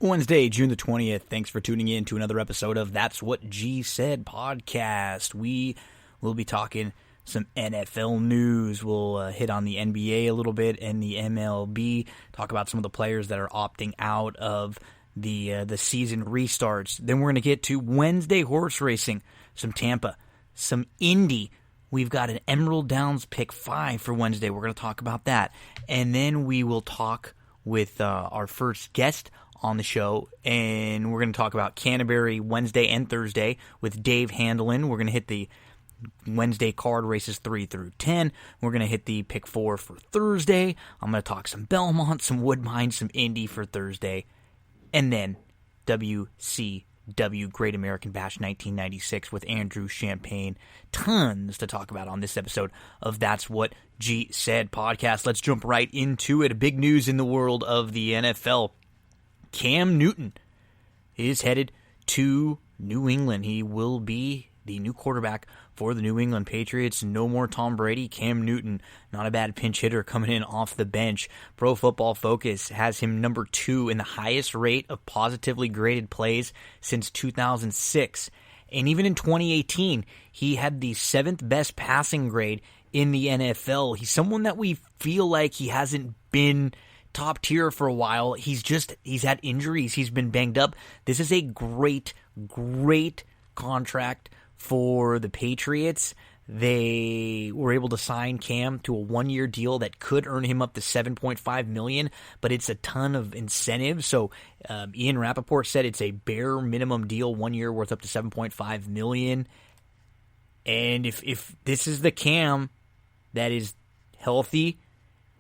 Wednesday, June the 20th. Thanks for tuning in to another episode of That's What G Said podcast. We will be talking some NFL news. We'll hit on the NBA a little bit and the MLB, talk about some of the players that are opting out of the season restarts. Then we're going to get to Wednesday horse racing, some Tampa, some Indy. We've got an Emerald Downs pick 5 for Wednesday. We're going to talk about that. And then we will talk with our first guest on the show, and we're going to talk about Canterbury Wednesday and Thursday with Dave Handeland. We're going to hit the Wednesday card races 3 through 10. We're going to hit the pick 4 for Thursday. I'm going to talk some Belmont, some Woodbine, some Indy for Thursday. And then WCW Great American Bash 1996 with Andrew Champagne. Tons to talk about on this episode of That's What G Said podcast. Let's jump right into it. Big news in the world of the NFL. Cam Newton is headed to New England. He will be the new quarterback for the New England Patriots. No more Tom Brady. Cam Newton, not a bad pinch hitter coming in off the bench. Pro Football Focus has him number 2 in the highest rate of positively graded plays since 2006. And even in 2018, he had the 7th best passing grade in the NFL. He's someone that we feel like he hasn't been top tier for a while. He's had injuries. He's been banged up. This is a great contract for the Patriots. They were able to sign Cam to a 1-year deal that could earn him up to $7.5 million, but it's a ton of incentive. So Ian Rappaport said it's a bare minimum deal, 1 year worth up to $7.5 million. And if this is the Cam that is healthy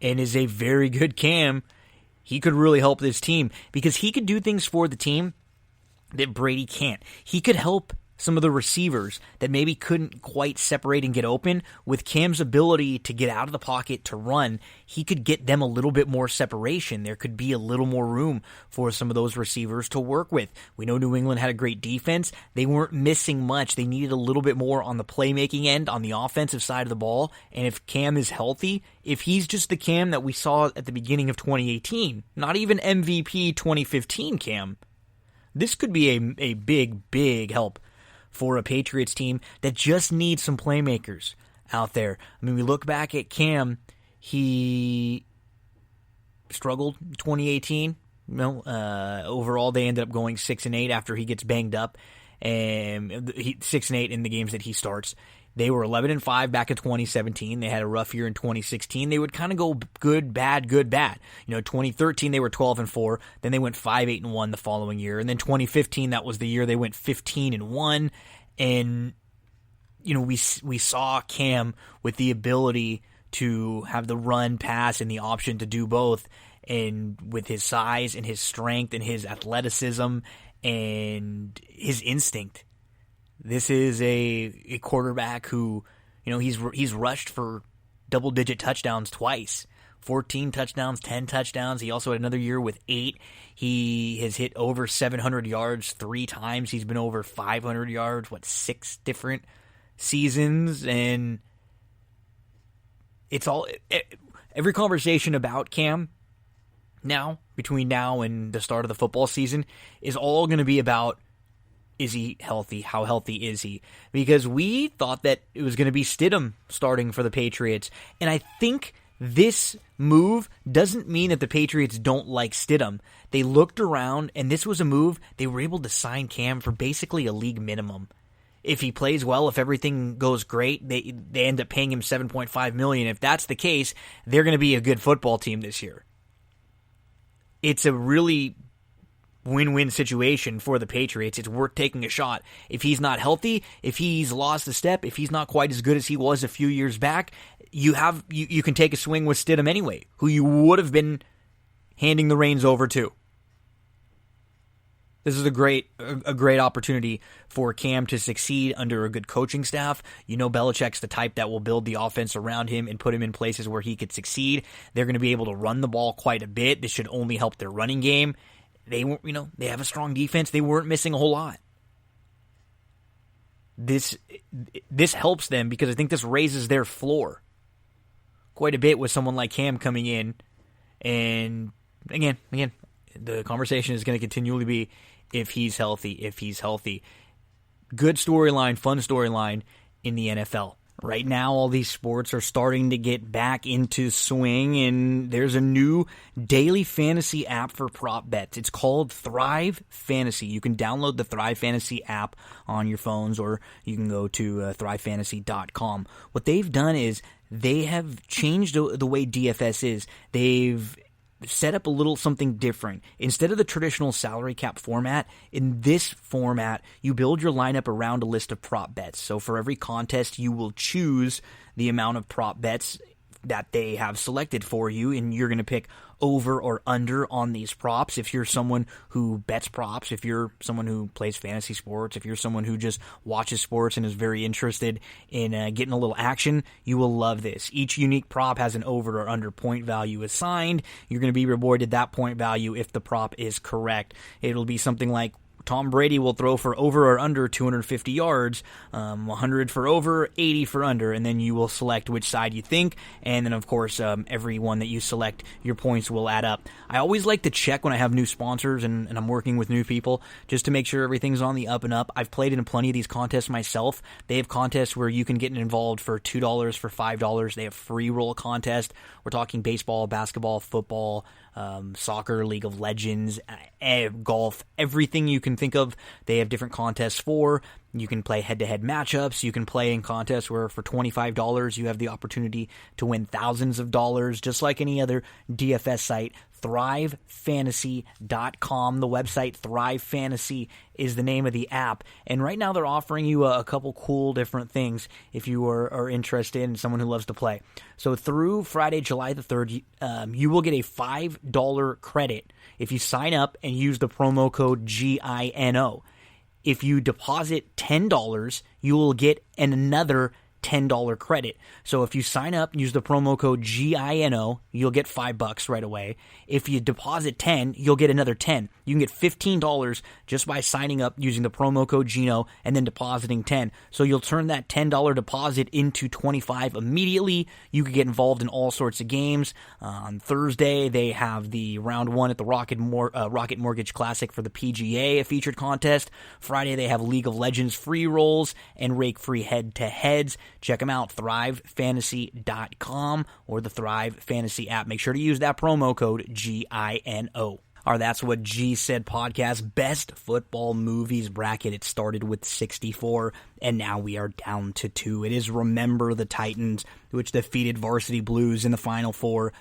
and is a very good Cam, he could really help this team because he could do things for the team that Brady can't. He could help some of the receivers that maybe couldn't quite separate and get open. With Cam's ability to get out of the pocket to run, he could get them a little bit more separation. There could be a little more room for some of those receivers to work with. We know New England had a great defense. They weren't missing much. They needed a little bit more on the playmaking end, on the offensive side of the ball. And if Cam is healthy, if he's just the Cam that we saw at the beginning of 2018, not even MVP 2015 Cam, this could be a big help for a Patriots team that just needs some playmakers out there. I mean, we look back at Cam, he struggled in 2018. Overall, they ended up going 6-8 after he gets banged up, and 6-8 in the games that he starts. They were 11-5 back in 2017. They had a rough year in 2016. They would kind of go good, bad, good, bad. 2013 they were 12-4. Then they went 5-8-1 the following year. And then 2015, that was the year they went 15-1. And we saw Cam with the ability to have the run, pass, and the option to do both. And with his size and his strength and his athleticism and his instinct. This is a quarterback who, he's rushed for double-digit touchdowns twice. 14 touchdowns, 10 touchdowns. He also had another year with 8. He has hit over 700 yards 3 times. He's been over 500 yards, 6 different seasons. And it's all, every conversation about Cam now, between now and the start of the football season, is all going to be about, is he healthy? How healthy is he? Because we thought that it was going to be Stidham starting for the Patriots. And I think this move doesn't mean that the Patriots don't like Stidham. They looked around, and this was a move. They were able to sign Cam for basically a league minimum. If he plays well, if everything goes great, they end up paying him $7.5 million. If that's the case, they're going to be a good football team this year. It's a really win-win situation for the Patriots. It's worth taking a shot. If he's not healthy, if he's lost a step, if he's not quite as good as he was a few years back, you can take a swing with Stidham anyway, who you would have been handing the reins over to. This is a great opportunity for Cam to succeed under a good coaching staff. Belichick's the type that will build the offense around him and put him in places where he could succeed. They're going to be able to run the ball quite a bit. This should only help their running game. They have a strong defense. They weren't missing a whole lot. This helps them because I think this raises their floor quite a bit with someone like Cam coming in. And again, The conversation is going to continually be if he's healthy. Good storyline, fun storyline in the NFL. Right now, all these sports are starting to get back into swing, and there's a new daily fantasy app for prop bets. It's called Thrive Fantasy. You can download the Thrive Fantasy app on your phones, or you can go to thrivefantasy.com. What they've done is they have changed the way DFS is. They've set up a little something different. Instead of the traditional salary cap format, in this format, you build your lineup around a list of prop bets. So for every contest, you will choose the amount of prop bets that they have selected for you, and you're going to pick over or under on these props. If you're someone who bets props, if you're someone who plays fantasy sports, if you're someone who just watches sports and is very interested in getting a little action, you will love this. Each unique prop has an over or under point value assigned. You're going to be rewarded that point value if the prop is correct. It'll be something like Tom Brady will throw for over or under 250 yards, 100 for over, 80 for under, and then you will select which side you think, and then, of course, every one that you select, your points will add up. I always like to check when I have new sponsors and I'm working with new people, just to make sure everything's on the up and up. I've played in plenty of these contests myself. They have contests where you can get involved for $2, for $5. They have free roll contest. We're talking baseball, basketball, football, soccer, League of Legends, golf, everything you can think of. They have different contests for. You can play head-to-head matchups. You can play in contests where for $25 you have the opportunity to win thousands of dollars, just like any other DFS site. ThriveFantasy.com. The website Thrive Fantasy is the name of the app. And right now they're offering you a couple cool different things if you are interested in someone who loves to play. So through Friday, July the 3rd, you will get a $5 credit if you sign up and use the promo code GINO. If you deposit $10, you will get another $10 credit. So if you sign up, use the promo code GINO, you'll get $5 right away. If you deposit 10, you'll get another 10. You can get $15 just by signing up using the promo code GINO and then depositing 10. So you'll turn that $10 deposit into 25 immediately. You can get involved in all sorts of games. On Thursday, they have the round 1 at the Rocket Mortgage Classic for the PGA, a featured contest. Friday, they have League of Legends free rolls and rake free head-to-heads. Check them out, thrivefantasy.com or the Thrive Fantasy app. Make sure to use that promo code GINO. Our That's What G Said podcast best football movies bracket. It started with 64, and now we are down to 2. It is Remember the Titans, which defeated Varsity Blues in the Final Four,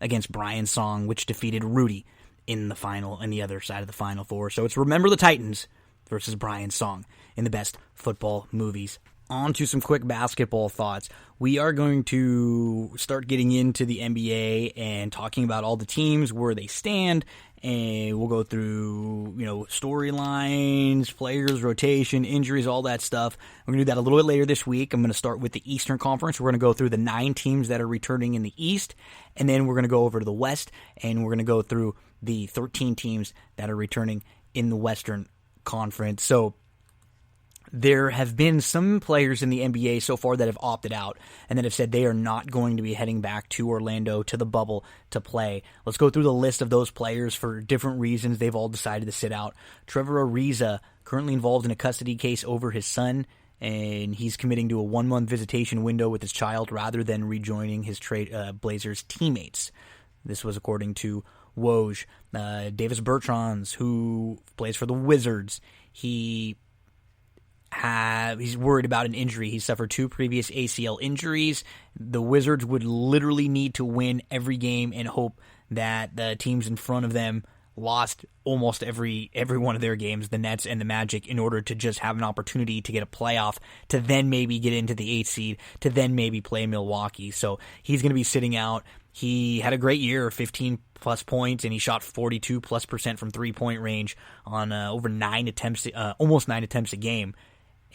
against Brian Song, which defeated Rudy in the other side of the Final Four. So it's Remember the Titans versus Brian Song in the best football movies. On to some quick basketball thoughts. We are going to start getting into the NBA and talking about all the teams, where they stand, and we'll go through, storylines, players, rotation, injuries, all that stuff. We're going to do that a little bit later this week. I'm going to start with the Eastern Conference. We're going to go through the 9 teams that are returning in the East, and then we're going to go over to the West, and we're going to go through the 13 teams that are returning in the Western Conference. So there have been some players in the NBA so far that have opted out and that have said they are not going to be heading back to Orlando, to the bubble, to play. Let's go through the list of those players for different reasons. They've all decided to sit out. Trevor Ariza, currently involved in a custody case over his son, and he's committing to a 1-month visitation window with his child rather than rejoining his Blazers teammates. This was according to Woj. Davis Bertans, who plays for the Wizards, he's worried about an injury. He suffered 2 previous ACL injuries. The Wizards would literally need to win every game and hope that the teams in front of them lost almost every one of their games, the Nets and the Magic, in order to just have an opportunity to get a playoff, to then maybe get into the 8th seed, to then maybe play Milwaukee. So he's going to be sitting out. He had a great year, 15-plus points, and he shot 42+% from three-point range on over 9 attempts, almost 9 attempts a game.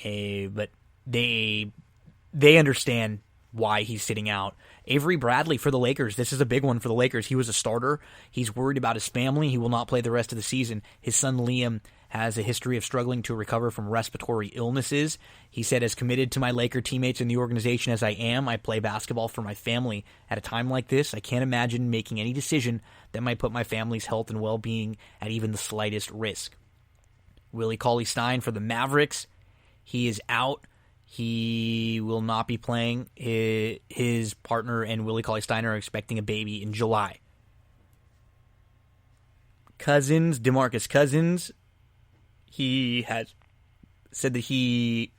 But they understand why he's sitting out. Avery Bradley for the Lakers. This is a big one for the Lakers. He was a starter. He's worried about his family. He will not play the rest of the season. His son Liam has a history of struggling to recover from respiratory illnesses. He said, as committed to my Laker teammates and the organization as I am, I play basketball for my family. At a time like this, I can't imagine making any decision that might put my family's health and well-being at even the slightest risk. Willie Cauley-Stein for the Mavericks. He is out. He will not be playing. His partner and Willie Cauley-Stein are expecting a baby in July. DeMarcus Cousins, he has said that he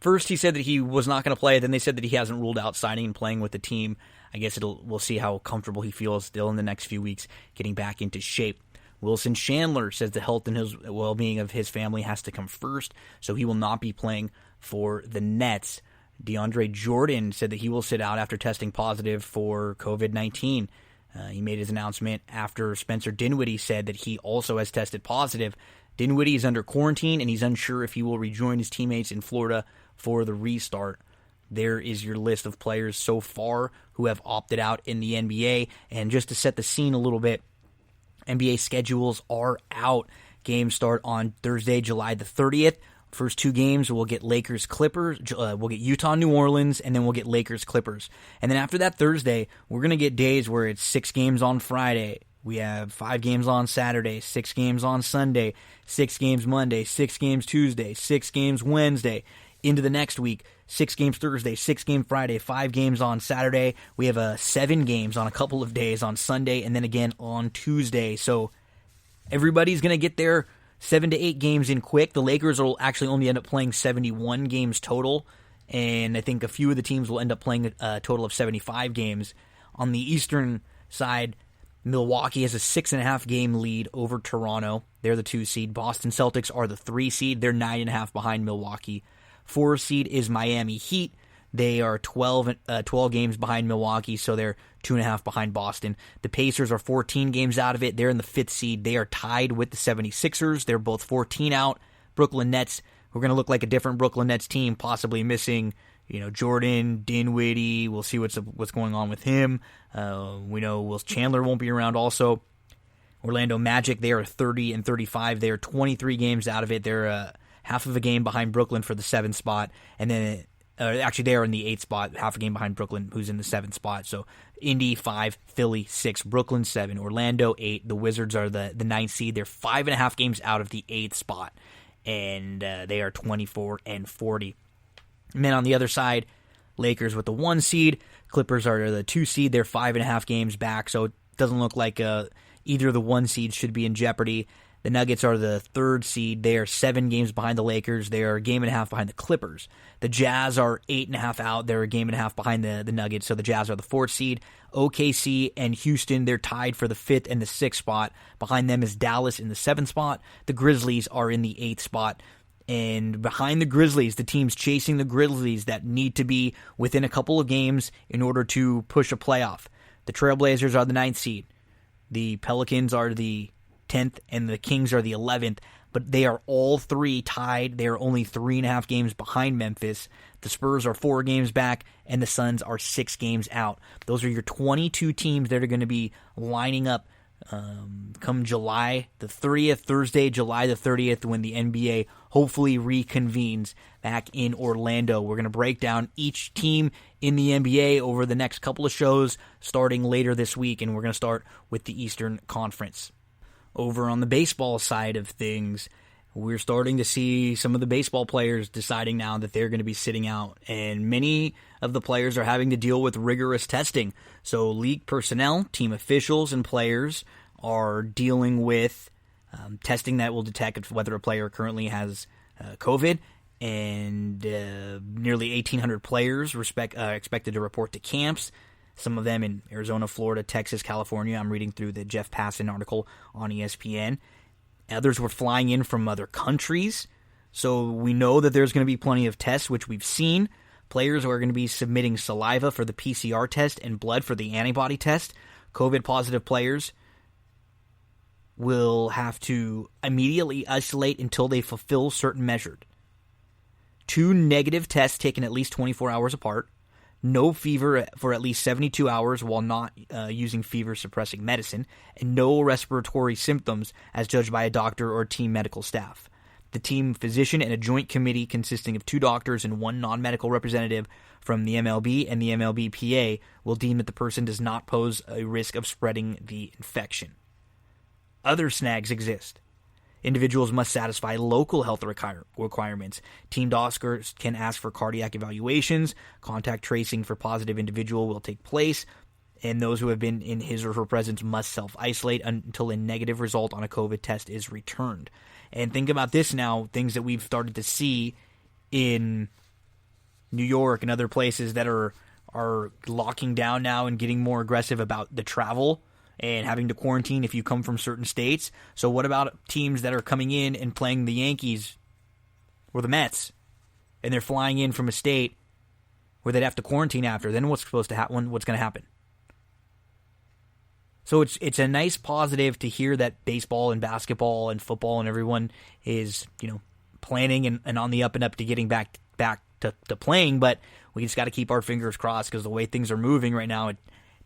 said that he was not going to play. Then they said that he hasn't ruled out signing and playing with the team. I guess we'll see how comfortable he feels still in the next few weeks getting back into shape. Wilson Chandler says the health and his well-being of his family has to come first, so he will not be playing for the Nets. DeAndre Jordan said that he will sit out after testing positive for COVID-19. He made his announcement after Spencer Dinwiddie said that he also has tested positive. Dinwiddie is under quarantine, and he's unsure if he will rejoin his teammates in Florida for the restart. There is your list of players so far who have opted out in the NBA. And just to set the scene a little bit, NBA schedules are out. Games start on Thursday, July the 30th. First two games, we'll get Lakers-Clippers, we'll get Utah-New Orleans, and then we'll get Lakers-Clippers. And then after that Thursday, we're going to get days where it's 6 games on Friday. We have 5 games on Saturday, 6 games on Sunday, 6 games Monday, 6 games Tuesday, 6 games Wednesday. Into the next week, 6 games Thursday, 6 games Friday, 5 games on Saturday. We have 7 games on a couple of days on Sunday, and then again on Tuesday. So everybody's going to get their 7 to 8 games in quick. The Lakers will actually only end up playing 71 games total, and I think a few of the teams will end up playing a total of 75 games. On the Eastern side, Milwaukee has a 6.5 game lead over Toronto. They're the 2 seed. Boston Celtics are the 3 seed. They're 9.5 behind Milwaukee. 4 seed is Miami Heat. They are 12 games behind Milwaukee, so they're 2.5 behind Boston. The Pacers are 14 games out of it. They're in the 5th seed. They are tied with the 76ers. They're both 14 out. Brooklyn Nets, we're going to look like a different Brooklyn Nets team, possibly missing Jordan, Dinwiddie. We'll see what's going on with him. We know Will Chandler won't be around also. Orlando Magic, they are 30 and 35. They are 23 games out of it. They're half of a game behind Brooklyn for the 7th spot, and then actually they are in the 8th spot, half a game behind Brooklyn, who's in the 7th spot. So Indy 5, Philly 6, Brooklyn 7, Orlando 8. The Wizards are the 9th seed. They're 5.5 games out of the 8th spot, and they are 24 and 40. And then on the other side, Lakers with the 1 seed. Clippers are the 2 seed. They're 5.5 games back, so it doesn't look like either of the 1 seeds should be in jeopardy. The Nuggets are the 3rd seed. They are 7 games behind the Lakers. They are a game and a half behind the Clippers. The Jazz are 8.5 out. They're a game and a half behind the Nuggets, so the Jazz are the 4th seed. OKC and Houston, they're tied for the 5th and the 6th spot. Behind them is Dallas in the 7th spot. The Grizzlies are in the 8th spot. And behind the Grizzlies, the teams chasing the Grizzlies that need to be within a couple of games in order to push a playoff. The Trailblazers are the 9th seed. The Pelicans are the 10th, and the Kings are the 11th, but they are all 3 tied. They are only 3.5 games behind Memphis. The Spurs are 4 games back, and the Suns are 6 games out. Those are your 22 teams that are going to be lining up come July the 30th, Thursday, July the 30th, when the NBA hopefully reconvenes back in Orlando. We're going to break down each team in the NBA over the next couple of shows starting later this week, and we're going to start with the Eastern Conference. Over on the baseball side of things, we're starting to see some of the baseball players deciding now that they're going to be sitting out, and many of the players are having to deal with rigorous testing. So league personnel, team officials, and players are dealing with testing that will detect whether a player currently has COVID, and nearly 1,800 players expected to report to camps. Some of them in Arizona, Florida, Texas, California. I'm reading through the Jeff Passan article on ESPN. Others were flying in from other countries. So we know that there's going to be plenty of tests, which we've seen. Players are going to be submitting saliva for the PCR test and blood for the antibody test. COVID-positive players will have to immediately isolate until they fulfill certain measures. 2 negative tests taken at least 24 hours apart. no fever for at least 72 hours while not using fever-suppressing medicine, and no respiratory symptoms as judged by a doctor or team medical staff. The team physician and a joint committee consisting of 2 doctors and 1 non-medical representative from the MLB and the MLBPA will deem that the person does not pose a risk of spreading the infection. Other snags exist. Individuals must satisfy local health requirements. Team doctors can ask for cardiac evaluations. Contact tracing for positive individual will take place. And those who have been in his or her presence must self-isolate until a negative result on a COVID test is returned. And think about this now, things that we've started to see in New York and other places that are locking down now and getting more aggressive about the travel and having to quarantine if you come from certain states. So what about teams that are coming in and playing the Yankees or the Mets, and they're flying in from a state where they'd have to quarantine after? Then what's supposed to happen? What's going to happen? So it's a nice positive to hear that baseball and basketball and football and everyone is, planning and on the up and up to getting back to playing, but we just got to keep our fingers crossed because the way things are moving right now, it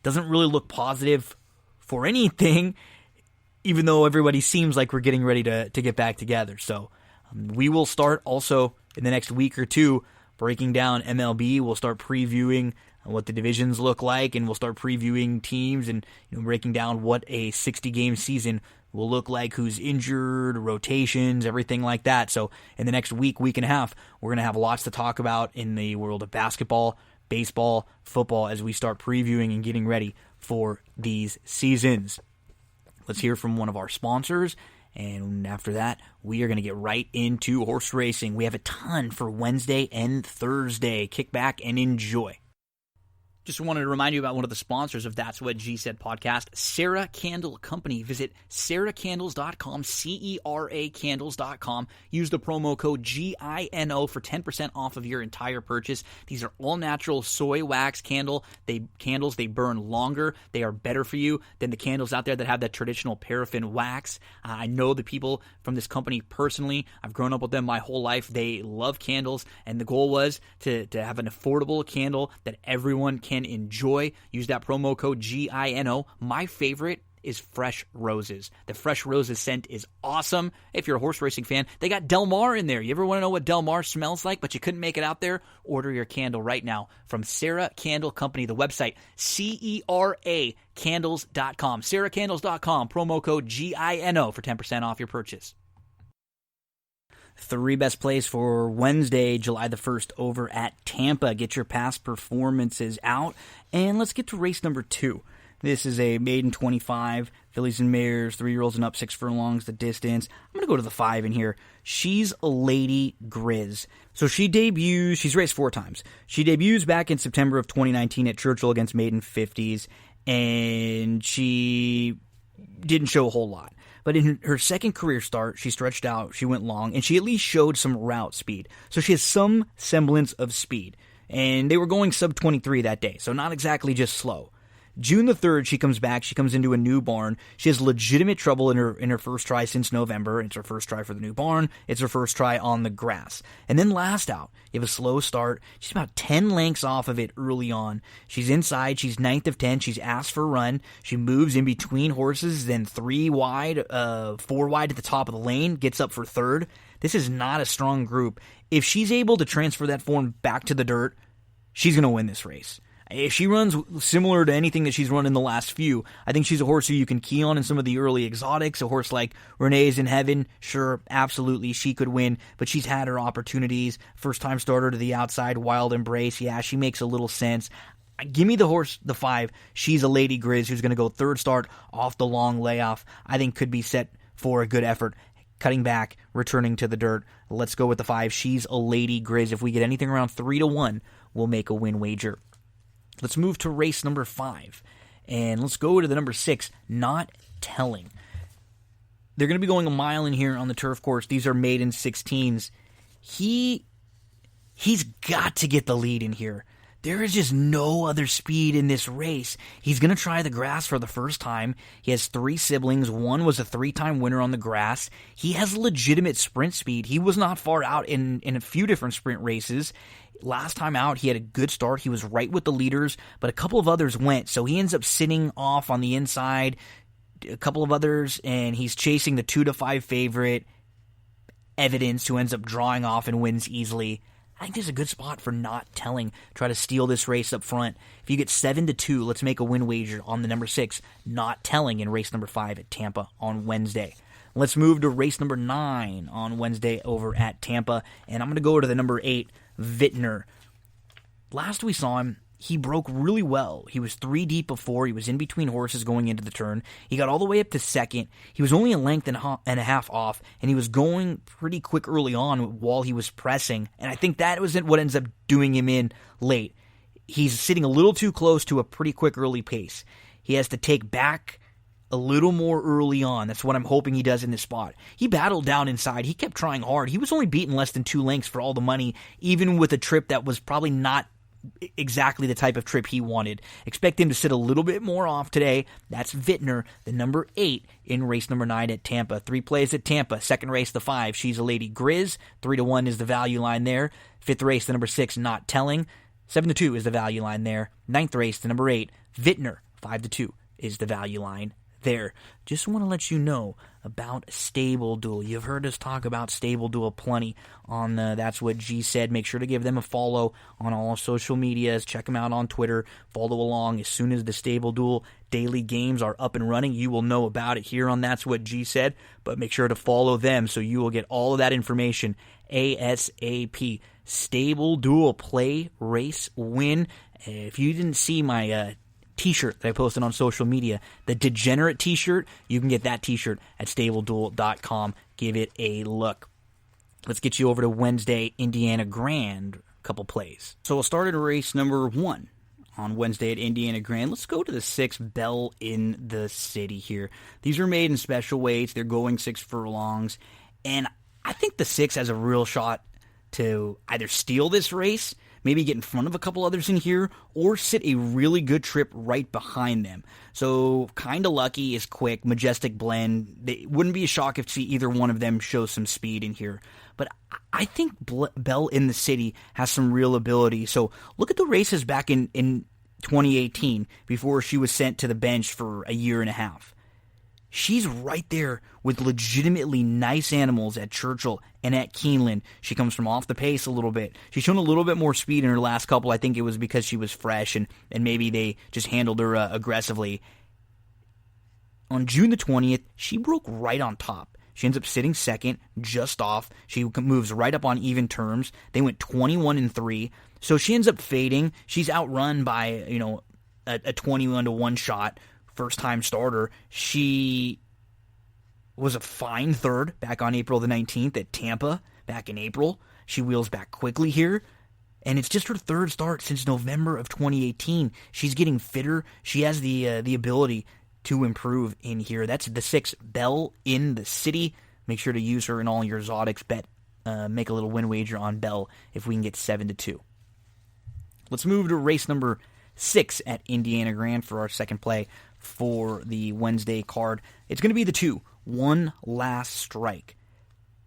doesn't really look positive for anything, even though everybody seems like we're getting ready to get back together. So we will start also in the next week or two breaking down MLB. We'll start previewing what the divisions look like, and we'll start previewing teams and breaking down what a 60-game season will look like, who's injured, rotations, everything like that. So in the next week and a half, we're going to have lots to talk about in the world of basketball, baseball, football as we start previewing and getting ready for these seasons. Let's hear from one of our sponsors, and after that, we are going to get right into horse racing. We have a ton for Wednesday and Thursday. Kick back and enjoy. Just wanted to remind you about one of the sponsors of That's What G Said podcast, Sarah Candle Company. Visit sarahcandles.com, CERA candles.com. Use the promo code GINO for 10% off of your entire purchase. These are all-natural soy wax candles. They burn longer. They are better for you than the candles out there that have that traditional paraffin wax. I know the people from this company personally. I've grown up with them my whole life. They love candles, and the goal was to have an affordable candle that everyone can enjoy. Use that promo code GINO. My favorite is Fresh Roses. The Fresh Roses scent is awesome. If you're a horse racing fan, they got Del Mar in there. You ever want to know what Del Mar smells like, but you couldn't make it out there? Order your candle right now from Sarah Candle Company. The website, CERAcandles.com. SarahCandles.com. Promo code GINO for 10% off your purchase. 3 best plays for Wednesday, July the 1st over at Tampa. Get your past performances out, and let's get to race number 2. This is a maiden 25, fillies and mares, 3-year-olds and up, 6 furlongs the distance. I'm going to go to the 5 in here. She's a Lady Grizz. So she's raced 4 times. She debuts back in September of 2019 at Churchill against maiden 50s, and she didn't show a whole lot. But in her second career start, she stretched out, she went long, and she at least showed some route speed. So she has some semblance of speed. And they were going sub-23 that day, so not exactly just slow. June the 3rd, she comes back. She comes into a new barn. She has legitimate trouble in her first try since November. It's her first try for the new barn. It's her first try on the grass. And then last out, you have a slow start. She's about 10 lengths off of it early on. She's inside. She's 9th of 10. She's asked for a run. She moves in between horses, then 3 wide, 4 wide at the top of the lane, gets up for 3rd. This is not a strong group. If she's able to transfer that form back to the dirt, she's going to win this race. If she runs similar to anything that she's run in the last few, I think she's a horse who you can key on in some of the early exotics. A horse like Renee's in Heaven, sure, absolutely, she could win, but she's had her opportunities. First-time starter to the outside, Wild Embrace, yeah, she makes a little sense. Give me the horse, the 5. She's a Lady Grizz who's going to go 3rd start off the long layoff. I think could be set for a good effort. Cutting back, returning to the dirt. Let's go with the 5. She's a Lady Grizz. If we get anything around 3-1, we'll make a win wager. Let's move to race number 5, and let's go to the number 6, Not Telling. They're going to be going a mile in here on the turf course. These are maiden 16s. He's got to get the lead in here. There is just no other speed in this race. He's going to try the grass for the first time. He has 3 siblings. One was a 3-time winner on the grass. He has legitimate sprint speed. He was not far out in a few different sprint races. Last time out, he had a good start. He was right with the leaders, but a couple of others went. So he ends up sitting off on the inside, a couple of others, and he's chasing the 2-5 favorite, Evidence, who ends up drawing off and wins easily. I think this is a good spot for Not Telling. Try to steal this race up front. If you get 7-2, let's make a win wager on the number 6, Not Telling, in race number 5 at Tampa on Wednesday. Let's move to race number 9 on Wednesday over at Tampa, and I'm going to go to the number 8, Vintner. Last we saw him, he broke really well. He was 3 deep before. He was in between horses going into the turn. He got all the way up to second. He was only a length and a half off, and he was going pretty quick early on while he was pressing. And I think that was what ends up doing him in late. He's sitting a little too close to a pretty quick early pace. He has to take back a little more early on. That's what I'm hoping he does in this spot. He battled down inside. He kept trying hard. He was only beaten less than 2 lengths for all the money, even with a trip that was probably not exactly the type of trip he wanted. Expect him to sit a little bit more off today. That's Vintner, the number 8 in race number 9 at Tampa. 3 plays at Tampa. Second race, the 5, She's a Lady Grizz. 3-1 is the value line there. 5th race, the number 6, Not Telling. 7-2 is the value line there. 9th race, the number 8, Vintner. 5-2 is the value line there. Just want to let you know about Stable Duel. You've heard us talk about Stable Duel plenty on That's What G Said. Make sure to give them a follow on all social medias. Check them out on Twitter. Follow along. As soon as the Stable Duel daily games are up and running, you will know about it here on That's What G Said. But make sure to follow them so you will get all of that information ASAP. Stable Duel, play, race, win. If you didn't see my t-shirt that I posted on social media, the Degenerate t-shirt, you can get that t-shirt at StableDuel.com. Give it a look. Let's get you over to Wednesday, Indiana Grand, couple plays. So we'll start at race number 1 on Wednesday at Indiana Grand. Let's go to the 6, Bell in the City here. These are made in special weights. They're going 6 furlongs, and I think the 6 has a real shot to either steal this race, maybe get in front of a couple others in here, or sit a really good trip right behind them. So, Kinda Lucky is quick, Majestic Blend. It wouldn't be a shock if see either one of them show some speed in here. But I think Belle in the City has some real ability. So, look at the races back in 2018, before she was sent to the bench for a year and a half. She's right there with legitimately nice animals at Churchill and at Keeneland. She comes from off the pace a little bit. She's shown a little bit more speed in her last couple. I think it was because she was fresh and maybe they just handled her aggressively. On June the 20th, she broke right on top. She ends up sitting second, just off. She moves right up on even terms. They went 21-3. So she ends up fading. She's outrun by, a 21-1 shot. First-time starter. She was a fine third back on April the 19th at Tampa back in April. She wheels back quickly here, and it's just her 3rd start since November of 2018. She's getting fitter. She has the ability to improve in here. That's the 6, Belle in the City. Make sure to use her in all your Zodics. Bet, make a little win wager on Belle if we can get 7-2. Let's move to race number 6 at Indiana Grand for our second play for the Wednesday card. It's going to be the 2, One Last Strike.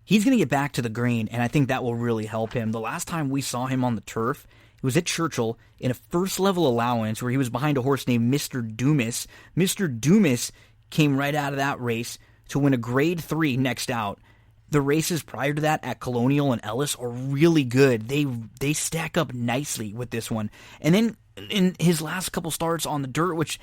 He's going to get back to the green, and I think that will really help him. The last time we saw him on the turf, it was at Churchill in a first-level allowance where he was behind a horse named Mr. Dumas. Mr. Dumas came right out of that race to win a Grade 3 next out. The races prior to that at Colonial and Ellis are really good. They stack up nicely with this one. And then in his last couple starts on the dirt, which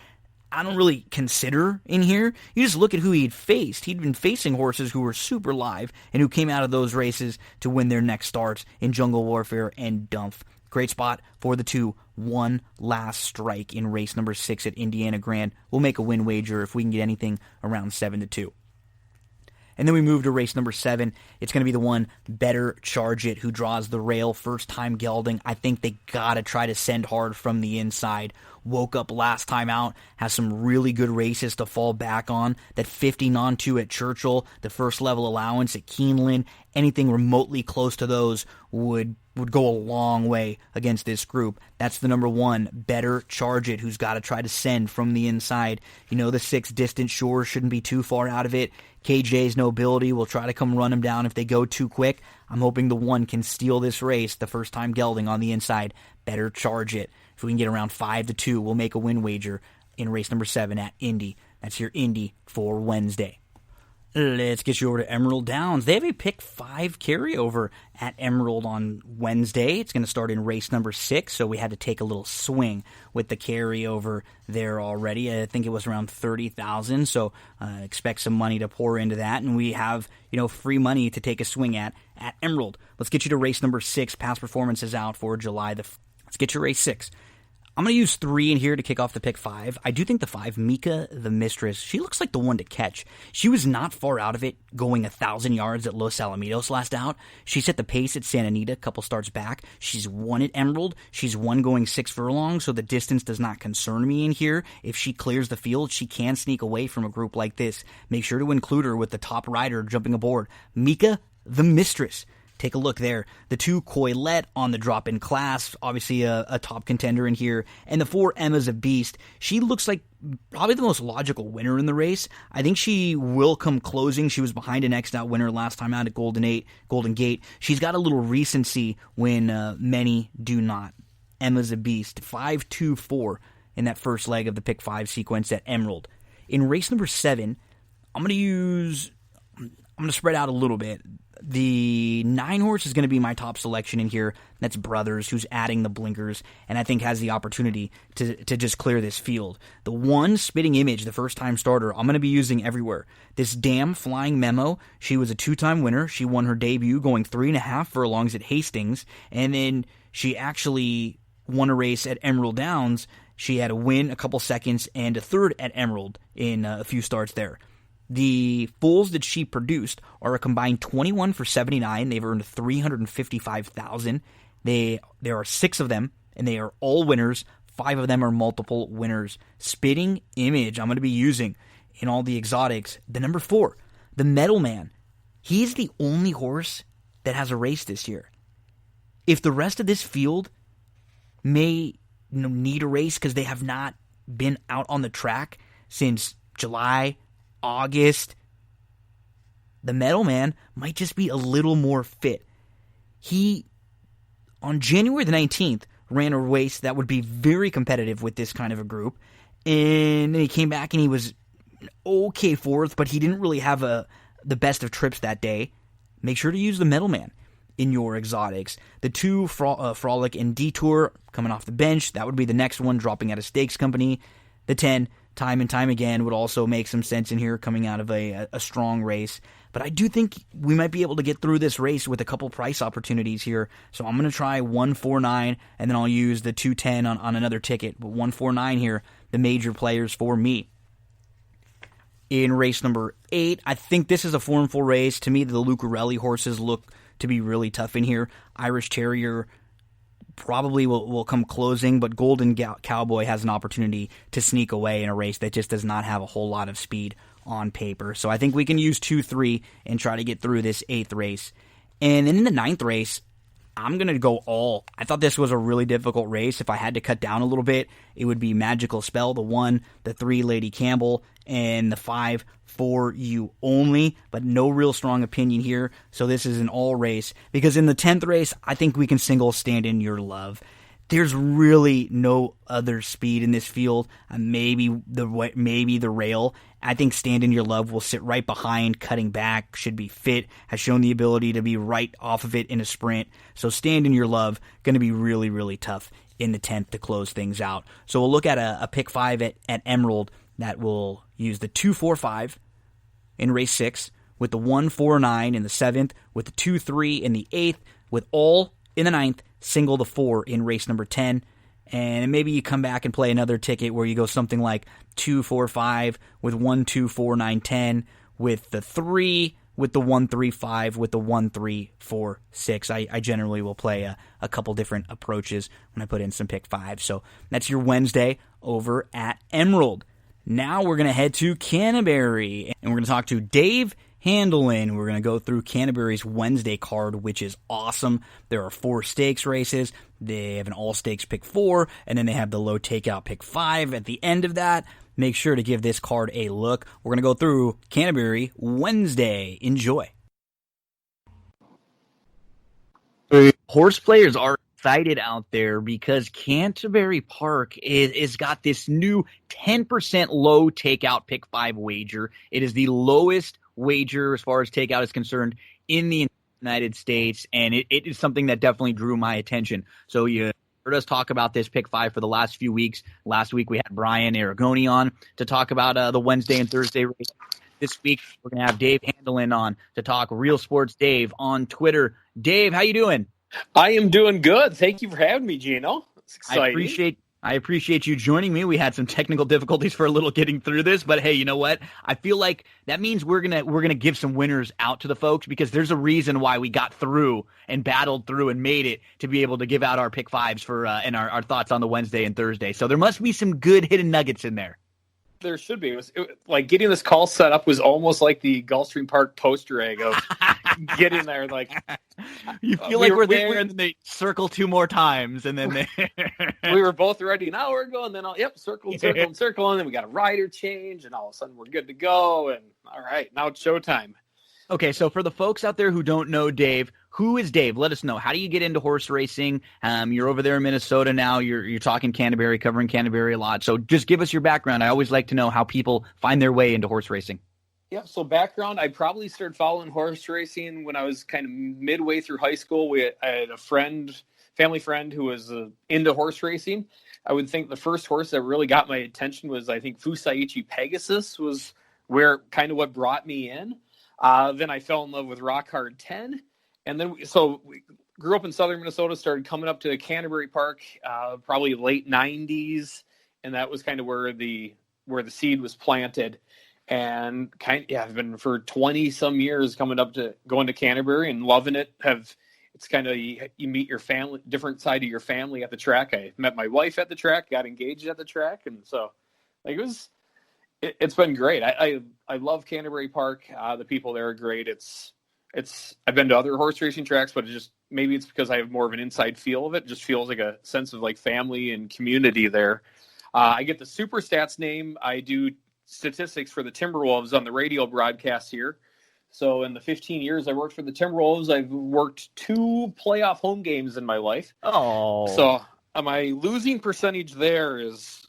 I don't really consider in here, you just look at who he'd faced. He'd been facing horses who were super live and who came out of those races to win their next starts in Jungle Warfare and Dumpf. Great spot for the 2, One Last Strike in race number 6 at Indiana Grand. We'll make a win wager if we can get anything around 7-2. And then we move to race number 7. It's going to be the 1, Better Charge It, who draws the rail, first time gelding. I think they got to try to send hard from the inside. woke up last time out, has some really good races to fall back on. That 50 non-2 at Churchill, the first level allowance at Keeneland, anything remotely close to those would go a long way against this group. That's the number one, Better Charge It, who's got to try to send from the inside. The 6 Distant Shores shouldn't be too far out of it. KJ's Nobility will try to come run them down if they go too quick. I'm hoping the 1 can steal this race the first time gelding on the inside. Better Charge It. If we can get around 5-2, we'll make a win wager in race number 7 at Indy. That's your Indy for Wednesday. Let's get you over to Emerald Downs. They have a pick 5 carryover at Emerald on Wednesday. It's going to start in race number 6, so we had to take a little swing with the carryover there already. I think it was around $30,000, so expect some money to pour into that, and we have free money to take a swing at Emerald. Let's get you to race number 6. Past performance is out for July Let's get you race 6. I'm going to use 3 in here to kick off the pick 5. I do think the 5, Mika the Mistress, she looks like the one to catch. She was not far out of it, going 1,000 yards at Los Alamitos last out. She set the pace at Santa Anita a couple starts back. She's won at Emerald. She's won going 6 furlongs, so the distance does not concern me in here. If she clears the field, she can sneak away from a group like this. Make sure to include her with the top rider jumping aboard. Mika the Mistress. Take a look there. The 2, Coilette on the drop-in class, obviously a top contender in here. And the 4, Emma's a Beast. She looks like probably the most logical winner in the race. I think she will come closing. She was behind an X'd out winner last time out at Golden Gate. She's got a little recency when many do not. Emma's a Beast. 5-2-4 in that first leg of the pick 5 sequence at Emerald. In race number 7, I'm going to spread out a little bit. The 9 horse is going to be my top selection in here. That's Brothers, who's adding the blinkers, and I think has the opportunity to just clear this field. The 1, Spitting Image, the first-time starter, I'm going to be using everywhere. This Damn Flying Memo, she was a 2-time winner. She won her debut going 3.5 furlongs at Hastings, and then she actually won a race at Emerald Downs. She had a win, a couple seconds, and a third at Emerald in a few starts there. The foals that she produced are a combined 21 for 79. They've earned $355,000. There are 6 of them, and they are all winners. 5 of them are multiple winners. Spitting Image, I'm going to be using in all the exotics. The number 4, the Metal Man. He's the only horse that has a race this year. If the rest of this field may need a race because they have not been out on the track since July, August, the Metal Man might just be a little more fit. He, on January the 19th, ran a race that would be very competitive with this kind of a group, and then he came back and he was okay 4th, but he didn't really have the best of trips that day. Make sure to use the Metal Man in your exotics. The 2, Frolic and Detour, coming off the bench, that would be the next one, dropping out of Stakes Company. The 10, Time and Time Again, would also make some sense in here, coming out of a strong race. But I do think we might be able to get through this race with a couple price opportunities here. So I'm going to try 149, and then I'll use the 210 on another ticket. But 149 here, the major players for me. In race number 8, I think this is a formful race. To me, the Lucarelli horses look to be really tough in here. Irish Terrier probably will come closing, but Golden Cowboy has an opportunity to sneak away in a race that just does not have a whole lot of speed on paper. So I think we can use 2-3 and try to get through this 8th race. And then in the 9th race, I'm going to go all. I thought this was a really difficult race. If I had to cut down a little bit, it would be Magical Spell, the 1, the 3, Lady Campbell, and the 5, For You Only, but no real strong opinion here. So this is an all race, because in the 10th race, I think we can single Stand in Your Love. There's really no other speed in this field. Maybe the rail. I think Stand in Your Love will sit right behind, cutting back, should be fit, has shown the ability to be right off of it in a sprint. So Stand in Your Love, going to be really, really tough in the 10th to close things out. So we'll look at a pick 5 at Emerald that will use the 2-4-5 in race 6, with the 1-4-9 in the 7th, with the 2-3 in the 8th, with all in the 9th, single the 4 in race number 10. And maybe you come back and play another ticket where you go something like 2-4-5 with 1-2-4-9-10 with the 3, with the 1-3-5, with the 1-3-4-6. I generally will play a couple different approaches when I put in some pick five. So that's your Wednesday over at Emerald. Now we're going to head to Canterbury, and we're going to talk to Dave Handeland. We're going to go through Canterbury's Wednesday card, which is awesome. There are 4 stakes races. They have an all-stakes pick 4, and then they have the low takeout pick 5 at the end of that. Make sure to give this card a look. We're going to go through Canterbury Wednesday. Enjoy. Horse players are excited out there because Canterbury Park is got this new 10% low takeout pick 5 wager. It is the lowest wager as far as takeout is concerned in the United States, and it is something that definitely drew my attention. So you heard us talk about this pick 5 for the last few weeks. Last week we had Brian Aragoni on to talk about the Wednesday and Thursday race. This week we're going to have Dave Handeland on to talk Real Sports Dave on Twitter. Dave, how you doing? I am doing good. Thank you for having me, Gino. It's exciting. I appreciate you joining me. We had some technical difficulties for a little getting through this, but hey, you know what? I feel like that means we're gonna give some winners out to the folks, because there's a reason why we got through and battled through and made it to be able to give out our pick fives for and our thoughts on the Wednesday and Thursday. So there must be some good hidden nuggets in there. There should be. Like getting this call set up was almost like the Gulfstream Park poster egg of getting there. Like you feel like we're there, and then they circle 2 more times, and then we were both ready an hour ago, and then circle, and then we got a rider change, and all of a sudden we're good to go. And all right, now it's showtime. Okay, so for the folks out there who don't know Dave, who is Dave? Let us know. How do you get into horse racing? You're over there in Minnesota now. You're talking Canterbury, covering Canterbury a lot. So just give us your background. I always like to know how people find their way into horse racing. Yeah, so background, I probably started following horse racing when I was kind of midway through high school. I had a family friend who was into horse racing. I would think the first horse that really got my attention was, I think, Fusaichi Pegasus was where kind of what brought me in. Then I fell in love with Rock Hard 10. And then we grew up in southern Minnesota, started coming up to Canterbury Park, probably late 90s. And that was kind of where the seed was planted. And I've been for 20 some years going to Canterbury and loving it. It's kind of, you meet your family, different side of your family at the track. I met my wife at the track, got engaged at the track. And so it's been great. I love Canterbury Park. The people there are great. I've been to other horse racing tracks, but maybe it's because I have more of an inside feel of it. It just feels like a sense of like family and community there. I get the Super Stats name. I do statistics for the Timberwolves on the radio broadcast here. So in the 15 years I worked for the Timberwolves, I've worked 2 playoff home games in my life. Oh, so my losing percentage there is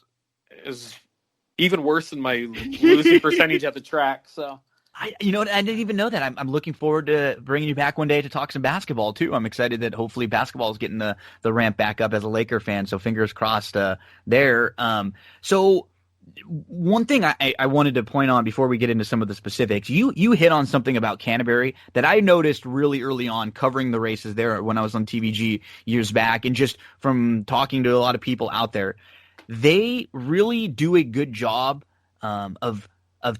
even worse than my losing percentage at the track. So I didn't even know that. I'm looking forward to bringing you back one day to talk some basketball too. I'm excited that hopefully basketball is getting the ramp back up as a Laker fan. So fingers crossed there. So one thing I wanted to point on before we get into some of the specifics, you hit on something about Canterbury that I noticed really early on covering the races there when I was on TVG years back, and just from talking to a lot of people out there, they really do a good job of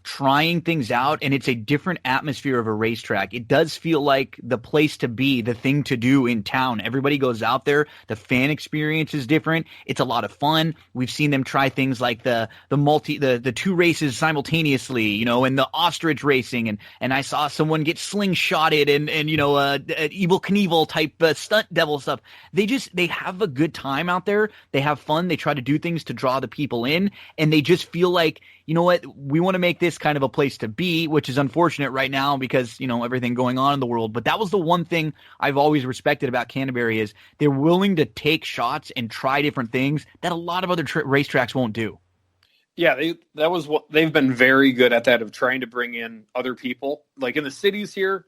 trying things out, and it's a different atmosphere of a racetrack. It does feel like the place to be, the thing to do in town. Everybody goes out there. The fan experience is different. It's a lot of fun. We've seen them try things like the 2 races simultaneously, and the ostrich racing, and I saw someone get slingshotted and Evel Knievel type stunt devil stuff. They have a good time out there. They have fun. They try to do things to draw the people in, and they just feel like, you know what, we want to make this kind of a place to be, which is unfortunate right now because, everything going on in the world. But that was the one thing I've always respected about Canterbury is they're willing to take shots and try different things that a lot of other racetracks won't do. Yeah, they've been very good at that, of trying to bring in other people. Like in the cities here,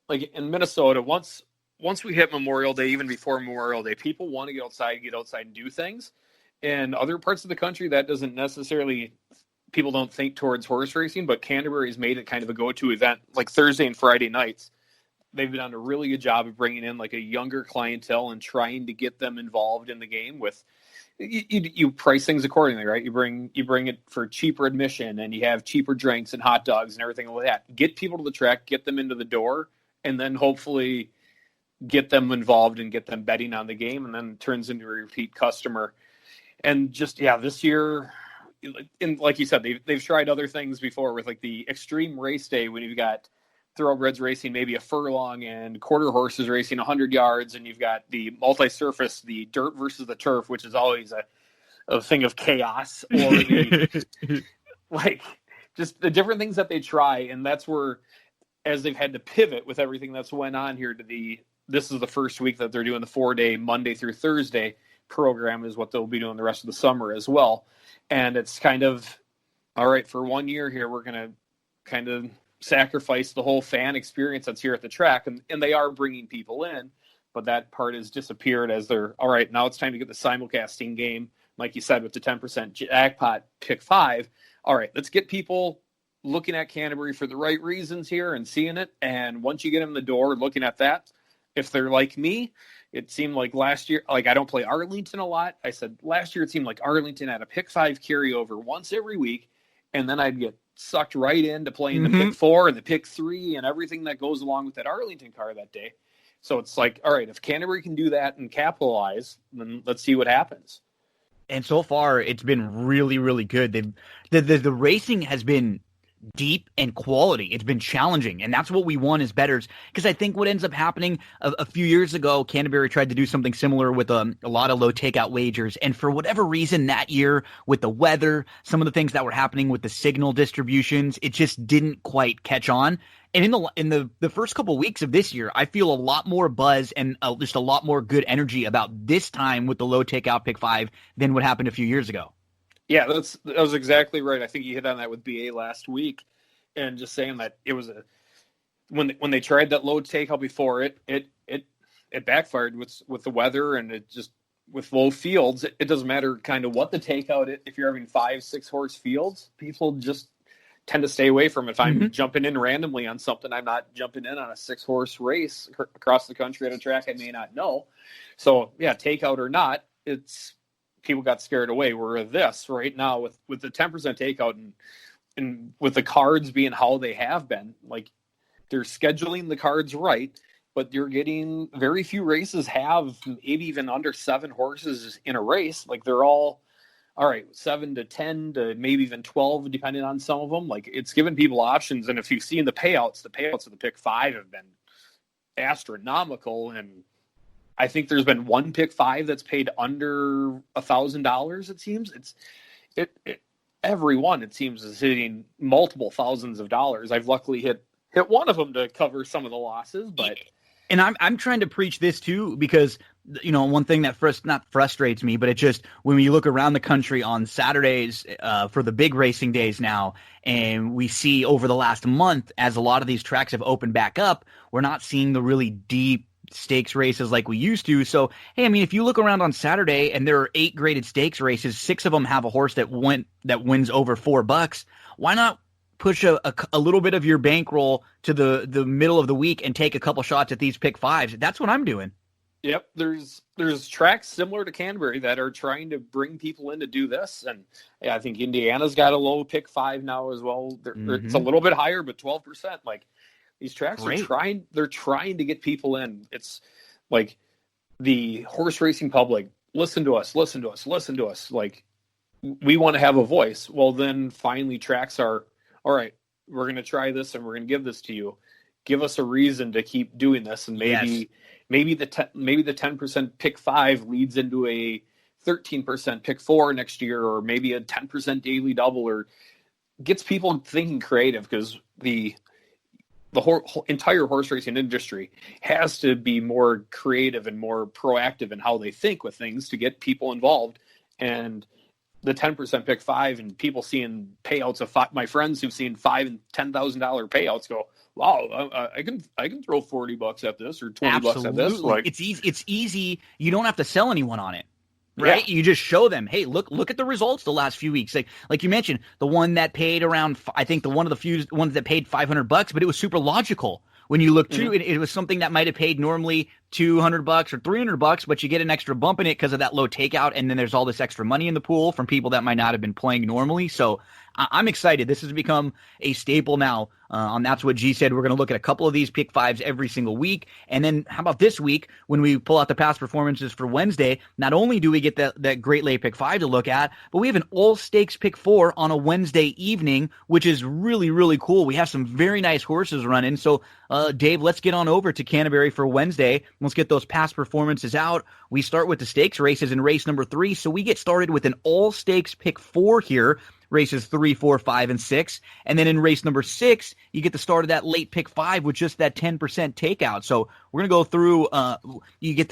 like in Minnesota, once we hit Memorial Day, even before Memorial Day, people want to get outside and do things. In other parts of the country, that doesn't necessarily, people don't think towards horse racing, but Canterbury's made it kind of a go-to event, like Thursday and Friday nights. They've done a really good job of bringing in like a younger clientele and trying to get them involved in the game with, you price things accordingly, right? You bring it for cheaper admission, and you have cheaper drinks and hot dogs and everything like that. Get people to the track, get them into the door, and then hopefully get them involved and get them betting on the game, and then it turns into a repeat customer. And just, this year, and like you said, they've tried other things before with like the extreme race day when you've got thoroughbreds racing maybe a furlong and quarter horses racing 100 yards, and you've got the multi-surface, the dirt versus the turf, which is always a thing of chaos, or the like just the different things that they try. And that's where, as they've had to pivot with everything that's went on here this is the first week that they're doing the 4-day Monday through Thursday program, is what they'll be doing the rest of the summer as well. And it's kind of, all right, for 1 year here, we're going to kind of sacrifice the whole fan experience that's here at the track. And they are bringing people in, but that part has disappeared as they're, all right, now it's time to get the simulcasting game. Like you said, with the 10% jackpot pick 5. All right, let's get people looking at Canterbury for the right reasons here and seeing it. And once you get them in the door looking at that, if they're like me, it seemed like last year, like I don't play Arlington a lot. I said last year it seemed like Arlington had a pick 5 carryover once every week, and then I'd get sucked right into playing the pick 4 and the pick 3 and everything that goes along with that Arlington car that day. So it's like, all right, if Canterbury can do that and capitalize, then let's see what happens. And so far, it's been really, really good. The racing has been deep and quality. It's been challenging, and that's what we want as bettors, because I think what ends up happening a few years ago, Canterbury tried to do something similar with a lot of low takeout wagers, and for whatever reason that year, with the weather, some of the things that were happening with the signal distributions, it just didn't quite catch on. And in the first couple of weeks of this year, I feel a lot more buzz and just a lot more good energy about this time with the low takeout pick 5 than what happened a few years ago. Yeah, that was exactly right. I think you hit on that with BA last week, and just saying that it was when they tried that low takeout before, it backfired with the weather, and it just, with low fields, it doesn't matter kind of what the takeout. If you're having 5-6 horse fields, people just tend to stay away from it. If I'm jumping in randomly on something, I'm not jumping in on a 6 horse race across the country at a track I may not know. So yeah, takeout or not, it's, people got scared away. We're this right now with the 10% takeout and with the cards being how they have been, like they're scheduling the cards right, but you're getting very few races have maybe even under 7 horses in a race. Like they're all right, 7 to 10 to maybe even 12, depending on some of them. Like it's giving people options. And if you've seen the payouts of the pick 5 have been astronomical. And I think there's been one pick 5 that's paid under $1,000. It seems every one, it seems, is hitting multiple thousands of dollars. I've luckily hit one of them to cover some of the losses, but. And I'm trying to preach this too, because, one thing that not frustrates me, but it just, when you look around the country on Saturdays for the big racing days now, and we see over the last month, as a lot of these tracks have opened back up, we're not seeing the really deep stakes races like we used to. So, hey, I mean, if you look around on Saturday and there are 8 graded stakes races, 6 of them have a horse that wins over $4, why not push a little bit of your bankroll to the middle of the week and take a couple shots at these pick 5s? That's what I'm doing. Yep, there's tracks similar to Canterbury that are trying to bring people in to do this, and I think Indiana's got a low pick 5 now as well. It's a little bit higher, but 12%. Like these tracks are trying to get people in. It's like the horse racing public, listen to us. Like we want to have a voice. Well, then finally tracks are, all right, we're going to try this and we're going to give this to you. Give us a reason to keep doing this, and maybe the 10% pick 5 leads into a 13% pick 4 next year, or maybe a 10% daily double, or gets people thinking creative, because the entire horse racing industry has to be more creative and more proactive in how they think with things to get people involved. And the 10% pick 5 and people seeing payouts of my friends who've seen $5,000 and $10,000 payouts go, wow, I can throw $40 at this or $20 at this. Like it's easy. It's easy. You don't have to sell anyone on it, right? Yeah. You just show them, hey, look at the results the last few weeks. Like you mentioned, the one that paid around, I think one of the few ones that paid $500, but it was super logical. When you look through it, it was something that might have paid normally $200 or $300, but you get an extra bump in it because of that low takeout, and then there's all this extra money in the pool from people that might not have been playing normally. So I'm excited. This has become a staple now. On That's What G Said. We're going to look at a couple of these pick fives every single week. And then how about this week when we pull out the past performances for Wednesday? Not only do we get that great lay pick five to look at, but we have an all stakes pick four on a Wednesday evening, which is really, really cool. We have some very nice horses running. So, Dave, let's get on over to Canterbury for Wednesday. Let's get those past performances out. We start with the stakes races in race number 3. So we get started with an all stakes pick 4 here. Races 3, 4, 5, and 6. And then in race number 6, you get the start of that late pick 5 with just that 10% takeout. So we're going to go through, you get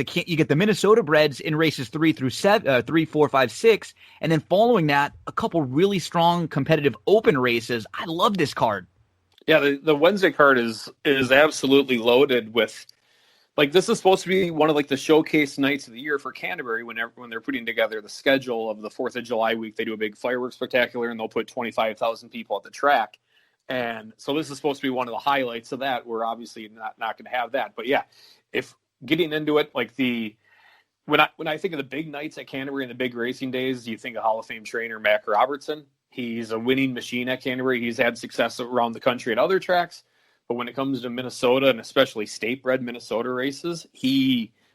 the Minnesota breds in races 3 through 7, 3, 4, 5, 6. And then following that, a couple really strong competitive open races. I love this card. Yeah, the Wednesday card is absolutely loaded with, like, this is supposed to be one of like the showcase nights of the year for Canterbury when they're putting together the schedule of the 4th of July week. They do a big fireworks spectacular and they'll put 25,000 people at the track. And so this is supposed to be one of the highlights of that. We're obviously not going to have that. But yeah, if getting into it, like when I think of the big nights at Canterbury and the big racing days, you think of Hall of Fame trainer Mac Robertson. He's a winning machine at Canterbury. He's had success around the country at other tracks. But when it comes to Minnesota and especially state-bred Minnesota races,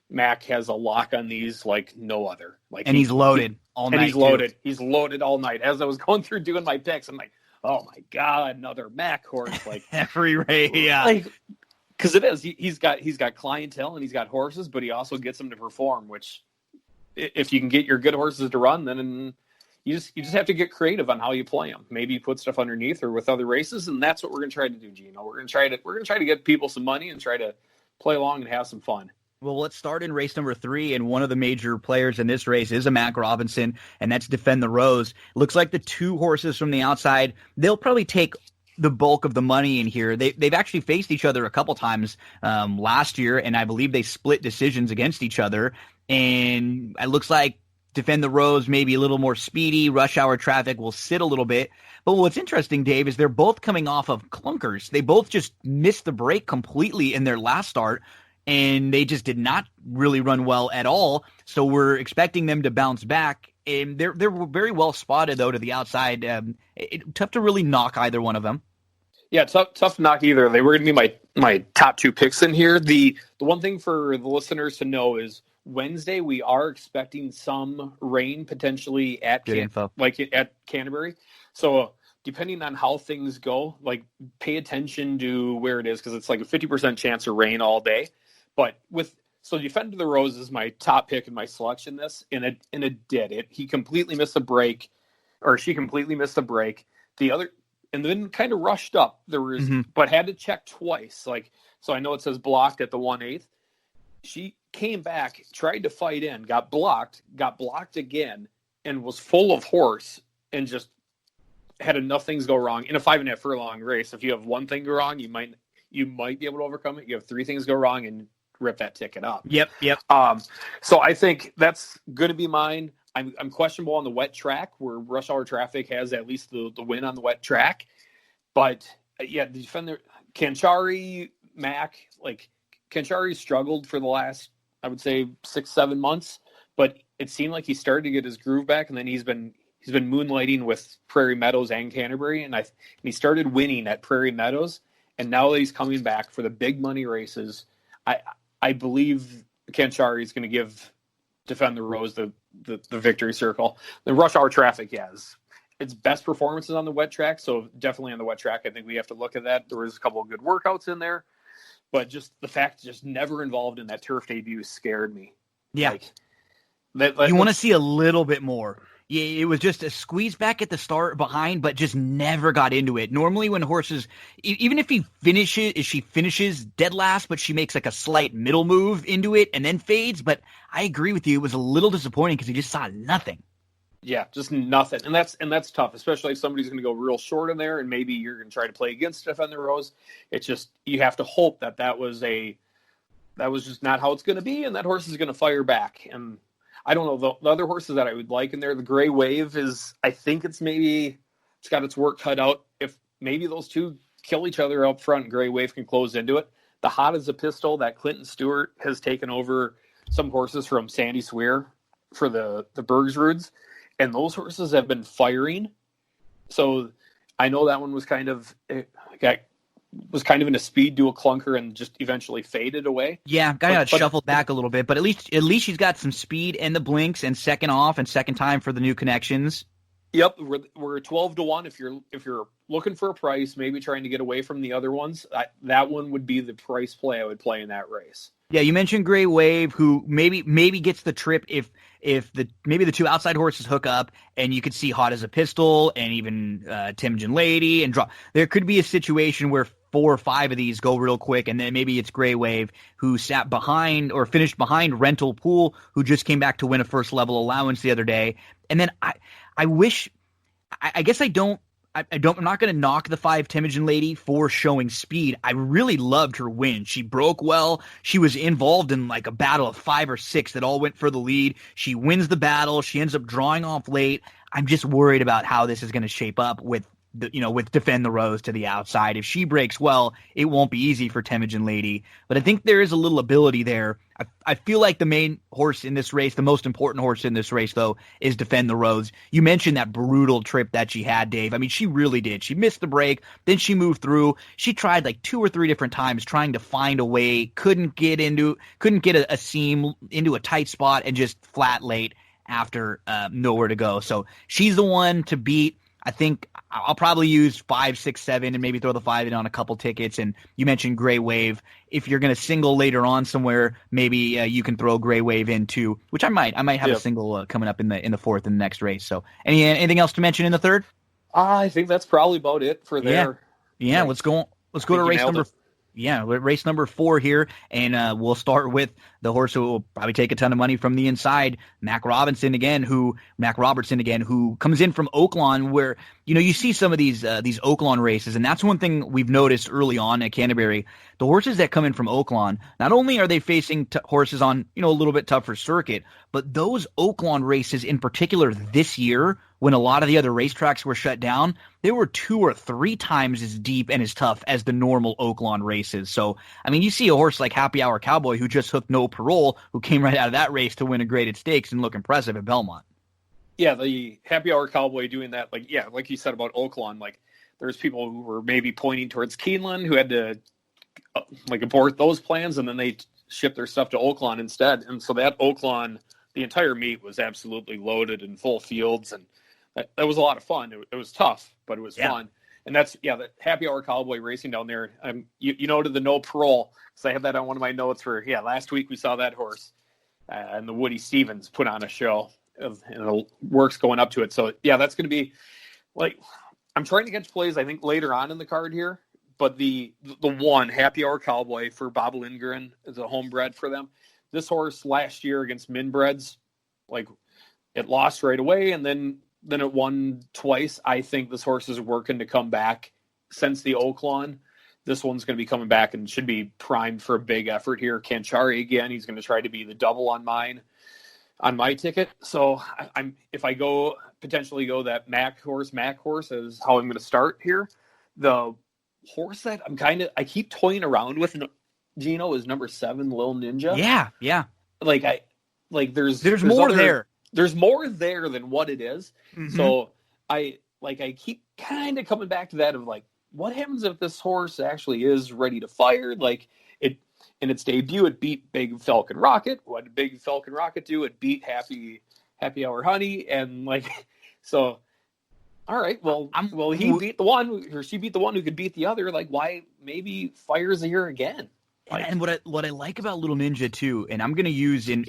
Mac has a lock on these like no other. Like, and he's loaded all night. And he's loaded. Too. He's loaded all night. As I was going through doing my picks, I'm like, oh my God, another Mac horse. Like every race, yeah. Like, because it is. He's got clientele and he's got horses, but he also gets them to perform. Which, if you can get your good horses to run, then you just have to get creative on how you play them. Maybe you put stuff underneath or with other races, and that's what we're going to try to do, Gino. We're going to try to get people some money and try to play along and have some fun. Well, let's start in race number 3, and one of the major players in this race is a Mac Robinson, and that's Defend the Rose. Looks like the 2 horses from the outside, they'll probably take the bulk of the money in here. They've actually faced each other a couple times last year, and I believe they split decisions against each other, and it looks like Defend the Rose, maybe a little more speedy. Rush Hour Traffic will sit a little bit. But what's interesting, Dave, is they're both coming off of clunkers. They both just missed the break completely in their last start, and they just did not really run well at all. So we're expecting them to bounce back. And they're very well spotted, though, to the outside. Tough to really knock either one of them. Yeah, tough to knock either. They were going to be my top 2 picks in here. The one thing for the listeners to know is Wednesday we are expecting some rain potentially at Canterbury. So depending on how things go, like pay attention to where it is because it's like a 50% chance of rain all day. But Defend the Rose is my top pick in my selection. And it did it. He completely missed a break, or she completely missed a break. The other. And then kind of rushed up. There was, but had to check twice. Like, so I know it says blocked at the 1/8. She came back, tried to fight in, got blocked again, and was full of horse, and just had enough things go wrong in a 5.5 furlong race. If you have one thing go wrong, you might be able to overcome it. You have 3 things go wrong and rip that ticket up. Yep. So I think that's going to be mine. I'm questionable on the wet track where Rush Hour Traffic has at least the win on the wet track. But yeah, the defender, Canchari, Mac, like Canchari struggled for the last, I would say 6-7 months, but it seemed like he started to get his groove back. And then he's been moonlighting with Prairie Meadows and Canterbury. And he started winning at Prairie Meadows. And now that he's coming back for the big money races, I believe Canchari is going to give Defend the Rose the victory circle. The Rush Hour Traffic, yes. Its best performances on the wet track, so definitely on the wet track, I think we have to look at that. There was a couple of good workouts in there, but just the fact just never involved in that turf debut scared me. Yeah. You want to see a little bit more. Yeah, it was just a squeeze back at the start behind, but just never got into it. Normally when horses, even if she finishes dead last, but she makes like a slight middle move into it and then fades. But I agree with you. It was a little disappointing because you just saw nothing. Yeah, just nothing. And that's tough, especially if somebody's going to go real short in there and maybe you're going to try to play against Defend the Rose. It's just, you have to hope that was just not how it's going to be. And that horse is going to fire back. And I don't know, the other horses that I would like in there, the Gray Wave I think it's got its work cut out. If maybe those two kill each other up front and Gray Wave can close into it, the Hot as a Pistol that Clinton Stewart has taken over some horses from Sandy Swear for the Bergsroods, and those horses have been firing. So I know that one was kind of in a speed to a clunker and just eventually faded away. Yeah, got shuffled back a little bit, but at least she's got some speed and the blinks and second off and second time for the new connections. Yep, we're 12-1 if you're looking for a price, maybe trying to get away from the other ones. That one would be the price play I would play in that race. Yeah, you mentioned Gray Wave, who maybe gets the trip if the two outside horses hook up, and you could see Hot as a Pistol and even Timjin Lady and draw. There could be a situation where 4 or 5 of these go real quick, and then maybe it's Gray Wave who sat behind or finished behind Rental Pool, who just came back to win a first level allowance the other day. And then I'm not going to knock the 5 Temujin Lady for showing speed. I really loved her win. She broke well. She was involved in like a battle of 5 or 6 that all went for the lead. She wins the battle. She ends up drawing off late. I'm just worried about how this is going to shape up with Defend the Rose to the outside. If she breaks well, it won't be easy for Temujin Lady. But I think there is a little ability there. I feel like the main horse in this race, the most important horse in this race, though, is Defend the Rose. You mentioned that brutal trip that she had, Dave. I mean, she really did. She missed the break, then she moved through. She tried like 2 or 3 different times trying to find a way, couldn't get a seam into a tight spot, and just flat late after nowhere to go. So she's the one to beat. I think I'll probably use 5, 6, 7, and maybe throw the 5 in on a couple tickets. And you mentioned Gray Wave. If you're going to single later on somewhere, maybe you can throw Gray Wave in too, which I might. I might have a single coming up in the fourth in the next race. So anything else to mention in the third? I think that's probably about it for there. Yeah. Let's go to race number. Yeah, race number 4 here, and we'll start with the horse who will probably take a ton of money from the inside, Mac Robertson again, who comes in from Oaklawn, where you see some of these Oaklawn races, and that's one thing we've noticed early on at Canterbury. The horses that come in from Oaklawn, not only are they facing horses on a little bit tougher circuit, but those Oaklawn races in particular this year, when a lot of the other racetracks were shut down, they were 2 or 3 times as deep and as tough as the normal Oaklawn races. So, I mean, you see a horse like Happy Hour Cowboy, who just hooked no parole, who came right out of that race to win a graded stakes and look impressive at Belmont. Yeah, the Happy Hour Cowboy doing that, like you said about Oaklawn, like there's people who were maybe pointing towards Keeneland who had to abort those plans, and then they shipped their stuff to Oaklawn instead. And so that Oaklawn, the entire meet was absolutely loaded and full fields, and that was a lot of fun. It was tough, but it was fun. And that's, the Happy Hour Cowboy racing down there. You noted the no parole, because I had that on one of my notes for, last week we saw that horse, and the Woody Stevens put on a show, and the work's going up to it. So, that's going to be, I'm trying to catch plays, I think, later on in the card here, but the one, Happy Hour Cowboy for Bob Lindgren, is a homebred for them. This horse last year against Minbreds, it lost right away, and then it won twice. I think this horse is working to come back since the Oaklawn. This one's going to be coming back and should be primed for a big effort here. Canchari again, he's going to try to be the double on my ticket. So if I potentially go that Mac horse is how I'm going to start here. The horse that I keep toying around with, Gino, is number 7, Lil Ninja. Yeah. There's more there. There's more there than what it is. Mm-hmm. So I keep kind of coming back to that of what happens if this horse actually is ready to fire? In its debut, it beat Big Falcon Rocket. What did Big Falcon Rocket do? It beat Happy Hour Honey, and so. All right, well, he beat the one, or she beat the one who could beat the other. Why maybe fires here again? And what I like about Little Ninja too, and I'm going to use in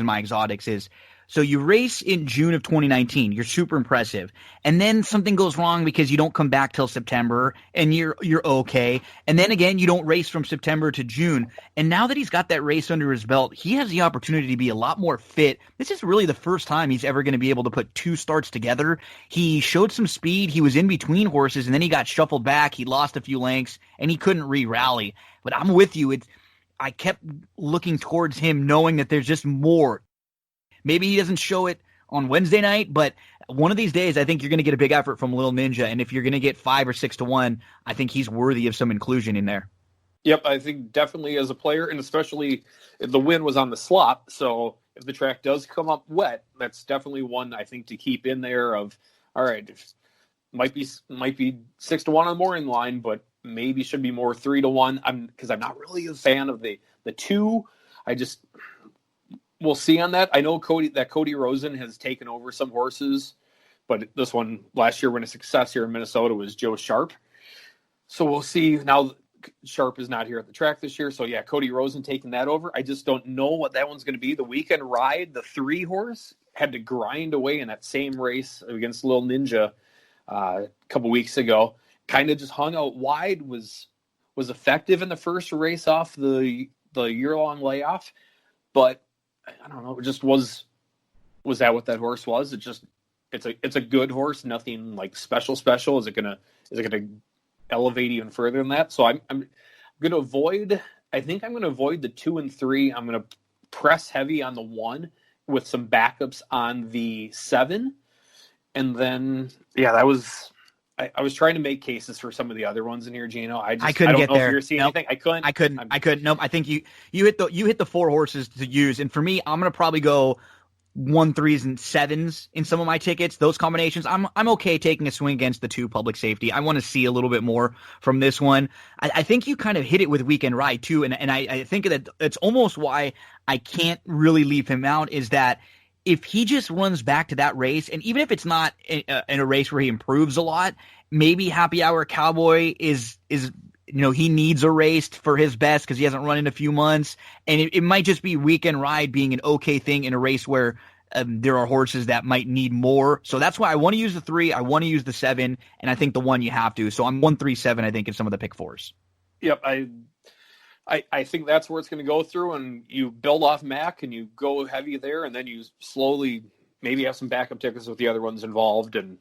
my exotics is, so you race in June of 2019, you're super impressive, and then something goes wrong because you don't come back till September, and you're okay, and then again you don't race from September to June, and now that he's got that race under his belt, he has the opportunity to be a lot more fit. This is really the first time he's ever going to be able to put 2 starts together. He showed some speed, he was in between horses, and then he got shuffled back, he lost a few lengths, and he couldn't re-rally. But I'm with you. I kept looking towards him knowing that there's just more. Maybe he doesn't show it on Wednesday night, but one of these days I think you're going to get a big effort from Little Ninja, and if you're going to get 5 or 6 to 1, I think he's worthy of some inclusion in there. Yep, I think definitely as a player, and especially if the win was on the slop. So if the track does come up wet, that's definitely one I think to keep in there. Of all right, might be 6-1 on the morning line, but maybe should be more 3-1. Because I'm not really a fan of the two. We'll see on that. I know Cody Rosen has taken over some horses, but this one last year when a success here in Minnesota was Joe Sharp. So we'll see now. Sharp is not here at the track this year. So, yeah, Cody Rosen taking that over. I just don't know what that one's going to be. The weekend ride, the 3-horse, had to grind away in that same race against Little Ninja a couple weeks ago. Kind of just hung out wide, was effective in the first race off the year-long layoff. But, I don't know, it just was that what that horse was? It's a good horse, nothing like special. Is it gonna elevate even further than that? So I'm going to avoid. I think I'm going to avoid the 2 and 3. I'm going to press heavy on the 1 with some backups on the 7, and then that was. I was trying to make cases for some of the other ones in here, Gino. I couldn't don't get know there. If you're seeing anything. I couldn't. Nope. I think you hit the 4 horses to use, and for me, I'm going to probably go 1, 3s, and 7s in some of my tickets. Those combinations, I'm okay taking a swing against the 2 public safety. I want to see a little bit more from this one. I think you kind of hit it with Weekend Ride too, and I think that it's almost why I can't really leave him out, is that if he just runs back to that race, and even if it's not in a race where he improves a lot, maybe Happy Hour Cowboy is he needs a race for his best because he hasn't run in a few months. And it might just be Weekend Ride being an okay thing in a race where there are horses that might need more. So that's why I want to use the 3. I want to use the 7. And I think the 1 you have to. So I'm 1, 3, 7, I think, in some of the pick 4s. Yep. I think that's where it's going to go through. And you build off Mac and you go heavy there. And then you slowly maybe have some backup tickets with the other ones involved. And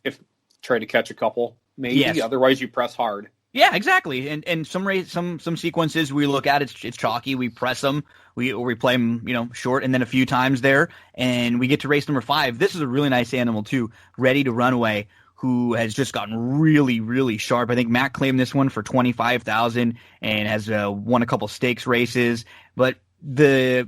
if try to catch a couple, maybe. Yes. Otherwise, you press hard. Yeah, exactly. And some sequences we look at, it's chalky. We press them, we play them, short, and then a few times there, and we get to race number 5. This is a really nice animal too, Ready to Runaway, who has just gotten really, really sharp. I think Matt claimed this one for $25,000 and has won a couple stakes races. But the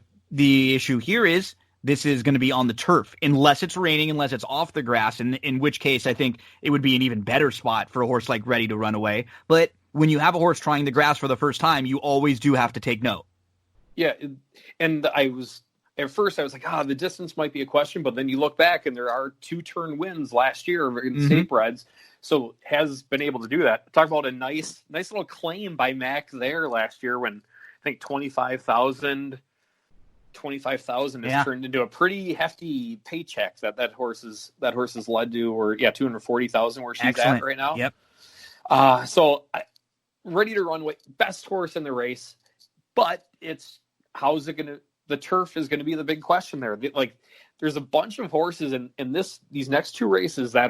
issue here is, this is going to be on the turf, unless it's raining, unless it's off the grass, in which case I think it would be an even better spot for a horse like Ready to Run Away. But when you have a horse trying the grass for the first time, you always do have to take note. Yeah, and at first I was like, the distance might be a question, but then you look back and there are 2-turn wins last year in state breds, so has been able to do that. Talk about a nice little claim by Mac there last year when I think 25,000 has turned into a pretty hefty paycheck that horse has led to, or 240,000 where she's Excellent. at right now. Yep. So Ready to Run Away, best horse in the race, but how's it going to? The turf is going to be the big question there. Like, there's a bunch of horses in these next 2 races that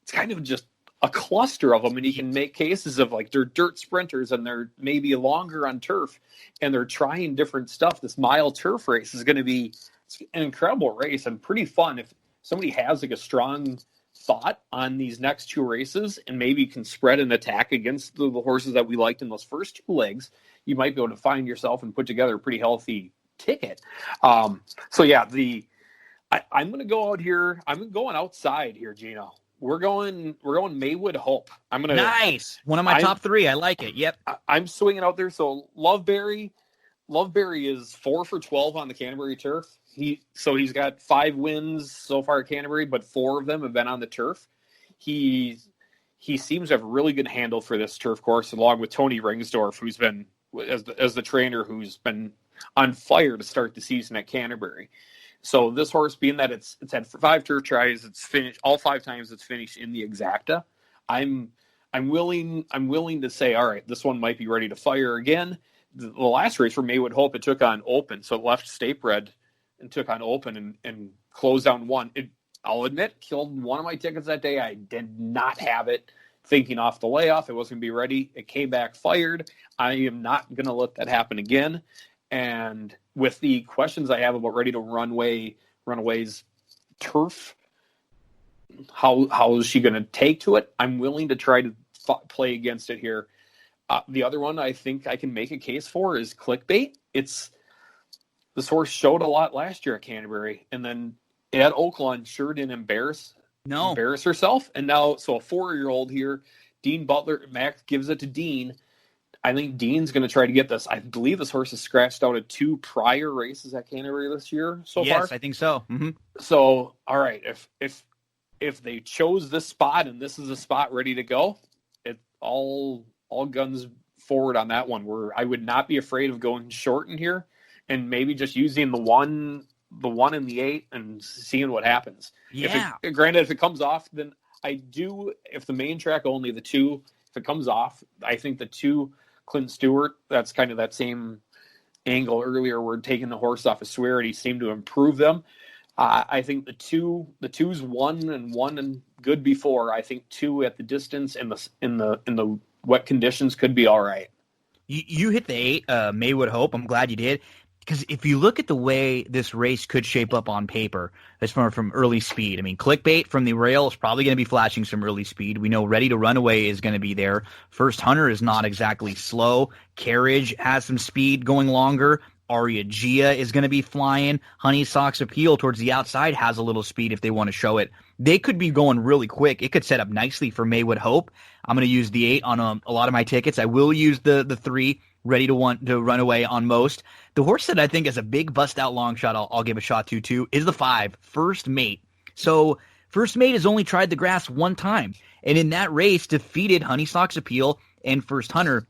it's kind of just a cluster of them, and you can make cases of like they're dirt sprinters and they're maybe longer on turf and they're trying different stuff. This mile turf race is going to be an incredible race and pretty fun. If somebody has like a strong thought on these next 2 races and maybe can spread an attack against the horses that we liked in those first 2 legs, you might be able to find yourself and put together a pretty healthy ticket. I'm going to go out here. I'm going outside here, Gino. We're going Maywood Hope. Nice. One of my top 3. I like it. Yep. I'm swinging out there. So Loveberry is 4 for 12 on the Canterbury turf. He's got 5 wins so far at Canterbury, but 4 of them have been on the turf. He seems to have a really good handle for this turf course, along with Tony Ringsdorf, who's been as the trainer, who's been on fire to start the season at Canterbury. So this horse, being that it's had 5 turf tries, it's finished all 5 times. It's finished in the exacta. I'm willing to say, all right, this one might be ready to fire again. The last race for Maywood Hope, it took on Open, so it left State Bred and took on Open and closed down 1. I'll admit, killed one of my tickets that day. I did not have it thinking off the layoff. It wasn't going to be ready. It came back fired. I am not going to let that happen again. And with the questions I have about Ready to Runaway's turf, how is she going to take to it? I'm willing to try to play against it here. The other one I think I can make a case for is Clickbait. This horse showed a lot last year at Canterbury, and then at Oaklawn sure didn't embarrass herself. And now, so a 4-year-old here, Dean Butler, Max gives it to Dean. I think Dean's going to try to get this. I believe this horse has scratched out at 2 prior races at Canterbury this year so far. Yes, I think so. Mm-hmm. So, all right, if they chose this spot and this is a spot ready to go, it all guns forward on that one. Where I would not be afraid of going short in here and maybe just using the 1 and the 8 and seeing what happens. Yeah. Granted, if it comes off, then I do. If the main track only the 2, if it comes off, I think the 2. Clint Stewart, that's kind of that same angle earlier. We're taking the horse off of Swear, and he seemed to improve them. I think the 2's 1 and good before. I think 2 at the distance in the wet conditions could be all right. You hit the 8, Maywood Hope. I'm glad you did. Because if you look at the way this race could shape up on paper, as far from early speed, I mean, Clickbait from the rail is probably going to be flashing some early speed. We know Ready to Run Away is going to be there. First Hunter is not exactly slow. Carriage has some speed going longer. Aria Gia is going to be flying. Honey Sock's Appeal towards the outside has a little speed if they want to show it. They could be going really quick. It could set up nicely for Maywood Hope. I'm going to use the 8 on a lot of my tickets. I will use the 3 Ready to Run Away on most. The horse that I think is a big bust-out long shot I'll give a shot to, too, is the 5, First Mate. So First Mate has only tried the grass 1 time, and in that race defeated Honey Sock's Appeal and First Hunter.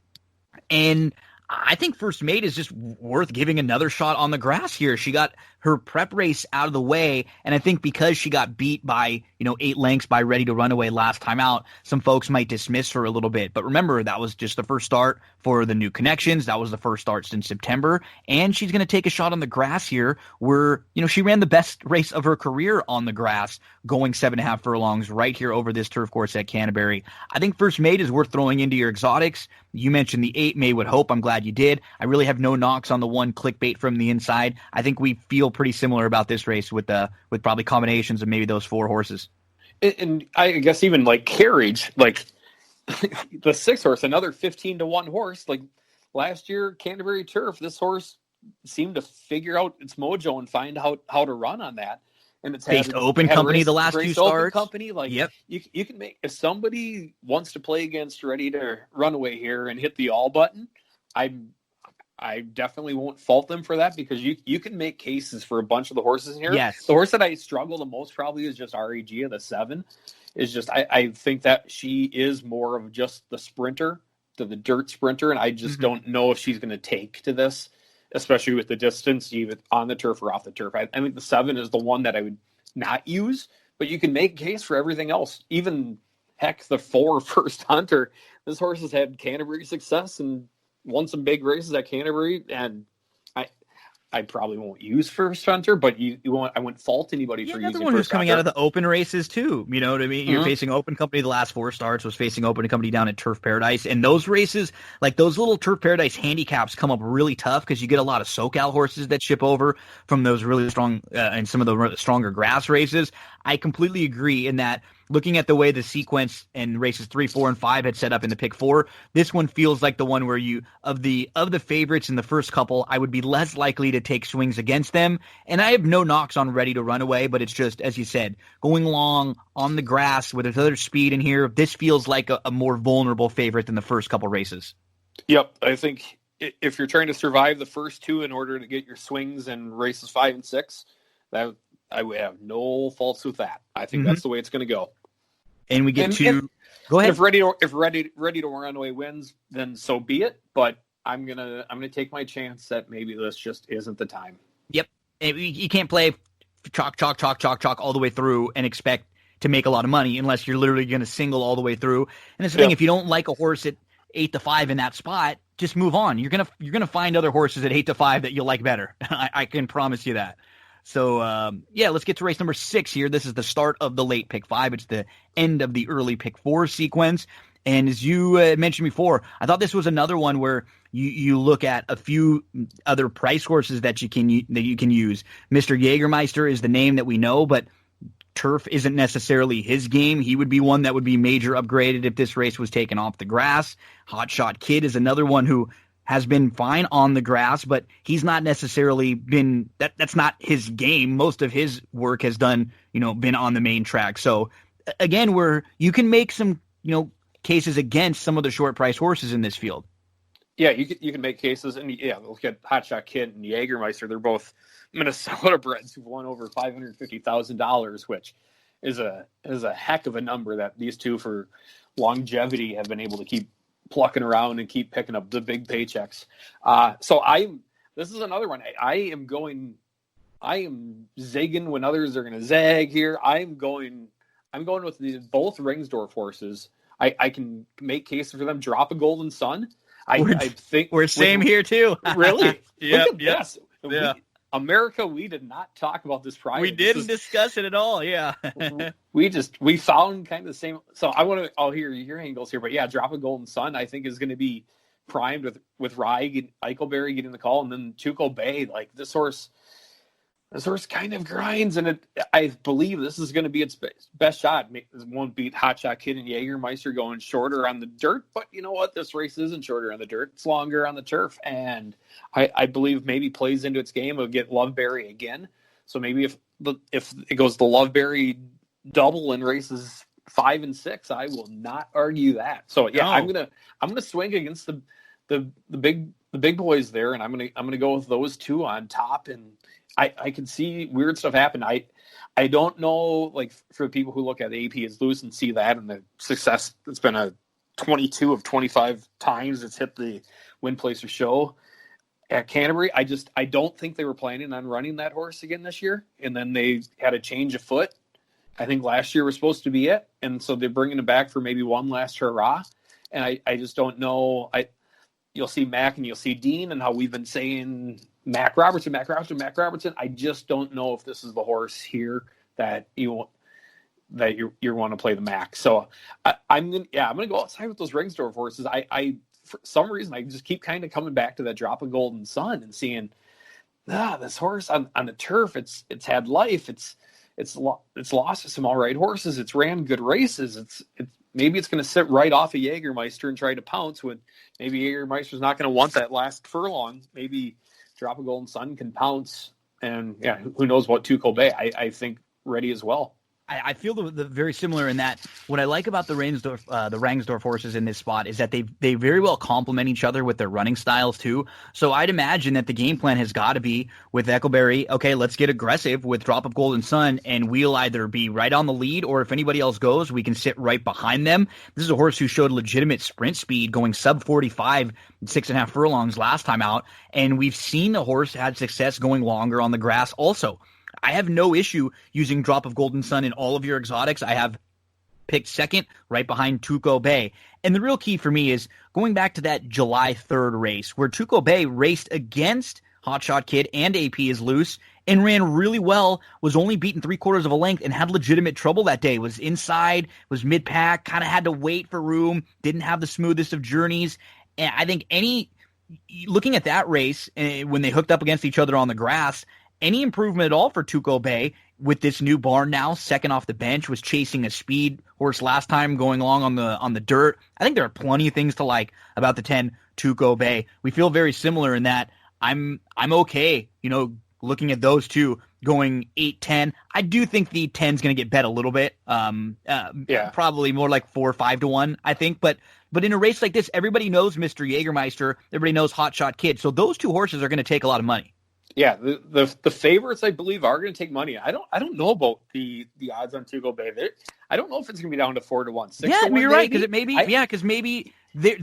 And I think First Mate is just worth giving another shot on the grass here. She got her prep race out of the way, and I think because she got beat by 8 lengths by Ready to Run Away last time out, some folks might dismiss her a little bit. But remember, that was just the first start for the new connections. That was the first start since September, and she's going to take a shot on the grass here where she ran the best race of her career on the grass, going 7.5 furlongs right here over this turf course at Canterbury. I think First Mate is worth throwing into your exotics. You mentioned the 8 Maywood Hope. I'm glad you did. I really have no knocks on the 1 Clickbait from the inside. I think we feel pretty similar about this race with probably combinations of maybe those 4 horses. And I guess even like Carriage, like the 6 horse, another 15-1 horse. Like last year, Canterbury Turf, this horse seemed to figure out its mojo and find how to run on that. And it's faced Open Company the last 2 starts. Open Company, like yep. You can make, if somebody wants to play against Ready to Run Away here and hit the all button, I definitely won't fault them for that, because you can make cases for a bunch of the horses in here. Yes. The horse that I struggle the most probably is just REG, the 7. Is just I think that she is more of just the sprinter, the dirt sprinter, and I just don't know if she's going to take to this, especially with the distance, even on the turf or off the turf. I think the 7 is the one that I would not use, but you can make a case for everything else. Even, heck, the 4 First Hunter. This horse has had Canterbury success and won some big races at Canterbury, and I probably won't use First Hunter, but I wouldn't fault anybody for using the one who's First coming Hunter. out of the open races too. You know what I mean? You're facing Open Company the last 4 starts, was facing Open Company down at Turf Paradise, and those races, like those little Turf Paradise handicaps, come up really tough because you get a lot of SoCal horses that ship over from those really strong and some of the stronger grass races. I completely agree in that. Looking at the way the sequence and races 3, 4, and 5 had set up in the pick 4, this one feels like the one where of the favorites in the first couple, I would be less likely to take swings against them. And I have no knocks on Ready to Run Away, but it's just, as you said, going long on the grass with other speed in here, this feels like a more vulnerable favorite than the first couple races. Yep, I think if you're trying to survive the first 2 in order to get your swings in races 5 and 6, that I would have no faults with that. I think that's the way it's going to go. And we get go ahead. If ready to Run Away wins, then so be it. But I'm gonna take my chance that maybe this just isn't the time. Yep, and you can't play chalk all the way through and expect to make a lot of money unless you're literally going to single all the way through. And it's the thing, if you don't like a horse at 8-5 in that spot, just move on. You're gonna find other horses at 8-5 that you'll like better. I can promise you that. So, let's get to race number 6 here. This is the start of the late pick 5. It's the end of the early pick 4 sequence. And as you mentioned before, I thought this was another one where you look at a few other price horses that you can use. Mr. Jägermeister is the name that we know, but turf isn't necessarily his game. He would be one that would be major upgraded if this race was taken off the grass. Hot Shot Kid is another one who has been fine on the grass, but he's not necessarily been that's not his game. Most of his work has been on the main track. So again, where you can make some, cases against some of the short price horses in this field. Yeah, you can make cases, and look at Hot Shot Kid and Jägermeister. They're both Minnesota breds who've won over $550,000, which is a heck of a number that these two, for longevity, have been able to keep plucking around and keep picking up the big paychecks. This is another one. I am zigging when others are going to zag here. I'm going with both Ringsdorf horses. I can make cases for them. Drop a Golden Sun. I think we're same here too. Really? Yep. Yes. Yeah. America, we did not talk about this prior. We didn't discuss it at all. Yeah. we found kind of the same. So I'll hear your angles here, but yeah, Drop a Golden Sun, I think, is going to be primed with Rye Eichelberry getting the call, and then Tuco Bay. Like this horse kind of grinds, and I believe this is going to be its best shot. It won't beat Hot Shot Kid and Jägermeister going shorter on the dirt, but you know what? This race isn't shorter on the dirt. It's longer on the turf, and I believe maybe plays into its game of get Loveberry again. So maybe if it goes the Loveberry double in races 5 and 6, I will not argue that. So yeah, no. I'm gonna swing against the big boys there, and I'm gonna go with those two on top. And I can see weird stuff happen. I don't know, like, for the people who look at AP as loose and see that and the success. It's been a 22 of 25 times it's hit the win, place, or show at Canterbury. I don't think they were planning on running that horse again this year, and then they had a change of foot. I think last year was supposed to be it, and so they're bringing it back for maybe one last hurrah. And I just don't know. You'll see Mac and you'll see Dean, and how we've been saying Mac Robertson. I just don't know if this is the horse here that you want to play the Mac. So I'm gonna go outside with those Ringsdorf horses. I for some reason I just keep kind of coming back to that Drop a Golden Sun and seeing this horse on the turf. It's had life. It's lost to some all right horses. It's ran good races. Maybe it's going to sit right off of Jägermeister and try to pounce when maybe Jägermeister's not going to want that last furlong. Maybe Drop a Golden Sun can pounce, and yeah, who knows about Tuco Bay? I think ready as well. I feel the very similar in that what I like about the Rangsdorf horses in this spot is that they very well complement each other with their running styles too. So I'd imagine that the game plan has got to be with Eichelberry, okay, let's get aggressive with Drop of Golden Sun, and we'll either be right on the lead, or if anybody else goes, we can sit right behind them. This is a horse who showed legitimate sprint speed, going sub 45 6.5 furlongs last time out, and we've seen the horse had success going longer on the grass also. I have no issue using Drop of Golden Sun in all of your exotics. I have picked second right behind Tuco Bay. And the real key for me is going back to that July 3rd race where Tuco Bay raced against Hot Shot Kid and AP is loose and ran really well, was only beaten 3/4 of a length and had legitimate trouble that day. Was inside, was mid-pack, kind of had to wait for room, didn't have the smoothest of journeys. And I think looking at that race, when they hooked up against each other on the grass, any improvement at all for Tuco Bay with this new barn now, second off the bench, was chasing a speed horse last time going along on the dirt. I think there are plenty of things to like about the 10 Tuco Bay. We feel very similar in that I'm okay, looking at those two going 8-10. I do think the 10's going to get bet a little bit. Probably more like 4 or 5 to 1, I think. But in a race like this, everybody knows Mr. Jägermeister. Everybody knows Hot Shot Kid. So those two horses are going to take a lot of money. Yeah, the favorites, I believe, are going to take money. I don't know about the odds on Tuco Bay. I don't know if it's going to be down to 4 to 1. 6 to 1, you're right, because maybe they're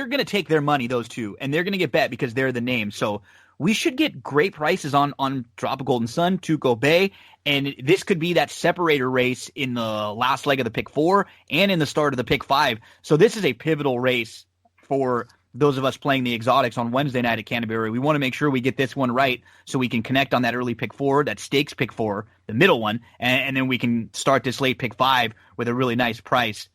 going to take their money, those two, and they're going to get bet because they're the name. So we should get great prices on Drop a Golden Sun, Tuco Bay, and this could be that separator race in the last leg of the pick 4 and in the start of the pick 5. So this is a pivotal race for those of us playing the exotics on Wednesday night at Canterbury. We want to make sure we get this one right so we can connect on that early pick 4, that stakes pick 4, the middle one, and then we can start this late pick 5 with a really nice price.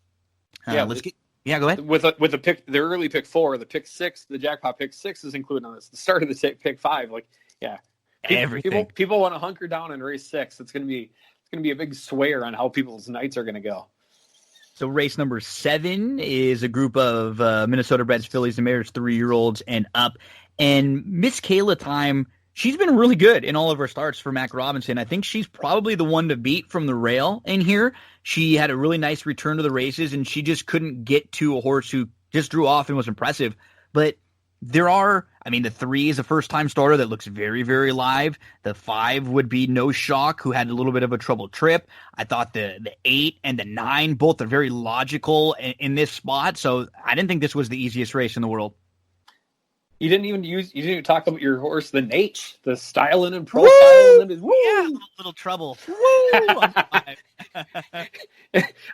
Go ahead. With the pick, the early pick 4, the pick 6, the jackpot pick 6 is included on this. The start of the pick 5, everything. People want to hunker down in race 6. It's going to going to be a big swayer on how people's nights are going to go. So race number 7 is a group of Minnesota breds, fillies, and mares, 3-year-olds and up. And Miss Kayla Time, she's been really good in all of her starts for Mac Robinson. I think she's probably the one to beat from the rail in here. She had a really nice return to the races, and she just couldn't get to a horse who just drew off and was impressive. But the 3 is a first-time starter that looks very, very live. The 5 would be No Shock, who had a little bit of a troubled trip. I thought the 8 and the 9, both are very logical in this spot. So I didn't think this was the easiest race in the world. You didn't even talk about your horse, the H, the styling and profiling. Woo! Yeah, a little trouble. Woo!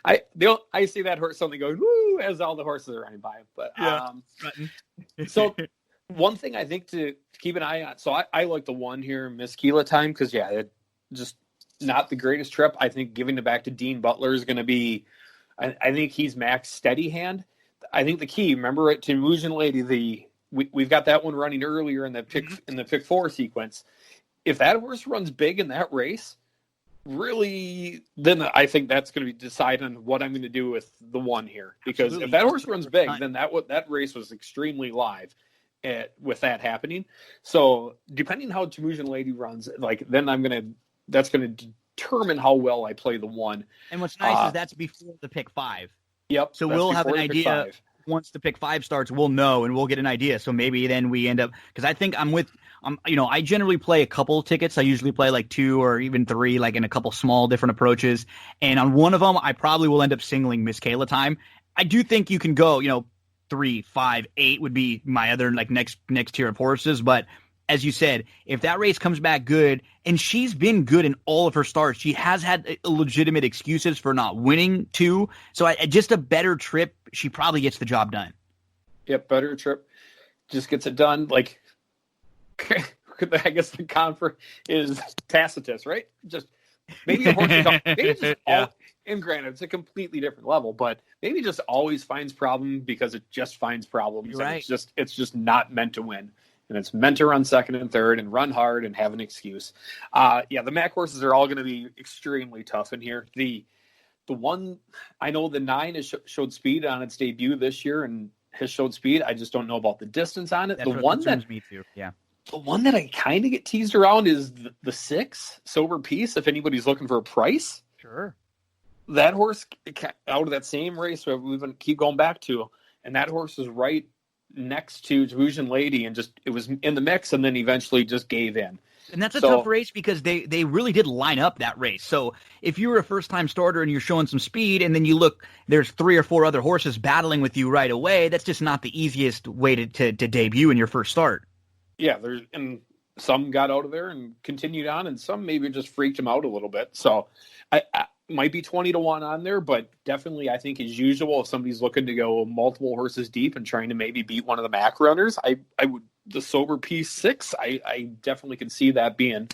I see that horse suddenly going woo as all the horses are running by him. But so one thing I think to keep an eye on. So I like the 1 here, Miss Keela Time, because it just not the greatest trip. I think giving it back to Dean Butler is going to be. I think he's Mac's steady hand. I think the key. Remember it to Illusion Lady. We've got that one running earlier in the pick 4 sequence. If that horse runs big in that race, really, then I think that's going to be decide on what I'm going to do with the 1 here. Because If that horse runs big, then that race was extremely live with that happening. So depending how Tamusian Lady runs, that's going to determine how well I play the 1. And what's nice is that's before the pick 5. Yep. So we'll have an idea. Once the pick 5 starts, we'll know and we'll get an idea. So maybe then we end up, because I think I generally play a couple tickets. I usually play like 2 or even 3, like in a couple small different approaches. And on one of them, I probably will end up singling Miss Kayla Time. I do think you can go, 3, 5, 8 would be my other next tier of horses. But as you said, if that race comes back good, and she's been good in all of her starts, she has had legitimate excuses for not winning too. So just a better trip, she probably gets the job done. Yep, better trip, just gets it done. Like, I guess the conference is Tacitus, right? Just maybe a horse, and granted, it's a completely different level, but maybe just always finds problem because it just finds problems. You're right. It's just not meant to win. And it's meant to run second and third and run hard and have an excuse. The Mac horses are all going to be extremely tough in here. The 1, I know the 9 has showed speed on its debut this year and has showed speed. I just don't know about the distance on it. That's the one that me too. Yeah. The one that I kind of get teased around is the 6, Sober Peace. If anybody's looking for a price, sure. That horse out of that same race we've been keep going back to, and that horse is right next to Delusion Lady, and it was in the mix, and then eventually just gave in. And that's a tough race because they really did line up that race. So if you were a first-time starter and you're showing some speed, and then you look, there's 3 or 4 other horses battling with you right away, that's just not the easiest way to debut in your first start. Yeah, and some got out of there and continued on, and some maybe just freaked them out a little bit. So I might be 20-1 on there, but definitely I think as usual, if somebody's looking to go multiple horses deep and trying to maybe beat one of the Mac runners, I would the Sober Piece 6. I definitely can see that being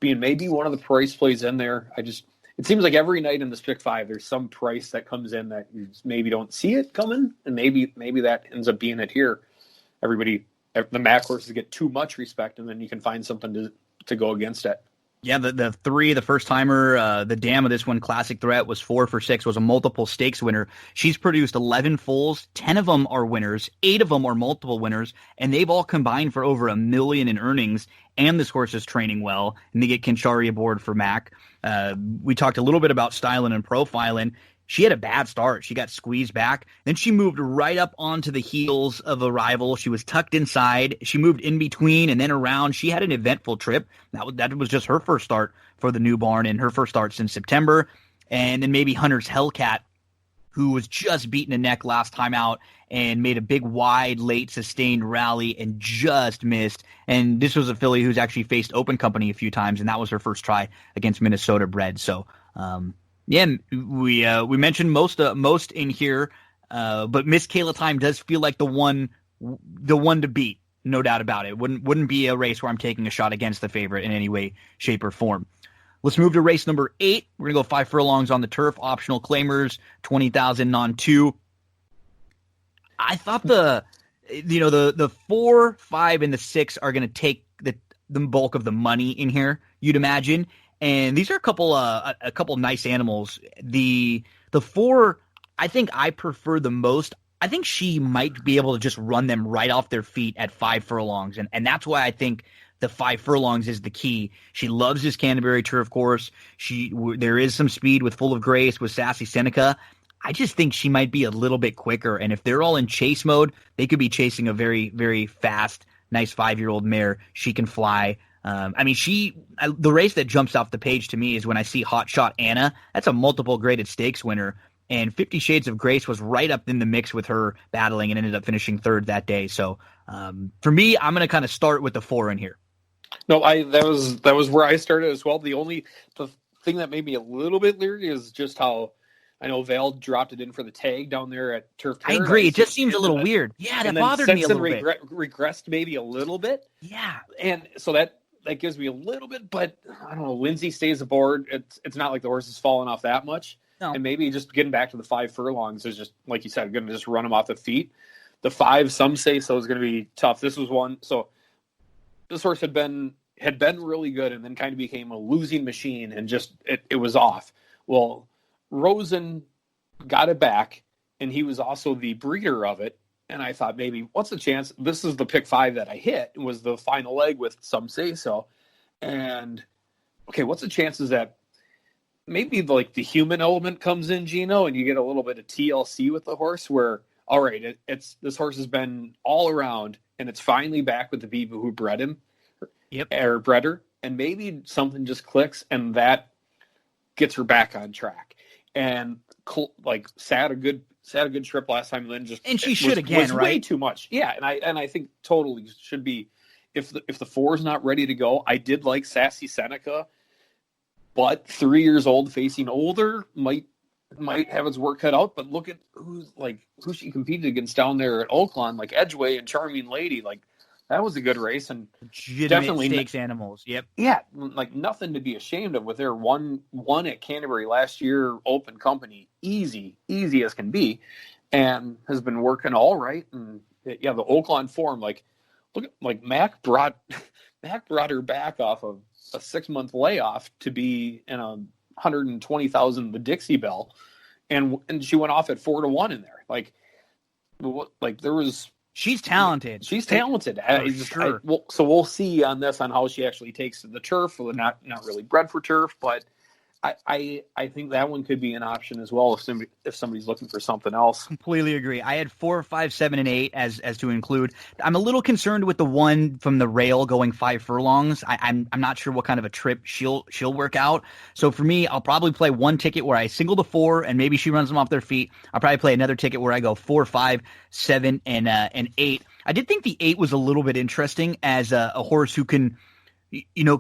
maybe one of the price plays in there. It seems like every night in this pick 5, there's some price that comes in that you maybe don't see it coming, and maybe that ends up being it here. The Mac horses get too much respect, and then you can find something to go against it. Yeah, the 3, the first timer, the dam of this one, Classic Threat, was 4 for 6, was a multiple stakes winner. She's produced 11 foals, 10 of them are winners, 8 of them are multiple winners, and they've all combined for over $1 million in earnings. And this horse is training well, and they get Kinshari aboard for Mac. We talked a little bit about styling and profiling. She had a bad start. She got squeezed back. Then she moved right up onto the heels of a rival. She was tucked inside. She moved in between and then around. She had an eventful trip. That was just her first start for the new barn and her first start since September. And then maybe Hunter's Hellcat, who was just beaten a neck last time out and made a big wide late sustained rally and just missed. And this was a filly who's actually faced Open Company a few times, and that was her first try against Minnesota bred. So, yeah, we mentioned most in here, but Miss Kayla Time does feel like the one to beat, no doubt about it. Wouldn't be a race where I'm taking a shot against the favorite in any way, shape, or form. Let's move to race number 8. We're gonna go 5 furlongs on the turf, optional claimers, 20,000 on 2. I thought the 4, 5, and the 6 are gonna take the bulk of the money in here, you'd imagine. And these are a couple nice animals. The 4, I think I prefer the most. I think she might be able to just run them right off their feet at 5 furlongs, and that's why I think the 5 furlongs is the key. She loves this Canterbury turf course. There is some speed with Full of Grace, with Sassy Seneca. I just think she might be a little bit quicker, and if they're all in chase mode, they could be chasing a very, very fast, nice 5-year-old mare. She can fly. The race that jumps off the page to me is when I see Hot Shot Anna. That's a multiple graded stakes winner, and 50 Shades of Grace was right up in the mix with her battling and ended up finishing 3rd that day. So for me, I'm going to kind of start with the 4 in here. No, that was where I started as well. The thing that made me a little bit leery is just how I know Val dropped it in for the tag down there at Turf Paradise. I agree. It just seems a little weird. Yeah, that bothered me a little bit. Regressed maybe a little bit. Yeah. And so that gives me a little bit, but I don't know. Lindsay stays aboard. It's not like the horse is falling off that much. No. And maybe just getting back to the 5 furlongs is just, like you said, going to just run them off the feet. The 5, some say so, is going to be tough. This was one. So this horse had been really good and then kind of became a losing machine and just it was off. Well, Rosen got it back, and he was also the breeder of it. And I thought, maybe what's the chance? This is the pick 5 that I hit. It was the final leg with Some Say So. And okay, what's the chances that maybe like the human element comes in, Gino, and you get a little bit of TLC with the horse where, all right, this horse has been all around and it's finally back with the people who bred him. Yep. Or bred her, and maybe something just clicks and that gets her back on track. And like sat a good trip last time, and then just and she should again, was right? Way too much, yeah. And I think totally should be if the 4 is not ready to go. I did like Sassy Seneca, but 3 years old facing older might have its work cut out. But look at who she competed against down there at Oaklawn, like Edgeway and Charming Lady, like. That was a good race and definitely stakes animals. Yep. Yeah, like nothing to be ashamed of with their one at Canterbury last year, open company, easy as can be, and has been working all right. And yeah, the Oaklawn form, like look at like Mac brought her back off of a 6-month layoff to be in a 120,000 the Dixie Belle, and she went off at 4-1 in there. Like there was. She's talented. She's talented. Sure. So we'll see on this on how she actually takes to the turf. Not really bred for turf, but I think that one could be an option as well if somebody's looking for something else. Completely agree. I had 4, 5, 7, and 8 as to include. I'm a little concerned with the one from the rail going 5 furlongs. I'm not sure what kind of a trip she'll work out. So for me, I'll probably play one ticket where I single the 4 and maybe she runs them off their feet. I'll probably play another ticket where I go 4, 5, 7, and 8. I did think the 8 was a little bit interesting as a horse who can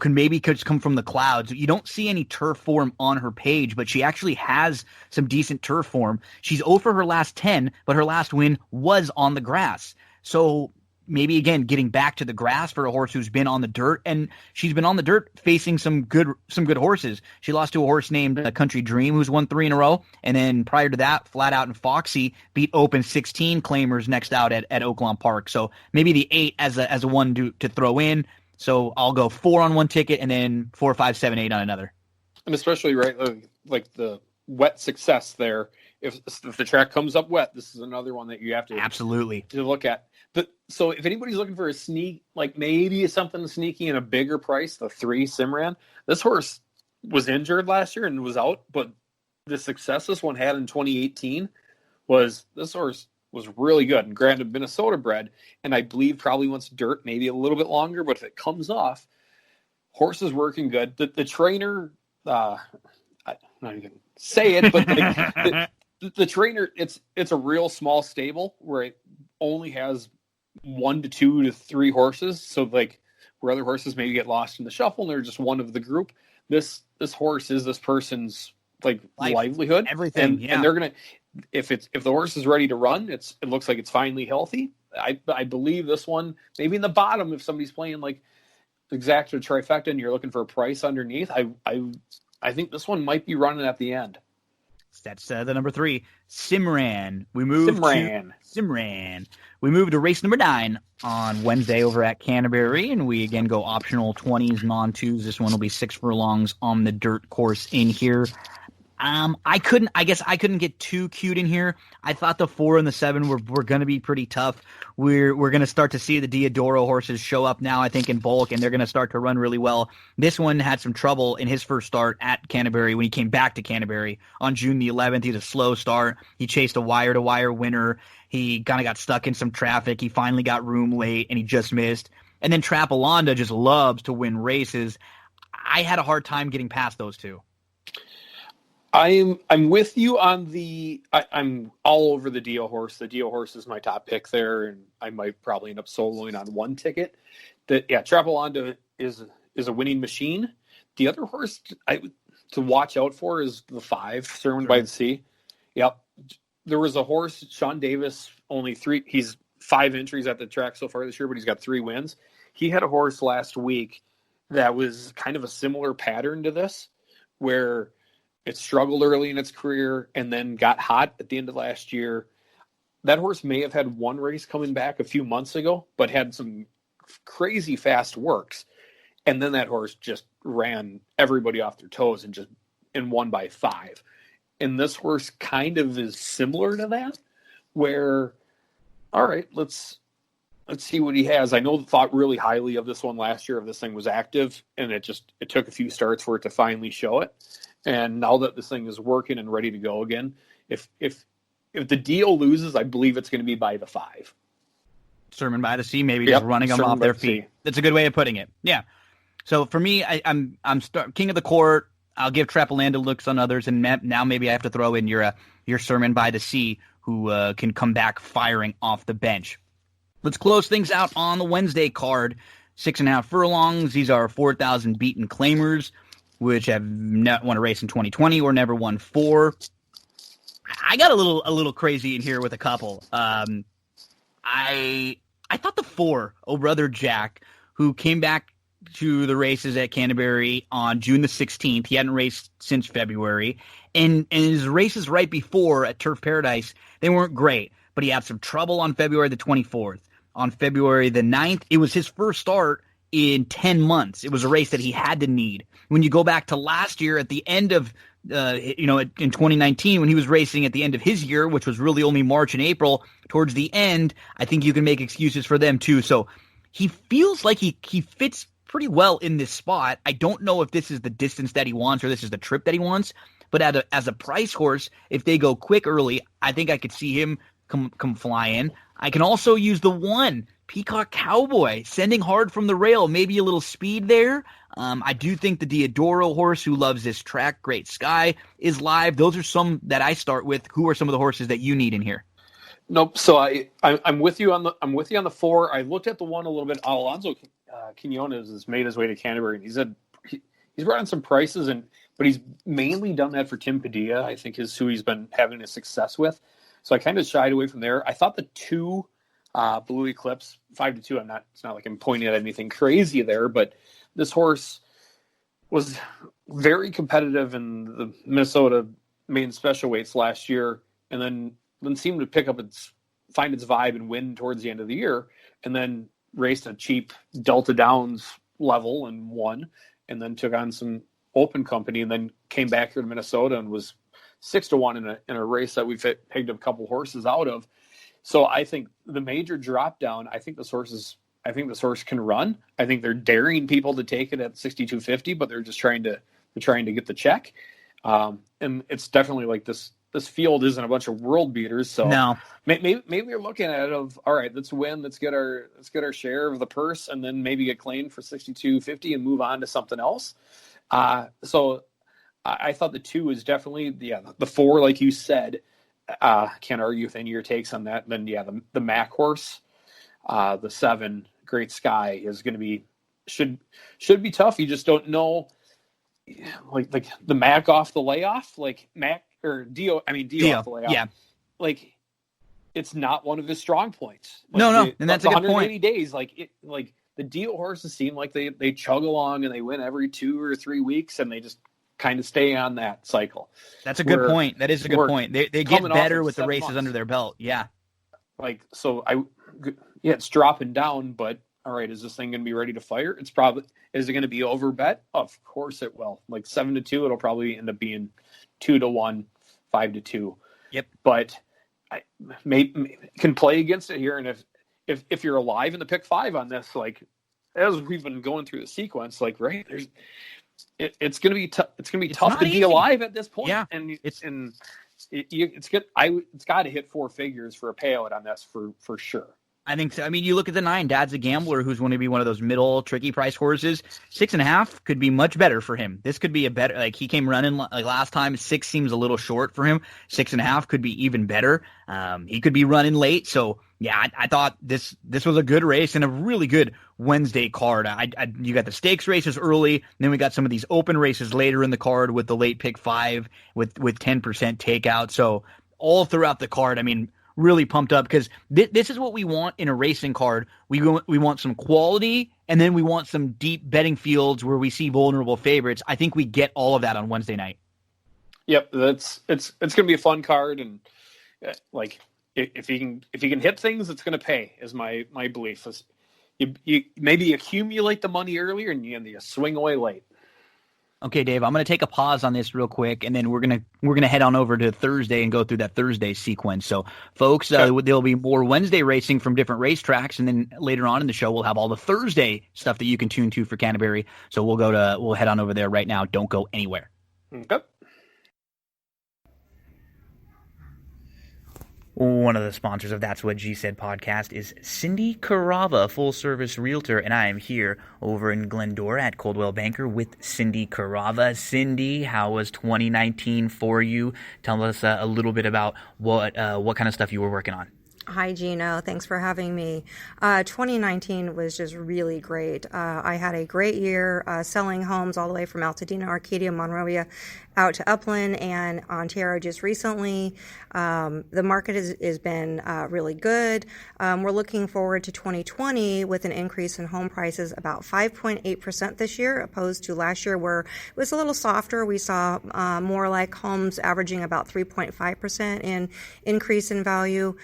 maybe just come from the clouds. You don't see any turf form on her page, but she actually has some decent turf form. She's 0 for her last 10, but her last win was on the grass. So maybe, again, getting back to the grass for a horse who's been on the dirt, and she's been on the dirt facing some good horses. She lost to a horse named Country Dream, who's won 3 in a row, and then prior to that, Flat Out and Foxy beat Open 16 claimers next out at Oaklawn Park. So maybe the 8 as a one to throw in. So I'll go 4 on one ticket and then 4, 5, 7, 8 on another. And especially like the wet success there. If the track comes up wet, this is another one that you have to absolutely to look at. So if anybody's looking for a sneak, like maybe something sneaky and a bigger price, the 3 Simran. This horse was injured last year and was out, but the success this one had in 2018 was this horse was really good. And granted, Minnesota bred, and I believe probably wants dirt maybe a little bit longer, but if it comes off, horse is working good. The trainer, I'm not even say it, but the trainer, it's a real small stable where it only has 1 to 2 to 3 horses. So like where other horses maybe get lost in the shuffle and they're just one of the group. This horse is this person's like livelihood, everything. And they're gonna. If the horse is ready to run, it looks like it's finally healthy. I believe this one maybe in the bottom if somebody's playing like exact or trifecta and you're looking for a price underneath. I think this one might be running at the end. That's the number 3. Simran. We moved Simran. to Simran. We moved to race number 9 on Wednesday over at Canterbury, and we again go optional 20s, non-2s. This one will be 6 furlongs on the dirt course in here. I couldn't get too cute in here. I thought the 4 and the 7 were going to be pretty tough. We're going to start to see the Diodoro horses show up now, I think, in bulk, and they're going to start to run really well. This one had some trouble in his first start at Canterbury when he came back to Canterbury on June the 11th. He had a slow start. He chased a wire-to-wire winner. He kind of got stuck in some traffic. He finally got room late, and he just missed. And then Trapalonda just loves to win races. I had a hard time getting past those two. I'm with you on I'm all over the Dio horse. The Dio horse is my top pick there, and I might probably end up soloing on one ticket. Trapalonda is a winning machine. The other horse to watch out for is the 5, Sermon by the Sea. Yep. There was a horse, Sean Davis, only 3. He's 5 entries at the track so far this year, but he's got 3 wins. He had a horse last week that was kind of a similar pattern to this, where it struggled early in its career and then got hot at the end of last year. That horse may have had one race coming back a few months ago, but had some crazy fast works. And then that horse just ran everybody off their toes and won by 5. And this horse kind of is similar to that, where, all right, let's see what he has. I thought really highly of this one last year, if this thing was active, and it took a few starts for it to finally show it. And now that this thing is working and ready to go again, if the deal loses, I believe it's going to be by the 5. Sermon by the Sea, maybe just running them off their feet. That's a good way of putting it. Yeah. So for me, I'm king of the court. I'll give Trapalonda looks on others, and now maybe I have to throw in your Sermon by the Sea, who can come back firing off the bench. Let's close things out on the Wednesday card. 6.5 furlongs. These are 4,000 beaten claimers, which have not won a race in 2020 or never won 4. I got a little crazy in here with a couple. I thought the 4, Oh Brother Jack, who came back to the races at Canterbury on June the 16th. He hadn't raced since February. And his races right before at Turf Paradise, they weren't great. But he had some trouble on February the 24th. On February the 9th, it was his first start in 10 months. It was a race that he had to need. When you go back to last year at the end of, in 2019, when he was racing at the end of his year, which was really only March and April, towards the end, I think you can make excuses for them too. So he feels like he fits pretty well in this spot. I don't know if this is the distance that he wants or this is the trip that he wants, but as a price horse, if they go quick early, I think I could see him come fly in. I can also use the 1, Peacock Cowboy, sending hard from the rail, maybe a little speed there. I do think the Diodoro horse, who loves this track, Great Sky, is live. Those are some that I start with. Who are some of the horses that you need in here? Nope. So I'm with you on the 4. I looked at the 1 a little bit. Alonso Quinones has made his way to Canterbury, and he's brought in some prices, but he's mainly done that for Tim Padilla, I think, is who he's been having a success with. So I kind of shied away from there. I thought the 2 Blue Eclipse 5-2. It's not like I'm pointing at anything crazy there, but this horse was very competitive in the Minnesota main special weights last year, and then seemed to find its vibe and win towards the end of the year, and then raced a cheap Delta Downs level and won, and then took on some open company, and then came back here to Minnesota and was 6-1 in a race that we've pegged a couple horses out of. So I think the major drop down, I think this horse can run. I think they're daring people to take it at 62.50, but they're just trying to get the check. And it's definitely like this field isn't a bunch of world beaters. So no. maybe you're looking at it of, all right, let's win. Let's get our share of the purse, and then maybe get claimed for 62.50 and move on to something else. So I thought the 2 is definitely, the 4, like you said. Can't argue with any of your takes on that. And then, the Mac horse, the 7, Great Sky, is going to be should be tough. You just don't know, like the Mac off the layoff, like Mac or Dio off the layoff. Yeah, like it's not one of his strong points. Like no, and that's a good 180 point. days, like the Dio horses seem like they chug along and they win every 2 or 3 weeks, and they just kind of stay on that cycle. That's a good point. That is a good point. They get better with the races under their belt. Yeah. Like, so it's dropping down, but all right, is this thing going to be ready to fire? Is it going to be over bet? Of course it will. Like 7-2, it'll probably end up being 2-1, 5-2. Yep. But I can play against it here. And if you're alive in the pick 5 on this, like as we've been going through the sequence, like, right, it's going to be tough to be alive at this point. Yeah. And it's good. It's got to hit 4 figures for a payout on this for sure. I think so. I mean, you look at the 9. Dad's a gambler who's going to be one of those middle tricky price horses. 6.5 could be much better for him. This could be a better, like he came running like last time. 6 seems a little short for him. 6.5 could be even better. He could be running late. So yeah, I thought this was a good race and a really good Wednesday card. You got the stakes races early, and then we got some of these open races later in the card with the late pick 5 with 10% takeout. So all throughout the card, I mean, really pumped up because this is what we want in a racing card. We want some quality, and then we want some deep betting fields where we see vulnerable favorites. I think we get all of that on Wednesday night. Yep, it's going to be a fun card, and like if you can hit things, it's going to pay. Is my belief. You maybe accumulate the money earlier and you swing away late. Okay, Dave, I'm going to take a pause on this real quick, and then we're gonna head on over to Thursday and go through that Thursday sequence. So, folks, there'll be more Wednesday racing from different racetracks, and then later on in the show, we'll have all the Thursday stuff that you can tune to for Canterbury. So we'll head on over there right now. Don't go anywhere. Okay. One of the sponsors of That's What G Said podcast is Cindy Carava, full-service realtor, and I am here over in Glendora at Coldwell Banker with Cindy Carava. Cindy, how was 2019 for you? Tell us a little bit about what kind of stuff you were working on. Hi, Gino. Thanks for having me. 2019 was just really great. I had a great year selling homes all the way from Altadena, Arcadia, Monrovia, out to Upland and Ontario just recently. The market has been really good. We're looking forward to 2020 with an increase in home prices about 5.8% this year, opposed to last year where it was a little softer. We saw more like homes averaging about 3.5% in increase in value.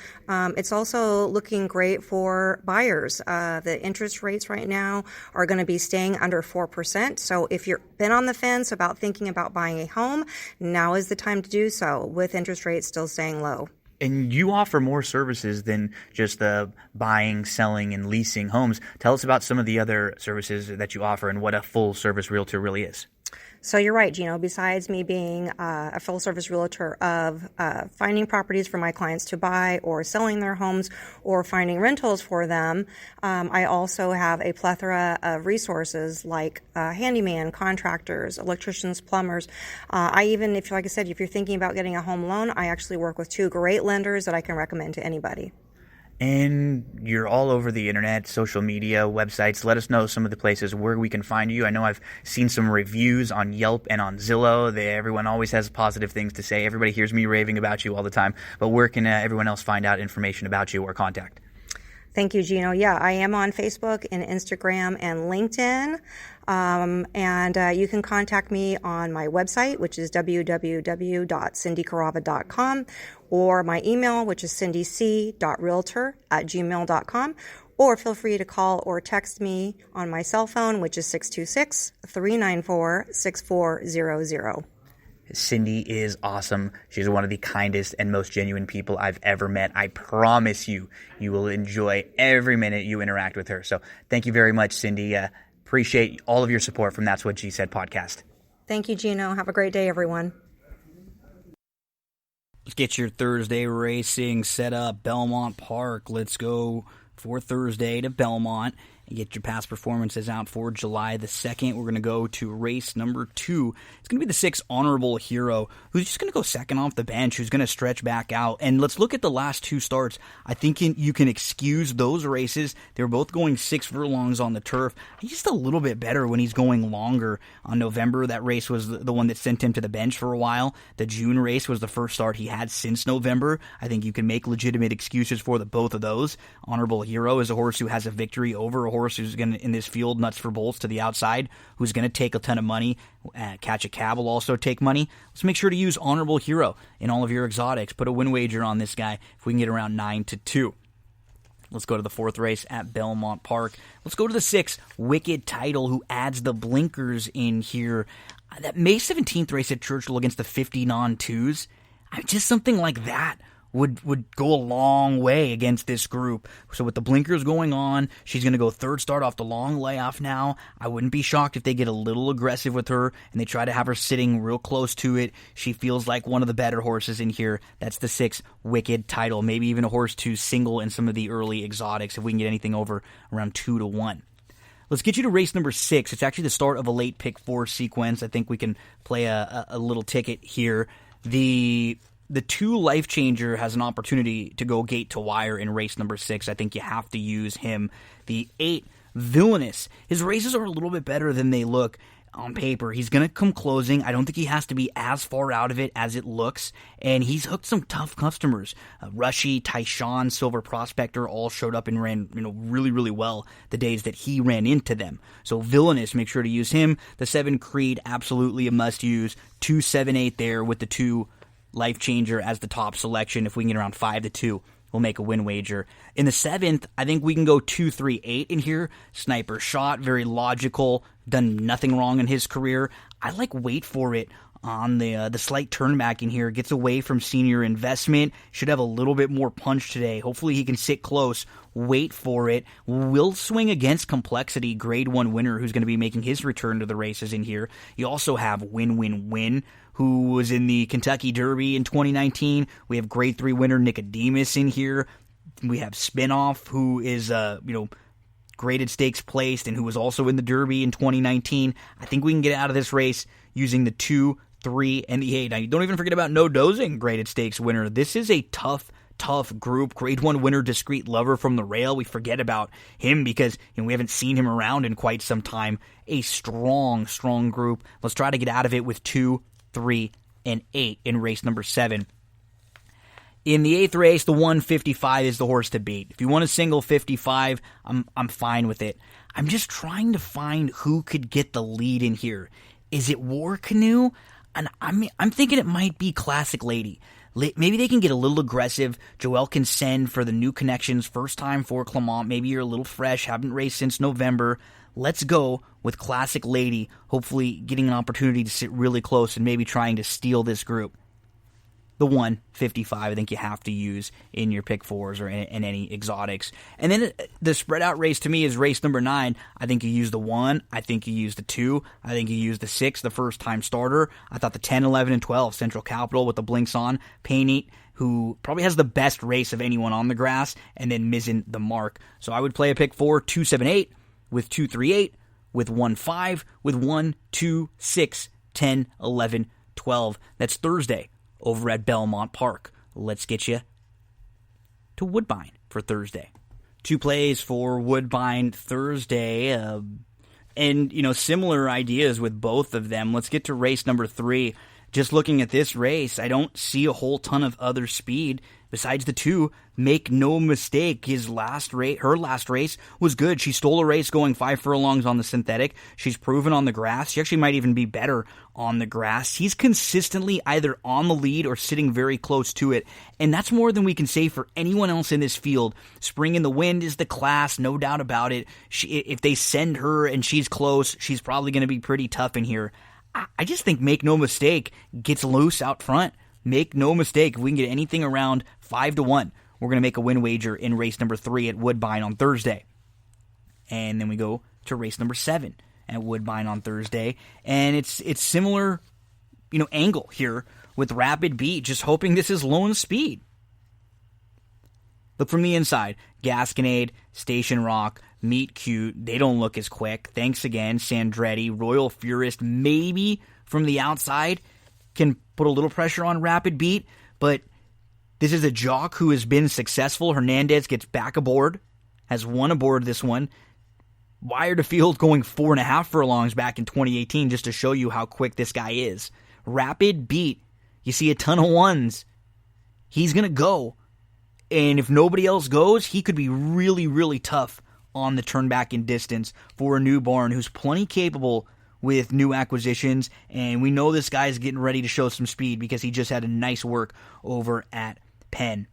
It's also looking great for buyers. The interest rates right now are going to be staying under 4%. So if you've been on the fence about thinking about buying a home, now is the time to do so with interest rates still staying low. And you offer more services than just the buying, selling, and leasing homes. Tell us about some of the other services that you offer and what a full-service realtor really is. So you're right, Gino. Besides me being a full-service realtor of finding properties for my clients to buy or selling their homes or finding rentals for them, I also have a plethora of resources like handyman, contractors, electricians, plumbers. I even, if you're thinking about getting a home loan, I actually work with 2 great lenders that I can recommend to anybody. And you're all over the internet, social media, websites. Let us know some of the places where we can find you. I know I've seen some reviews on Yelp and on Zillow. Everyone always has positive things to say. Everybody hears me raving about you all the time. But where can everyone else find out information about you or contact? Thank you, Gino. Yeah, I am on Facebook and Instagram and LinkedIn. And you can contact me on my website, which is www.cindycarava.com, or my email, which is cindyc.realtor@gmail.com, or feel free to call or text me on my cell phone, which is 626-394-6400. Cindy is awesome. She's one of the kindest and most genuine people I've ever met. I promise you, you will enjoy every minute you interact with her. So thank you very much, Cindy. Appreciate all of your support from That's What G Said podcast. Thank you, Gino. Have a great day, everyone. Let's get your Thursday racing set up. Belmont Park. Let's go for Thursday to Belmont and get your past performances out for July the 2nd. We're going to go to race number 2. It's going to be the 6 Honorable Hero, who's just going to go second off the bench, who's going to stretch back out. And let's look at the last 2 starts. I think you can excuse those races. They were both going 6 furlongs on the turf. He's just a little bit better when he's going longer. On November, that race was the one that sent him to the bench for a while. The June race was the first start he had since November. I think you can make legitimate excuses for both of those. Honorable Hero is a horse who has a victory over a horse who's going to, in this field, nuts for bolts to the outside, who's going to take a ton of money. Catch a Cab will also take money. Let's make sure to use Honorable Hero in all of your exotics. Put a win wager on this guy if we can get around 9-2. Let's go to the 4th race at Belmont Park. Let's go to the 6th, Wicked Title, who adds the blinkers in here. That May 17th race at Churchill against the 50 non-2s, just something like that would go a long way against this group. So with the blinkers going on, she's going to go third start off the long layoff now. I wouldn't be shocked if they get a little aggressive with her and they try to have her sitting real close to it. She feels like one of the better horses in here. That's the 6 Wicked Title. Maybe even a horse to single in some of the early exotics if we can get anything over around 2-1. Let's get you to race number 6. It's actually the start of a late pick 4 sequence. I think we can play a little ticket here. The 2 Life Changer has an opportunity to go gate to wire in race number 6. I think you have to use him. The 8 Villainous. His races are a little bit better than they look on paper. He's going to come closing. I don't think he has to be as far out of it as it looks. And he's hooked some tough customers. Rushy, Tyshawn, Silver Prospector all showed up and ran really, really well the days that he ran into them. So Villainous, make sure to use him. The 7 Creed, absolutely a must use. 2, 7, 8 there with the 2 Life Changer as the top selection. If we can get around 5-2, we'll make a win wager. In the 7th, I think we can go 2, 3, 8 in here. Sniper Shot, very logical, done nothing wrong in his career. I like Wait For It on the slight turn back in here. Gets away from Senior Investment. Should have a little bit more punch today. Hopefully he can sit close. Wait For It. Will swing against Complexity, grade 1 winner, who's going to be making his return to the races in here. You also have Win Win Win, who was in the Kentucky Derby in 2019. We have grade 3 winner Nicodemus in here. We have Spinoff, who is graded stakes placed and who was also in the Derby in 2019. I think we can get out of this race using the 2, 3, and the 8. Now, don't even forget about No Dozing, graded stakes winner. This is a tough group. Grade 1 winner Discreet Lover from the Rail. We forget about him because we haven't seen him around in quite some time. A strong group. Let's try to get out of it with 2, 3, and 8 in race number 7. In the 8th race, the 155 is the horse to beat. If you want a single 55, I'm fine with it. I'm just trying to find who could get the lead in here. Is it War Canoe? And I'm thinking it might be Classic Lady. Maybe they can get a little aggressive. Joelle can send for the new connections, first time for Clement. Maybe you're a little fresh, haven't raced since November. Let's go with Classic Lady, hopefully getting an opportunity to sit really close and maybe trying to steal this group. The 155, I think you have to use in your pick 4s or in any exotics. And then the spread out race to me is race number 9. I think you use the 1. I think you use the 2. I think you use the 6, the first time starter. I thought the 10, 11, and 12, Central Capital with the blinks on. Payneit, who probably has the best race of anyone on the grass, and then Mizzen the Mark. So I would play a pick 4, 2, 7, 8, with 2, 3, 8, with 1, 5, with 1, 2, 6, 10, 11, 12. That's Thursday over at Belmont Park. Let's get you to Woodbine for Thursday. 2 plays for Woodbine Thursday, and similar ideas with both of them. Let's get to race number 3. Just looking at this race, I don't see a whole ton of other speed besides the 2. Make no mistake, her last race was good. She stole a race going 5 furlongs on the synthetic. She's proven on the grass. She actually might even be better on the grass. He's consistently either on the lead or sitting very close to it, and that's more than we can say for anyone else in this field. Spring in the Wind is the class, no doubt about it. If they send her and she's close, she's probably going to be pretty tough in here. I just think Make No Mistake gets loose out front. Make no mistake, if we can get anything around 5-1, we're going to make a win wager in race number 3 at Woodbine on Thursday. And then we go to race number 7 at Woodbine on Thursday. And it's similar, angle here with Rapid Beat, just hoping this is lone speed. Look from the inside. Gasconade, Station Rock, Meet Cute. They don't look as quick. Thanks again, Sandretti. Royal Furist, maybe from the outside, can put a little pressure on Rapid Beat. But this is a jock who has been successful. Hernandez gets back aboard, has won aboard this one. Wire to field going 4.5 furlongs back in 2018 just to show you how quick this guy is. Rapid Beat, you see a ton of 1s. He's going to go. And if nobody else goes, he could be really, really tough on the turn back in distance for a new barn who's plenty capable with new acquisitions, and we know this guy's getting ready to show some speed because he just had a nice work over at Penn.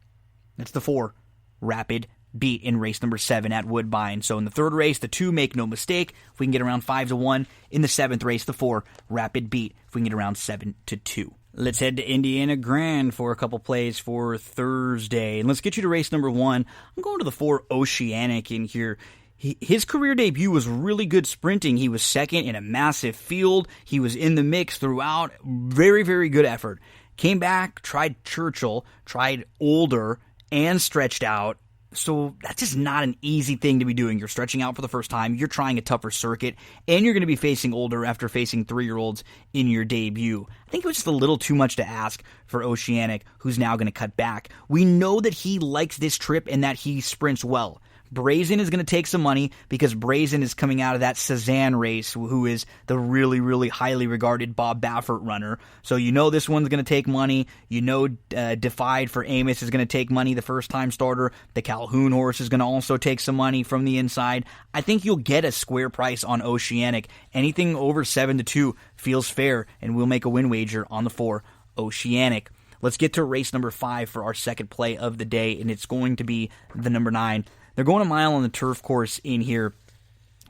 That's the 4, Rapid Beat in race number 7 at Woodbine. So in the 3rd race, the 2, Make No Mistake. If we can get around 5-1. In the 7th race, the 4, Rapid Beat. If we can get around 7-2. Let's head to Indiana Grand for a couple plays for Thursday. And let's get you to race number 1. I'm going to the 4, Oceanic in here. His career debut was really good sprinting. He was second in a massive field. He was in the mix throughout. Very, very good effort. Came back, tried Churchill, tried Older, and stretched out. So that's just not an easy thing to be doing. You're stretching out for the first time, you're trying a tougher circuit, and you're going to be facing Older after facing 3-year-olds in your debut. I think it was just a little too much to ask for Oceanic, who's now going to cut back. We know that he likes this trip and that he sprints well. Brazen is going to take some money because Brazen is coming out of that Cezanne race, who is the really, really highly regarded Bob Baffert runner. So you know this one's going to take money. You know Defied for Amos is going to take money, the first-time starter. The Calhoun horse is going to also take some money from the inside. I think you'll get a square price on Oceanic. Anything over 7-2 feels fair, and we'll make a win wager on the 4, Oceanic. Let's get to race number 5 for our second play of the day, and it's going to be the number 9. They're going a mile on the turf course in here,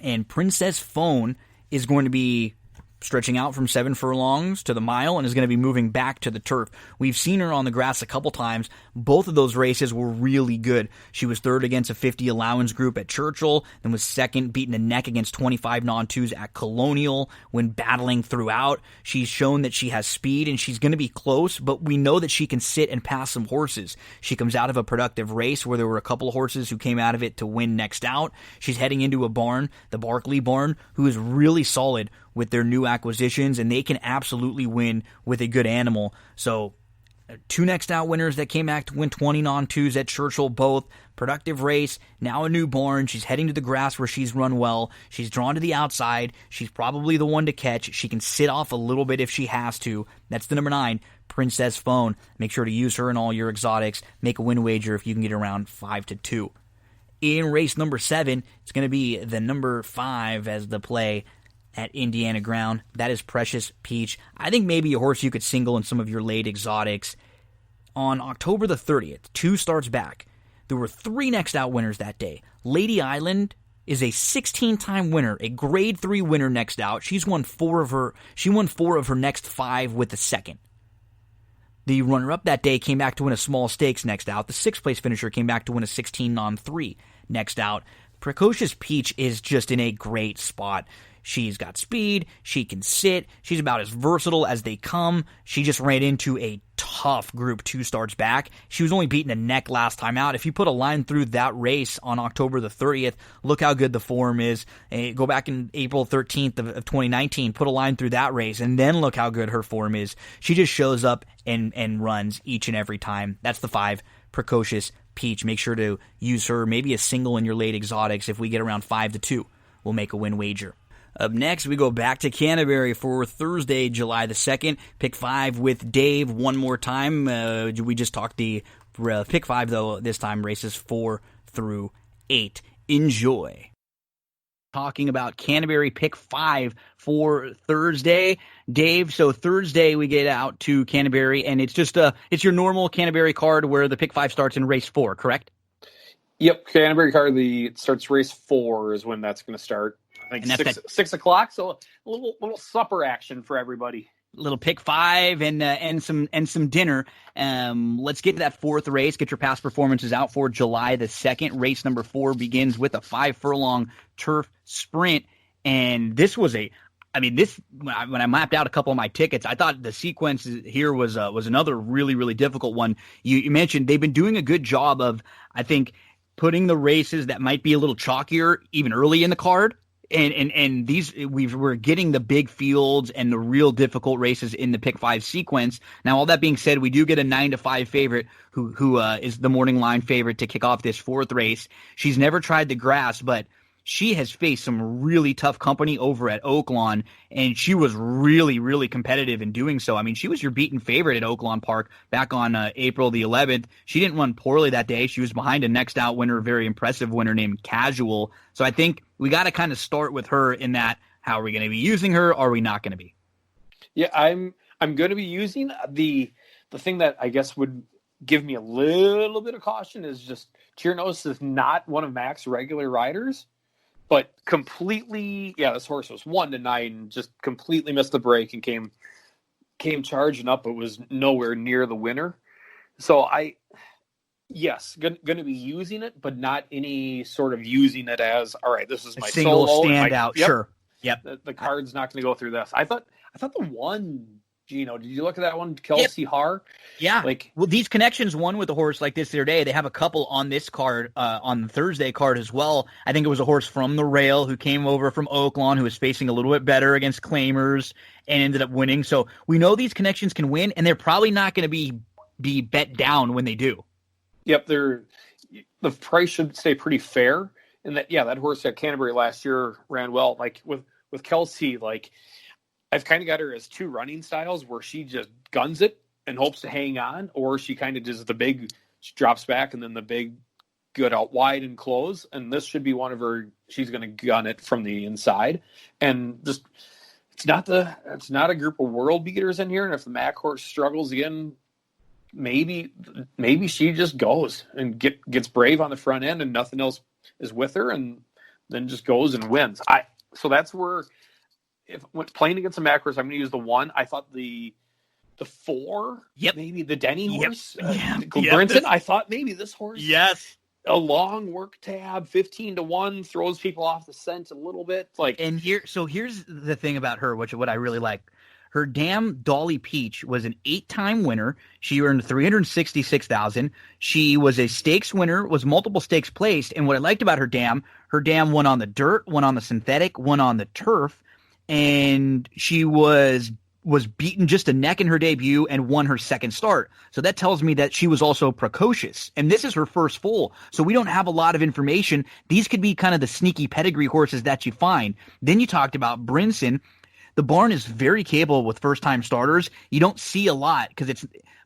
and Princess Phone is going to be stretching out from 7 furlongs to the mile and is going to be moving back to the turf. We've seen her on the grass a couple times. Both of those races were really good. She was 3rd against a 50 allowance group at Churchill, then was 2nd, beating a neck against 25 non-2s at Colonial when battling throughout. She's shown that she has speed and she's going to be close, but we know that she can sit and pass some horses. She comes out of a productive race where there were a couple of horses who came out of it to win next out. She's heading into a barn, the Barkley barn, who is really solid with their new acquisitions, and they can absolutely win with a good animal. So 2 next out winners that came back to win 20 non-2s at Churchill, both. Productive race, now a new barn. She's heading to the grass where she's run well. She's drawn to the outside. She's probably the one to catch. She can sit off a little bit if she has to. That's the number 9, Princess Phone. Make sure to use her in all your exotics. Make a win wager if you can get around 5-2. In race number 7, it's going to be the number 5 as the play at Indiana Ground. That is Precious Peach. I think maybe a horse you could single in some of your late exotics. On October the 30th, 2 starts back, there were 3 next out winners that day. Lady Island is a 16-time winner, a grade 3 winner next out. She won 4 of her next 5 with the 2nd. The runner-up that day came back to win a small stakes next out. The 6th place finisher came back to win a 16 non-3 next out. Precocious Peach is just in a great spot. She's got speed. She can sit. She's about as versatile as they come. She just ran into a tough group 2 starts back. She was only beaten a neck last time out. If you put a line through that race on October the 30th, look how good the form is. Go back in April 13th of 2019, put a line through that race, and then look how good her form is. She just shows up and runs each and every time. That's the 5, Precocious Peach. Make sure to use her, maybe a single in your late exotics. If we get around 5-2, we'll make a win wager. Up next, we go back to Canterbury for Thursday, July the 2nd. Pick 5 with Dave one more time. We just talked the pick 5, though, this time races 4 through 8. Enjoy. Talking about Canterbury pick 5 for Thursday. Dave, so Thursday we get out to Canterbury, and it's just it's your normal Canterbury card where the pick 5 starts in race 4, correct? Yep, Canterbury card, it starts race 4 is when that's going to start. I think 6 o'clock, so a little supper action for everybody. Little pick 5 and some dinner. Let's get to that 4th race. Get your past performances out for July the 2nd. Race number 4 begins with a 5 furlong turf sprint, and this was when I mapped out a couple of my tickets, I thought the sequence here was another really, really difficult one. You mentioned they've been doing a good job of, I think, putting the races that might be a little chalkier even early in the card. And these we're getting the big fields and the real difficult races in the pick 5 sequence. Now, all that being said, we do get a 9-5 favorite who is the morning line favorite to kick off this 4th race. She's never tried the grass, but she has faced some really tough company over at Oaklawn, and she was really, really competitive in doing so. I mean, she was your beaten favorite at Oaklawn Park back on April the 11th. She didn't run poorly that day. She was behind a next out winner, a very impressive winner named Casual. So I think we got to kind of start with her in that. How are we going to be using her? Or are we not going to be? Yeah, I'm going to be using the thing that I guess would give me a little bit of caution is just Tiernos is not one of Mac's regular riders. But completely, this horse was 1-9, just completely missed the break and came charging up, but was nowhere near the winner. So going to be using it, but not any sort of using it as, all right, this is my single solo standout. Sure. Yep. The card's not going to go through this. I thought the one, Gino, did you look at that one? Kelsey Har? Yeah. Well, these connections won with a horse like this the other day. They have a couple on this card, on the Thursday card as well. I think it was a horse from the rail who came over from Oaklawn, who was facing a little bit better against claimers and ended up winning. So we know these connections can win, and they're probably not going to be bet down when they do. Yep. The price should stay pretty fair. And that horse at Canterbury last year ran well. Like with Kelsey, I've kind of got her as two running styles where she just guns it and hopes to hang on, or she kind of does she drops back and then the big good out wide and close. And this should be one of her, she's going to gun it from the inside. And just, it's not a group of world beaters in here. And if the Mac horse struggles again, maybe she just goes and gets brave on the front end and nothing else is with her and then just goes and wins. So that's where, when playing against the Mac horse, I'm going to use the 1. I thought the 4, maybe the Denny horse, Brinson. I thought maybe this horse, a long work tab, 15-1, throws people off the scent a little bit. Here's the thing about her, what I really like. Her dam Dolly Peach was an 8-time winner. She earned $366,000. She was a stakes winner, was multiple stakes placed. And what I liked about her dam won on the dirt, won on the synthetic, won on the turf. And she was beaten just a neck in her debut and won her second start. So that tells me that she was also precocious. And this is her first foal. So we don't have a lot of information. These could be kind of the sneaky pedigree horses that you find. Then you talked about Brinson. The barn is very capable with first-time starters. You don't see a lot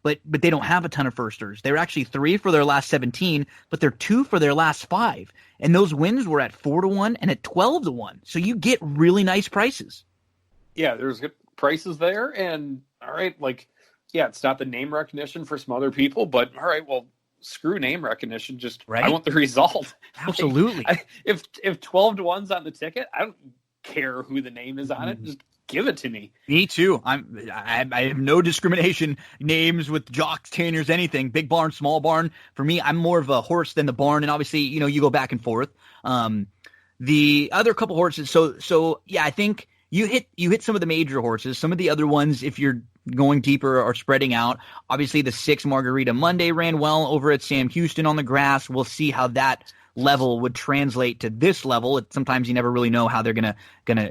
but they don't have a ton of firsters. They're actually 3 for their last 17, but they're 2 for their last 5. And those wins were at 4-1 and at 12-1. So you get really nice prices. Yeah, there's good prices there. And all right, it's not the name recognition for some other people, but all right, well, screw name recognition. Just right? I want the result. Absolutely. If 12-1's on the ticket, I don't care who the name is on it. Just give it to me. Me too. I have no discrimination. Names with jocks, trainers, anything. Big barn, small barn. For me, I'm more of a horse than the barn. And obviously, you go back and forth. The other couple horses. So yeah, I think you hit some of the major horses. Some of the other ones, if you're going deeper, are spreading out. Obviously, the 6 Margarita Monday ran well over at Sam Houston on the grass. We'll see how that level would translate to this level. Sometimes you never really know how they're gonna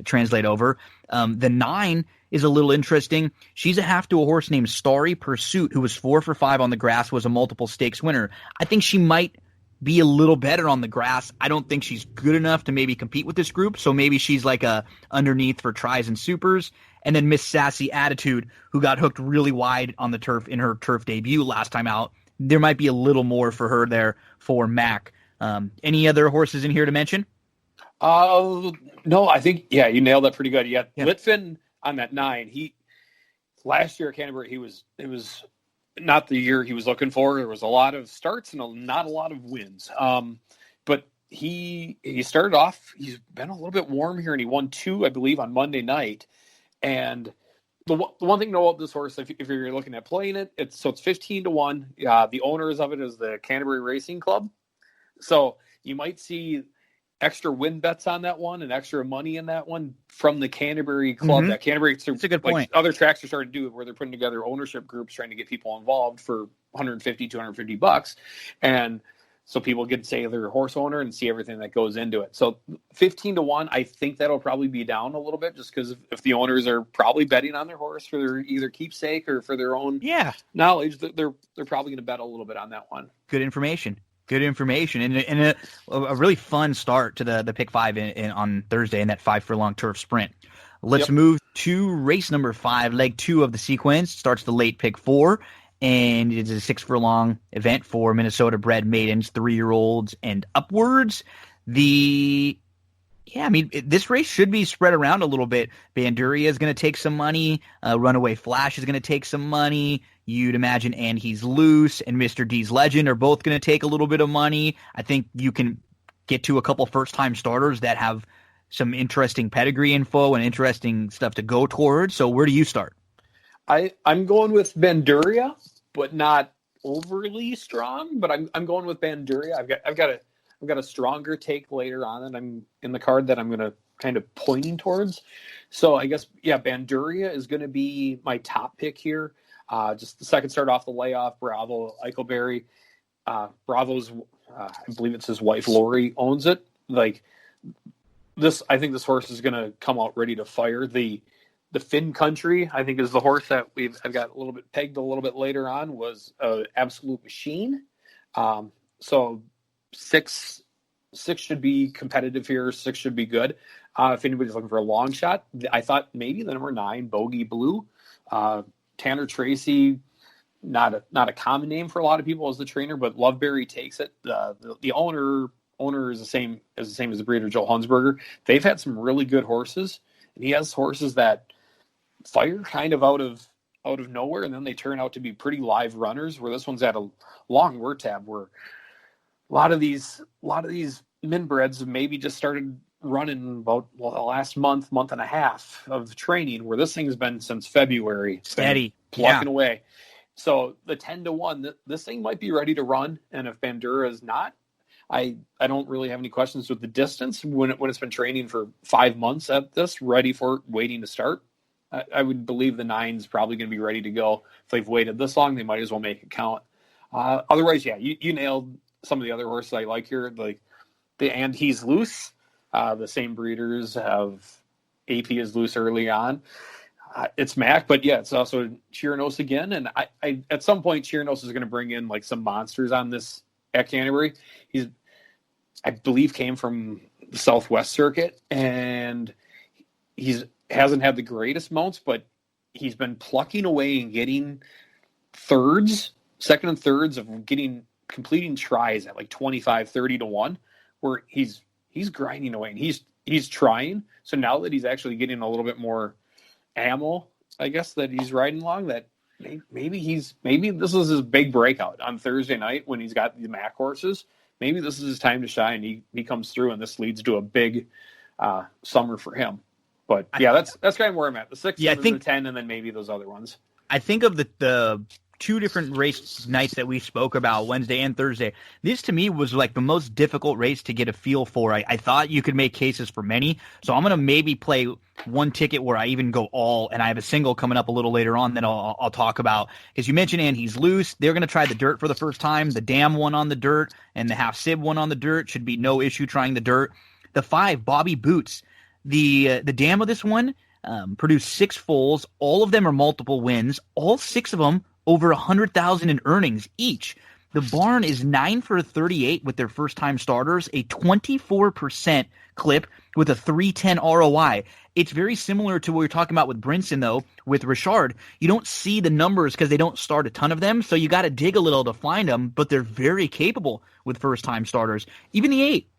translate over. The 9 is a little interesting. She's a half to a horse named Starry Pursuit, who was 4 for 5 on the grass, was a multiple stakes winner. I think she might be a little better on the grass. I don't think she's good enough to maybe compete with this group, so maybe she's like a underneath for tries and supers. And then Miss Sassy Attitude, who got hooked really wide on the turf in her turf debut last time out. There might be a little more for her there for Mac. Any other horses in here to mention? No, I think, you nailed that pretty good. Litvin on that 9. Last year at Canterbury, it was not the year he was looking for. There was a lot of starts and not a lot of wins. But he started off, he's been a little bit warm here, and he won 2, I believe, on Monday night. And the one thing to know about this horse, if you're looking at playing it, it's 15-1. The owners of it is the Canterbury Racing Club. So you might see extra win bets on that one and extra money in that one from the Canterbury Club. Mm-hmm. That Canterbury, it's a good point. Other tracks are starting to do it, where they're putting together ownership groups trying to get people involved for $150-$250, and so people get to say they're a horse owner and see everything that goes into it. So 15-1, I think that'll probably be down a little bit, just because if the owners are probably betting on their horse for their either keepsake or for their own knowledge, they're probably going to bet a little bit on that one. Good information. Good information and a really fun start to the pick 5 on Thursday in that 5 furlong turf sprint. Let's move to race number 5, leg 2 of the sequence. Starts the late pick 4, and it's a 6 furlong event for Minnesota bred maidens, 3-year-olds and upwards. This race should be spread around a little bit. Banduria is going to take some money. Runaway Flash is going to take some money. You'd imagine And He's Loose and Mr. D's Legend are both going to take a little bit of money. I think you can get to a couple first-time starters that have some interesting pedigree info and interesting stuff to go towards. So where do you start? I'm going with Banduria, but not overly strong. But I'm going with Banduria. I've got a stronger take later on, and I'm in the card that I'm going to kind of pointing towards. So I guess Banduria is going to be my top pick here. Just the second start off the layoff, Bravo Eichelberry. Bravo's, I believe it's his wife Lori owns it. Like this, I think this horse is going to come out ready to fire. The Finn Country, I think, is the horse that I've got a little bit pegged a little bit later on, was an absolute machine. So six should be competitive here. 6 should be good. If anybody's looking for a long shot, I thought maybe the number 9, Bogey Blue. Tanner Tracy, not a common name for a lot of people as the trainer, but Loveberry takes it. The owner is the same as the breeder, Joe Hunsberger. They've had some really good horses, and he has horses that fire kind of out of nowhere, and then they turn out to be pretty live runners. Where this one's at a long word tab, where a lot of these minbreds have maybe just started running about the last month and a half of training, where this thing's been since February. Steady. Plucking away. So the 10-1, this thing might be ready to run. And if Bandura is not, I don't really have any questions with the distance when it's been training for 5 months at this, ready for waiting to start. I would believe the 9's probably going to be ready to go. If they've waited this long, they might as well make it count. Otherwise, you nailed some of the other horses I like here. Like the And He's Loose. The same breeders have AP is loose early on. It's Mac, but it's also Chirinos again. And I at some point, Chirinos is going to bring in like some monsters on this at Canterbury. I believe, came from the Southwest circuit, and hasn't had the greatest mounts, but he's been plucking away and getting second and thirds of completing tries at like 25, 30 to 1, where he's grinding away and he's trying. So now that he's actually getting a little bit more ammo, I guess, that he's riding along, that maybe this is his big breakout on Thursday night when he's got the Mac horses. Maybe this is his time to shine. He comes through, and this leads to a big summer for him. But that's kind of where I'm at. The 6, I think, the 10, and then maybe those other ones. I think of the 2 different race nights that we spoke about, Wednesday and Thursday. This to me was like the most difficult race to get a feel for. I thought you could make cases for many, so I'm going to maybe play one ticket where I even go all, and I have a single coming up a little later on that I'll talk about. Because you mentioned And He's Loose. They're going to try the dirt for the first time. The Dam one on the dirt and the Half Sib one on the dirt. Should be no issue trying the dirt. The 5, Bobby Boots. The Dam of this one produced 6 foals. All of them are multiple wins. All 6 of them over 100,000 in earnings each. The barn is 9 for 38 with their first-time starters, a 24% clip with a 310 ROI. It's very similar to what you're talking about with Brinson, though, with Richard. You don't see the numbers because they don't start a ton of them, so you got to dig a little to find them, but they're very capable with first-time starters. Even the 8.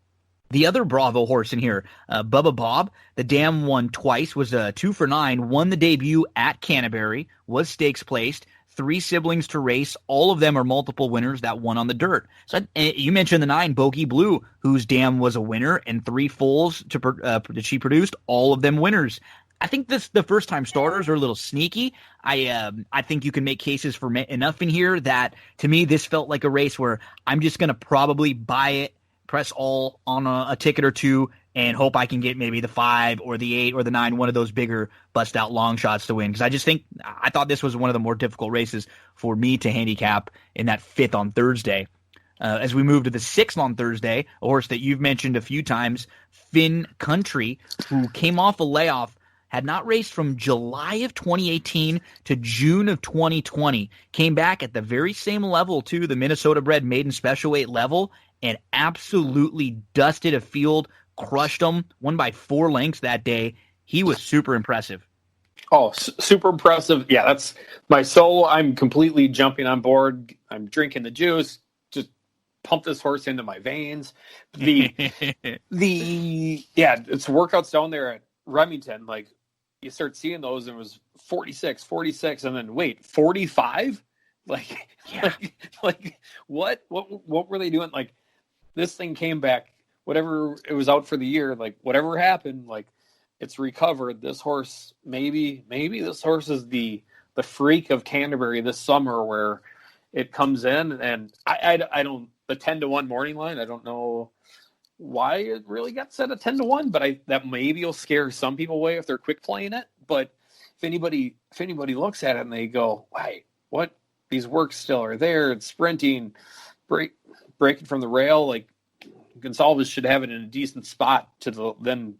The other Bravo horse in here, Bubba Bob, the Dam won twice, was 2 for 9, won the debut at Canterbury, was stakes placed, 3 siblings to race. All of them are multiple winners that won on the dirt. So you mentioned the 9, Bogey Blue, whose Dam was a winner, and 3 foals that she produced, all of them winners. I think the first-time starters are a little sneaky. I think you can make cases for enough in here that, to me, this felt like a race where I'm just going to probably buy it, press all on a ticket or 2, and hope I can get maybe the 5 or the 8 or the 9, one of those bigger bust-out long shots to win. Because I thought this was one of the more difficult races for me to handicap in that 5th on Thursday. As we move to the 6th on Thursday, a horse that you've mentioned a few times, Finn Country, who came off a layoff. had not raced from July of 2018 to June of 2020. Came back at the very same level, too, the Minnesota-bred maiden special weight level, and absolutely dusted a field, crushed them, won by 4 lengths that day. He was super impressive. Oh, super impressive. Yeah, that's my solo. I'm completely jumping on board. I'm drinking the juice. Just pump this horse into my veins. It's workouts down there at Remington. Like, you start seeing those, and it was 46, and then wait, 45? Like, Yeah. like what were they doing? Like, this thing came back, whatever it was out for the year, like whatever happened, like it's recovered. This horse, maybe this horse is the freak of Canterbury this summer, where it comes in, and I don't, the 10-1 morning line, I don't know why it really got set at 10-1, but that maybe will scare some people away if they're quick playing it. But if anybody looks at it and they go, "Why, what? These works still are there. It's sprinting, breaking from the rail. Like, Gonsalves should have it in a decent spot to then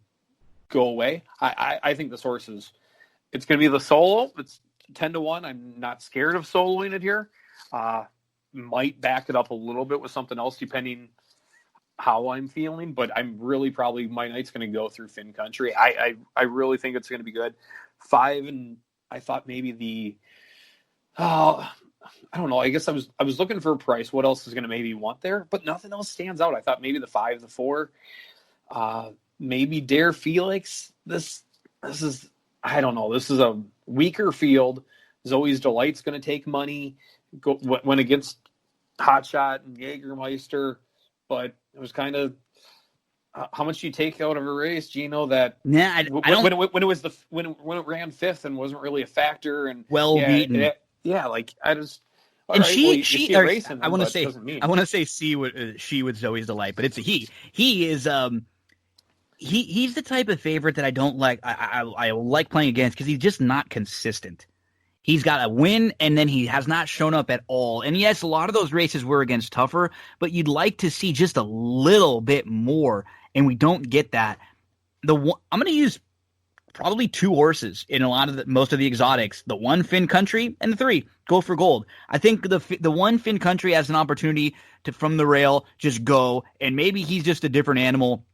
go away." I think this horse it's going to be the solo. It's 10-1. I'm not scared of soloing it here. Might back it up a little bit with something else, depending how I'm feeling, but I'm really probably, my night's going to go through Finn Country. I really think it's going to be good. 5, and I thought maybe I don't know. I guess I was looking for a price. What else is going to maybe want there? But nothing else stands out. I thought maybe the 5, the 4, maybe Dare Felix. This is, I don't know. This is a weaker field. Zoe's Delight's going to take money. Went against Hotshot and Jägermeister, but it was kind of, how much do you take out of a race, Gino? That when it ran 5th and wasn't really a factor, and beaten. Like I just. And right, she racing them, I want to say she with Zoe's Delight, but it's a he. He is he's the type of favorite that I don't like. I like playing against because he's just not consistent. He's got a win, and then he has not shown up at all. And yes, a lot of those races were against tougher, but you'd like to see just a little bit more, and we don't get that. I'm going to use probably 2 horses in most of the exotics. The 1, Finn Country, and the 3, Go for Gold. I think the 1, Finn Country, has an opportunity to, from the rail, just go, and maybe he's just a different animal.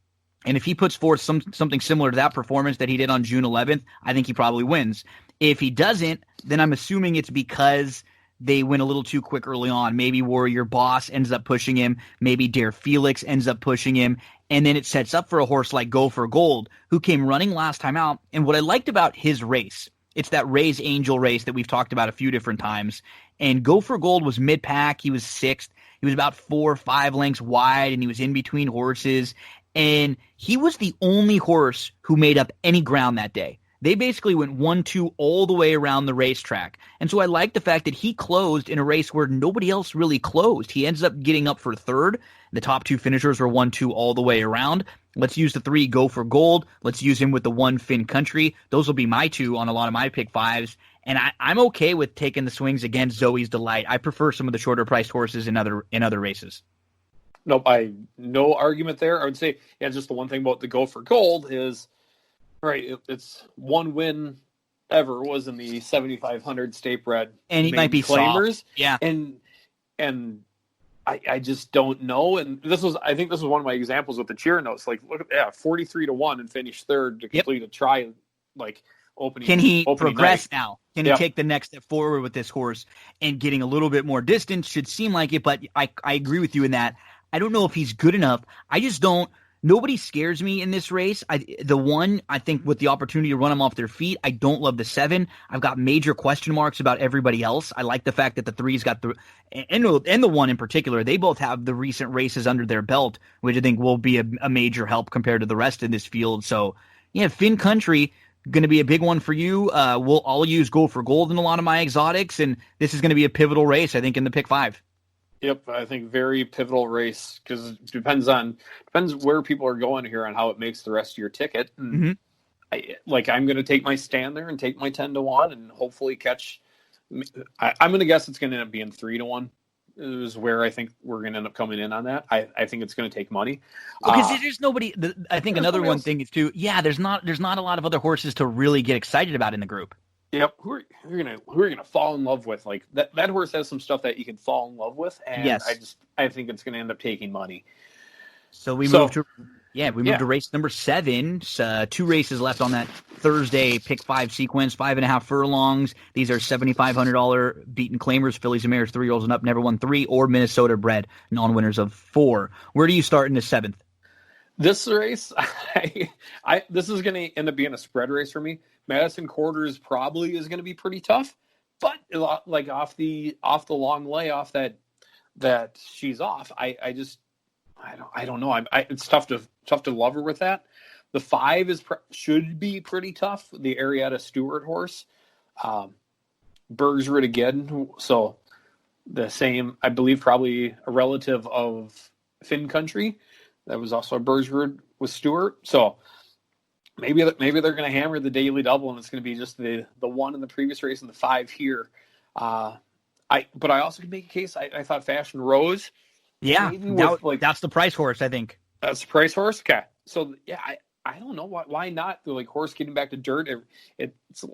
And if he puts forth something similar to that performance that he did on June 11th, I think he probably wins. If he doesn't, then I'm assuming it's because they went a little too quick early on. Maybe Warrior Boss ends up pushing him. Maybe Dare Felix ends up pushing him. And then it sets up for a horse like Go for Gold, who came running last time out. And what I liked about his race, it's that Ray's Angel race that we've talked about a few different times. And Go for Gold was mid-pack. He was 6th. He was about 4 or 5 lengths wide, and he was in between horses. And he was the only horse who made up any ground that day. They basically went 1-2 all the way around the racetrack. And so I like the fact that he closed in a race where nobody else really closed. He ends up getting up for 3rd. The top 2 finishers were 1-2 all the way around. Let's use the 3, Go for Gold. Let's use him with the 1, Finn Country. Those will be my 2 on a lot of my pick 5s. And I'm okay with taking the swings against Zoe's Delight. I prefer some of the shorter priced horses in other races. Nope, no argument there. I would say, just the one thing about the Go for Gold is, right, it's 1 win ever was in the 7,500 state bred, and he might be claimers. Soft. Yeah, and I just don't know. And I think this was one of my examples with the cheer notes. Like, look at 43-1 and finish 3rd to complete a try. Like, opening. Can he progress night. now? Can he take the next step forward with this horse and getting a little bit more distance? Should seem like it, but I agree with you in that. I don't know if he's good enough. I just don't. Nobody scares me in this race. The 1, I think, with the opportunity to run them off their feet. I don't love the 7. I've got major question marks about everybody else. I like the fact that the 3's got and the 1 in particular. They both have the recent races under their belt, which I think will be a major help compared to the rest of this field. So, Finn Country going to be a big one for you. I'll use Go for Gold in a lot of my exotics, and this is going to be a pivotal race, I think, in the pick 5. Yep, I think very pivotal race because it depends where people are going here on how it makes the rest of your ticket. And I'm going to take my stand there and take my 10-1 and hopefully catch. I'm going to guess it's going to end up being 3-1, is where I think we're going to end up coming in on that. I think it's going to take money. Because there's nobody. I think another one thing is too. Yeah, there's not a lot of other horses to really get excited about in the group. Yep, who are you gonna fall in love with? Like that horse has some stuff that you can fall in love with, and yes. I think it's going to end up taking money. So we moved to race number 7. 2 races left on that Thursday pick 5 sequence, 5.5 furlongs. These are $7,500 beaten claimers, fillies and mares, 3-year-olds and up, never won 3, or Minnesota bred non-winners of 4. Where do you start in the 7th? This race, this is going to end up being a spread race for me. Madison Quarters probably is going to be pretty tough, but like off the long layoff that she's off, I don't know. It's tough to love her with that. The 5 should be pretty tough. The Arietta Stewart horse, Bergsrud again. So the same, I believe, probably a relative of Finn Country. That was also a Bergsrud with Stewart. So maybe they're going to hammer the daily double, and it's going to be just the 1 in the previous race and the 5 here. But I also can make a case. I thought Fashion Rose. Yeah, that's the price horse, I think. That's the price horse? Okay. So, yeah, I don't know. Why not? The horse getting back to dirt. It's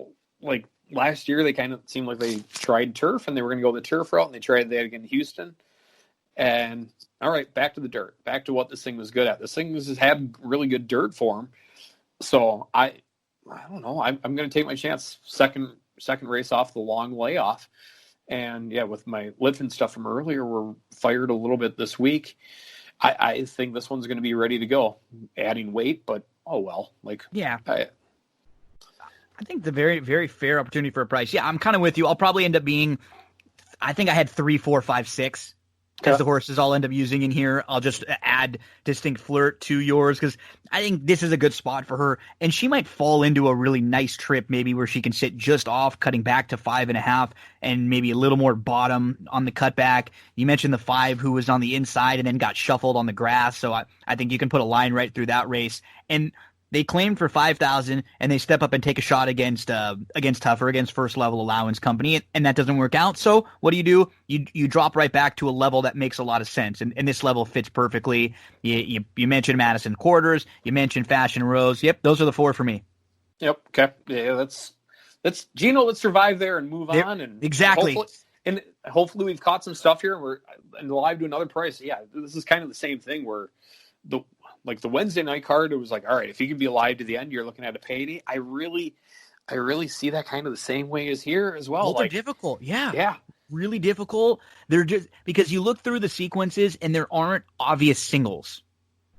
like last year they kind of seemed like they tried turf, and they were going to go the turf route, and they tried that again in Houston. And, all right, back to the dirt. Back to what this thing was good at. This thing has had really good dirt form. So, I don't know. I'm going to take my chance. Second race off the long layoff. And yeah, with my Litfin stuff from earlier, we're fired a little bit this week. I think this one's going to be ready to go. Adding weight, but oh well. I think the very, very fair opportunity for a price. Yeah, I'm kind of with you. I'll probably end up being. I think I had 3, 4, 5, 6 as the horses I'll end up using in here. I'll just add Distinct Flirt to yours because I think this is a good spot for her, and she might fall into a really nice trip, maybe where she can sit just off, cutting back to 5.5, and maybe a little more bottom on the cutback. You mentioned the 5 who was on the inside and then got shuffled on the grass, so I think you can put a line right through that race. And they claimed for 5,000, and they step up and take a shot against Tougher, against First Level Allowance Company, and that doesn't work out. So what do? You drop right back to a level that makes a lot of sense, and this level fits perfectly. You mentioned Madison Quarters, you mentioned Fashion Rose. Yep, those are the 4 for me. Yep. Okay. Yeah, that's Gino. Let's survive there and move on. And exactly. Hopefully we've caught some stuff here, and we're live to another price. Yeah, this is kind of the same thing where the Wednesday night card, it was like, all right, if you can be alive to the end, you're looking at a payday. I really see that kind of the same way as here as well. They're difficult. Yeah. Really difficult. They're just because you look through the sequences and there aren't obvious singles.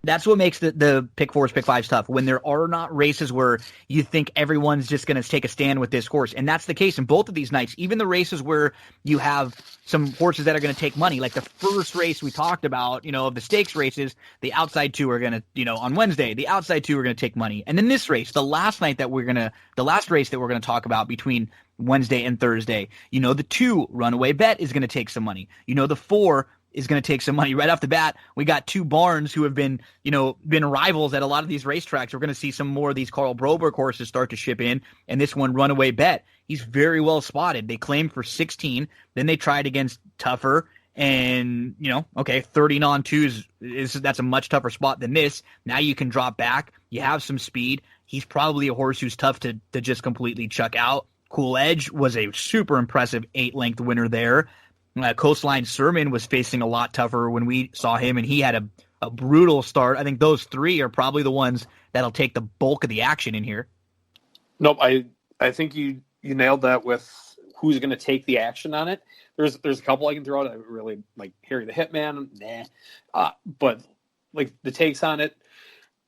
That's what makes the pick 4s, pick 5s tough. When there are not races where you think everyone's just going to take a stand with this horse. And that's the case in both of these nights. Even the races where you have some horses that are going to take money. Like the first race we talked about, of the stakes races, the outside 2 are going to, on Wednesday, the outside 2 are going to take money. And then this race, the last race that we're going to talk about between Wednesday and Thursday, the 2 Runaway Bet is going to take some money. The 4 is going to take some money right off the bat. We got 2 Barnes who have been rivals at a lot of these racetracks. We're going to see some more of these Carl Broberg horses start to ship in. And this one, Runaway Bet, he's very well spotted. They claimed for 16. Then they tried against Tougher. And, 30 non-2s, that's a much tougher spot than this. Now you can drop back. You have some speed. He's probably a horse who's tough to just completely chuck out. Cool Edge was a super impressive 8-length winner there. Coastline Sermon was facing a lot tougher when we saw him, and he had a brutal start. I think those 3 are probably the ones that'll take the bulk of the action in here. Nope, I think you nailed that with who's going to take the action on it. There's a couple I can throw out. I really like Harry the Hitman, but like the takes on it.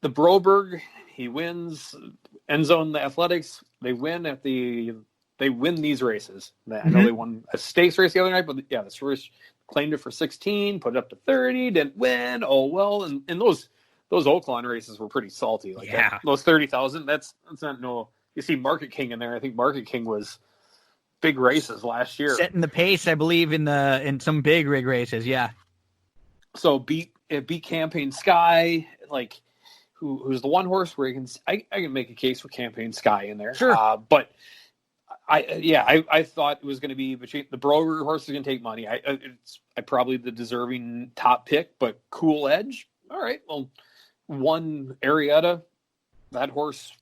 The Broberg, he wins. End Zone, the Athletics, they win these races. I know they won a stakes race the other night, but yeah, this first claimed it for 16, put it up to 30, didn't win. Oh well, and those Oaklawn races were pretty salty. Those 30,000. That's not no. You see Market King in there. I think Market King was big races last year, setting the pace. I believe in some big rig races. Yeah. So beat Campaign Sky, who's the one horse where I can make a case for Campaign Sky in there. Sure, but. I thought it was going to be between the Broger horse is going to take money. It's probably the deserving top pick, but Cool Edge. All right, well, one Arietta, that horse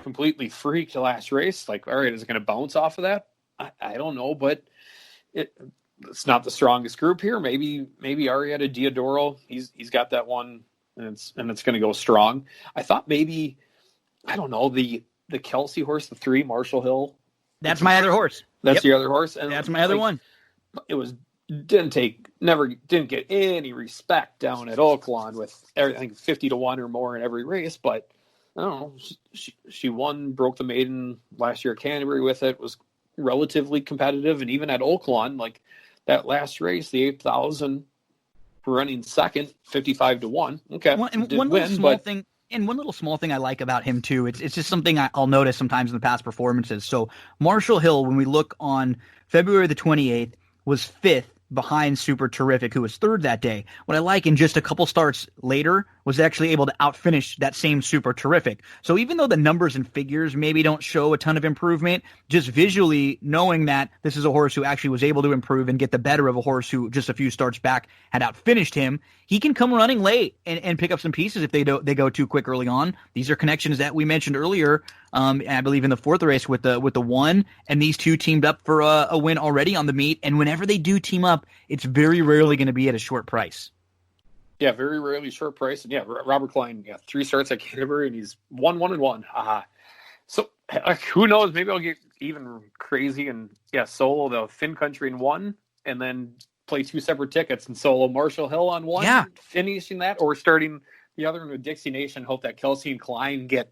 completely freaked the last race. Like, all right, is it going to bounce off of that? I don't know, but it's not the strongest group here. Maybe Arietta Diodoro. He's got that one, and it's going to go strong. I thought maybe, I don't know, the Kelsey horse, the 3 Marshall Hill. That's my other horse. That's your other horse, and that's my other one. It was didn't get any respect down at Oaklawn with everything 50-1 or more in every race, but I don't know. She won, broke the maiden last year at Canterbury with it. Was relatively competitive, and even at Oaklawn, like that last race, the 8,000, running second, 55-1. Okay, one little small thing I like about him too. It's just something I'll notice sometimes in the past performances. So Marshall Hill, when we look on February the 28th, was 5th behind Super Terrific, who was 3rd that day. What I like, in just a couple starts later, was actually able to outfinish that same Super Terrific. So even though the numbers and figures maybe don't show a ton of improvement, just visually knowing that this is a horse who actually was able to improve and get the better of a horse who just a few starts back had outfinished him, he can come running late and pick up some pieces if they go too quick early on. These are connections that we mentioned earlier, I believe in the 4th race with the 1, and these two teamed up for a win already on the meet. And whenever they do team up, it's very rarely going to be at a short price. Yeah, very rarely short price. And yeah, Robert Klein, 3 starts at Canterbury, and he's 1-1-1. So who knows? Maybe I'll get even crazy and solo the Finn Country in 1, and then play 2 separate tickets and solo Marshall Hill on 1, finishing that, or starting the other one with Dixie Nation. Hope that Kelsey and Klein get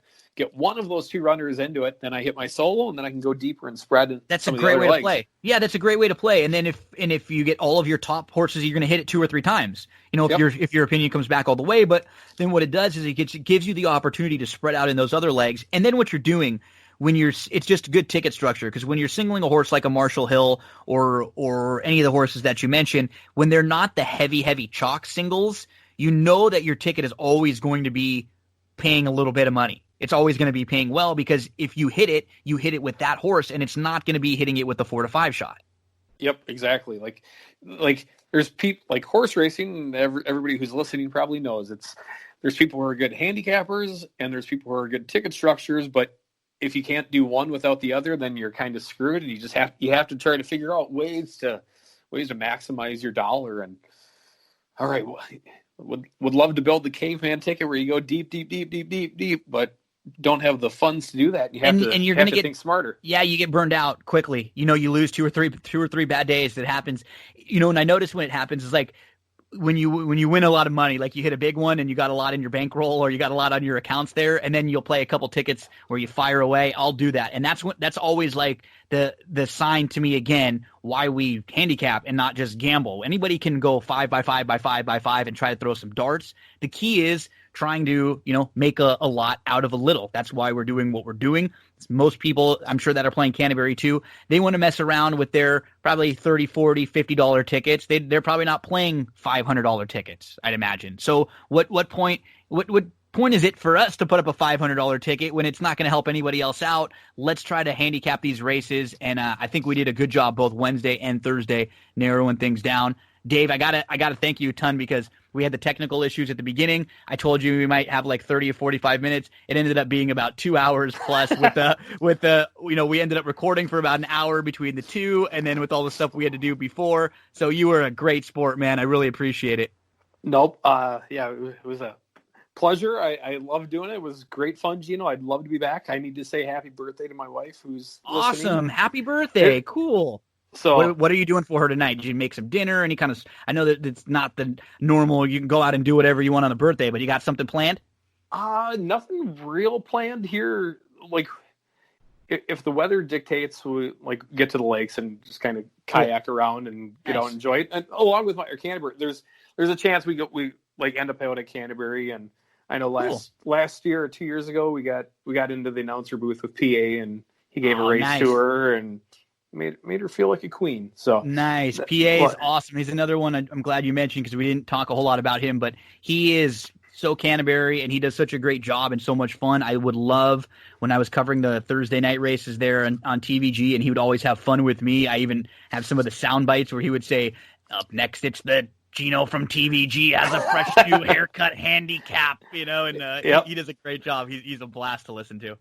one of those 2 runners into it. Then I hit my solo, and then I can go deeper and spread. That's a great way to play. Yeah, that's a great way to play. And then if you get all of your top horses, you're going to hit it 2 or 3 times. If your opinion comes back all the way. But then what it does is it gives you the opportunity to spread out in those other legs. And then what you're doing it's just good ticket structure, because when you're singling a horse like a Marshall Hill or any of the horses that you mentioned, when they're not the heavy chalk singles, you know that your ticket is always going to be paying a little bit of money. It's always going to be paying well, because if you hit it with that horse, and it's not going to be hitting it with the 4 to 5 shot. Yep, exactly. Like there's people like horse racing. Everybody who's listening probably knows there's people who are good handicappers, and there's people who are good ticket structures. But if you can't do one without the other, then you're kind of screwed, and you have to try to figure out ways to maximize your dollar. And all right, would love to build the caveman ticket where you go deep, but don't have the funds to do that. You have to think smarter. Yeah, you get burned out quickly. You lose two or three bad days. That happens. And I notice when it happens is like when you win a lot of money, like you hit a big one and you got a lot in your bankroll, or you got a lot on your accounts there, and then you'll play a couple tickets where you fire away. I'll do that, and that's always like the sign to me again why we handicap and not just gamble. Anybody can go 5 by 5 by 5 by 5 and try to throw some darts. The key is trying to make a lot out of a little. That's why we're doing what we're doing. Most people, I'm sure, that are playing Canterbury too, they want to mess around with their probably $30, $40, $50 tickets. They're probably not playing $500 tickets, I'd imagine. So what point is it for us to put up a $500 ticket when it's not going to help anybody else out? Let's try to handicap these races, and I think we did a good job both Wednesday and Thursday narrowing things down. Dave, I gotta thank you a ton, because we had the technical issues at the beginning. I told you we might have like 30 or 45 minutes. It ended up being about 2 hours plus we ended up recording for about an hour between the two, and then with all the stuff we had to do before. So you were a great sport, man. I really appreciate it. Nope. It was a pleasure. I love doing it. It was great fun, Gino. I'd love to be back. I need to say happy birthday to my wife, who's awesome. Listening. Happy birthday. Cool. So what are you doing for her tonight? Did you make some dinner? Any kind of? I know that it's not the normal. You can go out and do whatever you want on a birthday, but you got something planned? Nothing real planned here. Like, if the weather dictates, we get to the lakes and just kind of kayak around and get out and enjoy it. And along with my Canterbury, there's a chance we end up out at Canterbury. And I know last year or 2 years ago we got into the announcer booth with PA, and he gave a race to her and made her feel like a queen. So nice. PA is awesome. He's another one I'm glad you mentioned, because we didn't talk a whole lot about him, but he is so Canterbury, and he does such a great job and so much fun. I would love when I was covering the Thursday night races there on TVG, and he would always have fun with me. I even have some of the sound bites where he would say, "Up next, it's the Gino from TVG has a fresh new haircut handicap," and Yep. he does a great job. He's a blast to listen to.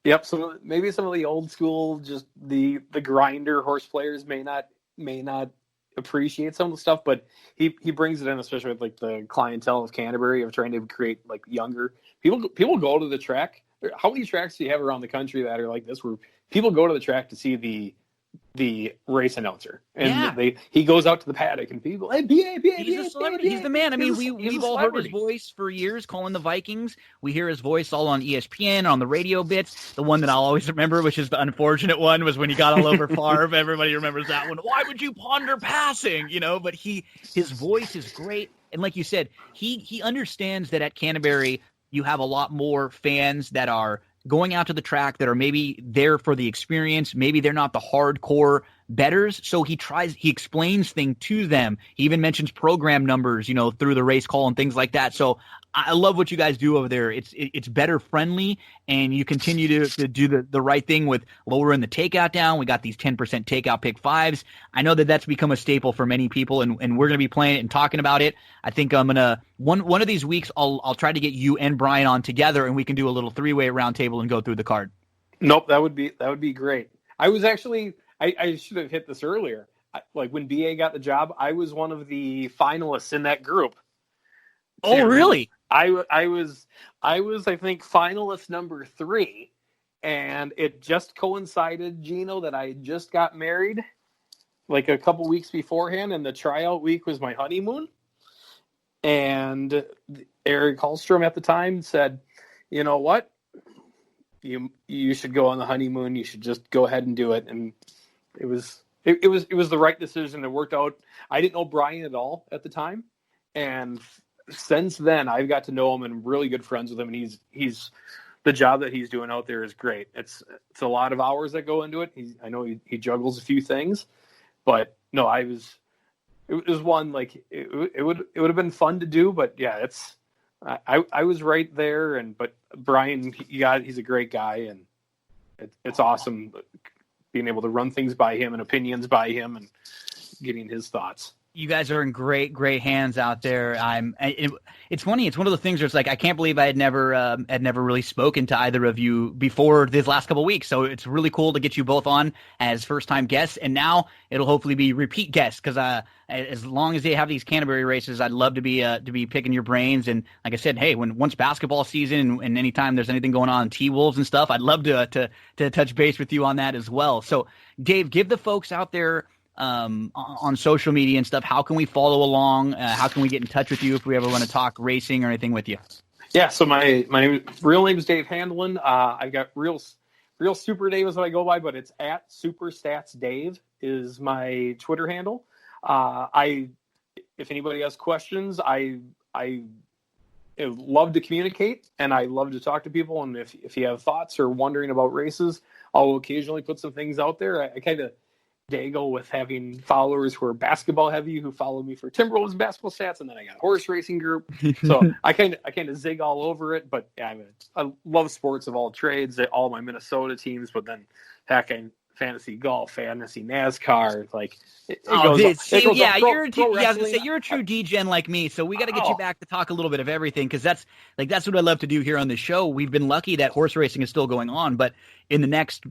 Yep. So maybe some of the old school, just the grinder horse players may not appreciate some of the stuff, but he brings it in, especially with like the clientele of Canterbury, of trying to create like younger people. People go to the track. How many tracks do you have around the country that are like this, where people go to the track to see the race announcer, and he goes out to the paddock, and people, hey, he's a celebrity. He's the man. I mean, we've all heard his voice for years calling the Vikings. We hear his voice all on ESPN, on the radio bits. The one that I'll always remember, which is the unfortunate one, was when he got all over Favre. Everybody remembers that one. Why would you ponder passing? But his voice is great. And like you said, he understands that at Canterbury, you have a lot more fans that are going out to the track, that are maybe there for the experience. Maybe they're not the hardcore bettors. So he explains things to them. He even mentions program numbers, through the race call and things like that. So I love what you guys do over there. It's better friendly, and you continue to do the right thing with lowering the takeout down. We got these 10% takeout pick fives. I know that's become a staple for many people, and we're going to be playing it and talking about it. I think I'm going to, one of these weeks, I'll try to get you and Brian on together, and we can do a little 3-way round table and go through the card. Nope. That would be great. I was actually, I should have hit this earlier. Like when BA got the job, I was one of the finalists in that group. Oh, really? I was I think finalist number 3, and it just coincided, Gino, that I just got married like a couple weeks beforehand, and the tryout week was my honeymoon. And Eric Hallstrom at the time said, "You know what? You should go on the honeymoon. You should just go ahead and do it." And it was the right decision. It worked out. I didn't know Brian at all at the time, and since then I've got to know him and really good friends with him. And he's the job that he's doing out there is great. It's a lot of hours that go into it. I know he juggles a few things, but no, it was one, like it would have been fun to do, but yeah, I was right there. But Brian, he's a great guy, and it's awesome being able to run things by him and opinions by him and getting his thoughts. You guys are in great hands out there. It's funny. It's one of the things where it's like, I can't believe I had never really spoken to either of you before this last couple of weeks. So it's really cool to get you both on as first time guests. And now it'll hopefully be repeat guests, because as long as they have these Canterbury races, I'd love to be picking your brains. And like I said, hey, once basketball season and anytime there's anything going on in T-Wolves and stuff, I'd love to touch base with you on that as well. So Dave, give the folks out there on social media and stuff, how can we follow along? How can we get in touch with you if we ever want to talk racing or anything with you? Yeah, so my real name is Dave Handeland. I've got real Super Dave is what I go by, but it's at SuperStatsDave is my Twitter handle. If anybody has questions, I love to communicate, and I love to talk to people. And if you have thoughts or wondering about races, I'll occasionally put some things out there. I kind of Dago with having followers who are basketball heavy, who follow me for Timberwolves basketball stats, and then I got a horse racing group. So I kind of zig all over it. But yeah, I love sports of all trades, all my Minnesota teams. But then heck, fantasy golf, fantasy NASCAR, like you're a true D-gen like me. So we got to get you back to talk a little bit of everything, because that's what I love to do here on the show. We've been lucky that horse racing is still going on, but in the next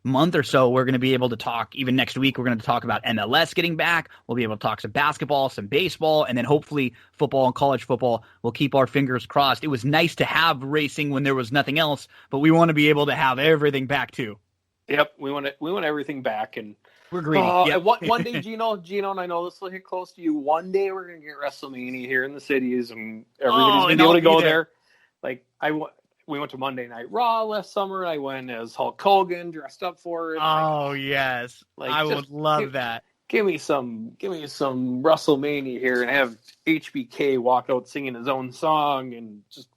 month or so, we're going to be able to talk. Even next week, we're going to talk about MLS getting back. We'll be able to talk some basketball, some baseball, and then hopefully football and college football. We'll keep our fingers crossed. It was nice to have racing when there was nothing else, but we want to be able to have everything back too. Yep, we want everything back, and we're greedy. Yep. One day, Gino, and I know this will hit close to you. One day, we're going to get WrestleMania here in the cities, and everybody's going to be able to go there. Like we went to Monday Night Raw last summer. I went as Hulk Hogan, dressed up for it. Oh, yes. I would love that. Give me some WrestleMania here, and have HBK walk out singing his own song, and just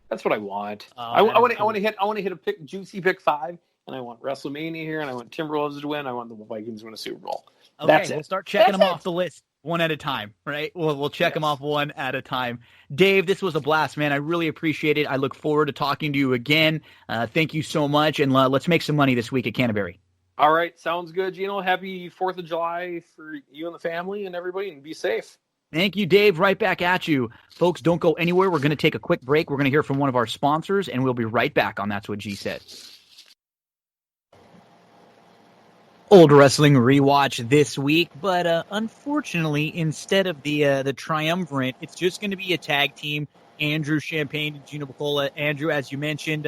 that's what I want. I want to hit a juicy pick 5, and I want WrestleMania here, and I want Timberwolves to win. I want the Vikings to win a Super Bowl. Okay, That's it. We'll start checking them off the list. One at a time, right? We'll check them off one at a time. Dave, this was a blast, man. I really appreciate it. I look forward to talking to you again. Thank you so much, and let's make some money this week at Canterbury. All right, sounds good, Gino. Happy 4th of July for you and the family and everybody, and be safe. Thank you, Dave. Right back at you. Folks, don't go anywhere. We're going to take a quick break. We're going to hear from one of our sponsors, and we'll be right back on That's What G Said. Old wrestling rewatch this week, but unfortunately, instead of the triumvirate, it's just going to be a tag team. Andrew Champagne and Gino Bacola. Andrew, as you mentioned,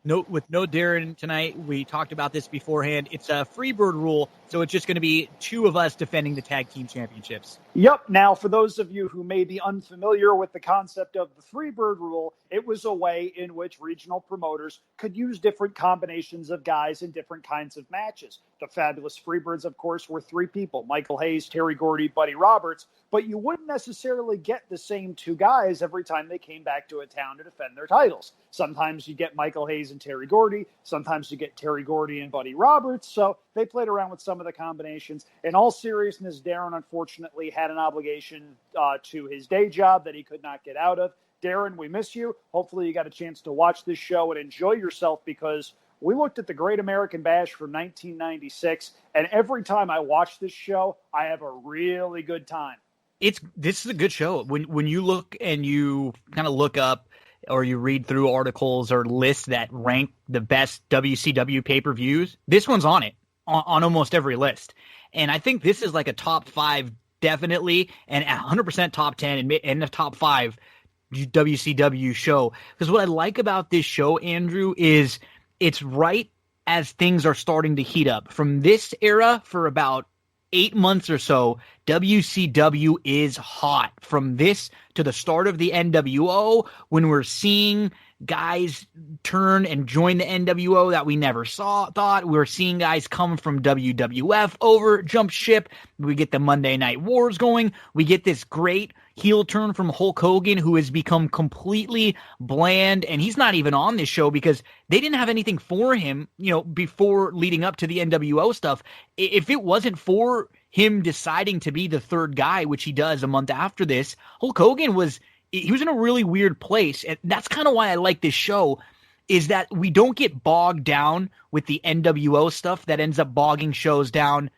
with no Darren tonight, we talked about this beforehand. It's a Freebird rule, so it's just going to be two of us defending the tag team championships. Yep. Now, for those of you who may be unfamiliar with the concept of the Freebird rule, it was a way in which regional promoters could use different combinations of guys in different kinds of matches. The Fabulous Freebirds, of course, were three people: Michael Hayes, Terry Gordy, Buddy Roberts. But you wouldn't necessarily get the same two guys every time they came back to a town to defend their titles. Sometimes you get Michael Hayes and Terry Gordy. Sometimes you get Terry Gordy and Buddy Roberts. So they played around with some of the combinations. In all seriousness, Darren unfortunately had an obligation to his day job that he could not get out of. Darren, we miss you. Hopefully you got a chance to watch this show and enjoy yourself, because we looked at the Great American Bash from 1996, and every time I watch this show, I have a really good time. This is a good show. When you look and you kind of look up or you read through articles or lists that rank the best WCW pay-per-views, this one's on it, on almost every list. And I think this is like a top 5 definitely, and 100% top 10 and a top 5 WCW show. Because what I like about this show, Andrew, is it's right as things are starting to heat up. From this era, for about 8 months or so, WCW is hot. From this to the start of the NWO, when we're seeing guys turn and join the NWO that we never thought. We're seeing guys come from WWF over, jump ship. We get the Monday Night Wars going. We get this great heel turn from Hulk Hogan, who has become completely bland, and he's not even on this show because they didn't have anything for him, before leading up to the NWO stuff. If it wasn't for him deciding to be the third guy, which he does a month after this, Hulk Hogan was in a really weird place. And that's kind of why I like this show, is that we don't get bogged down with the NWO stuff that ends up bogging shows down,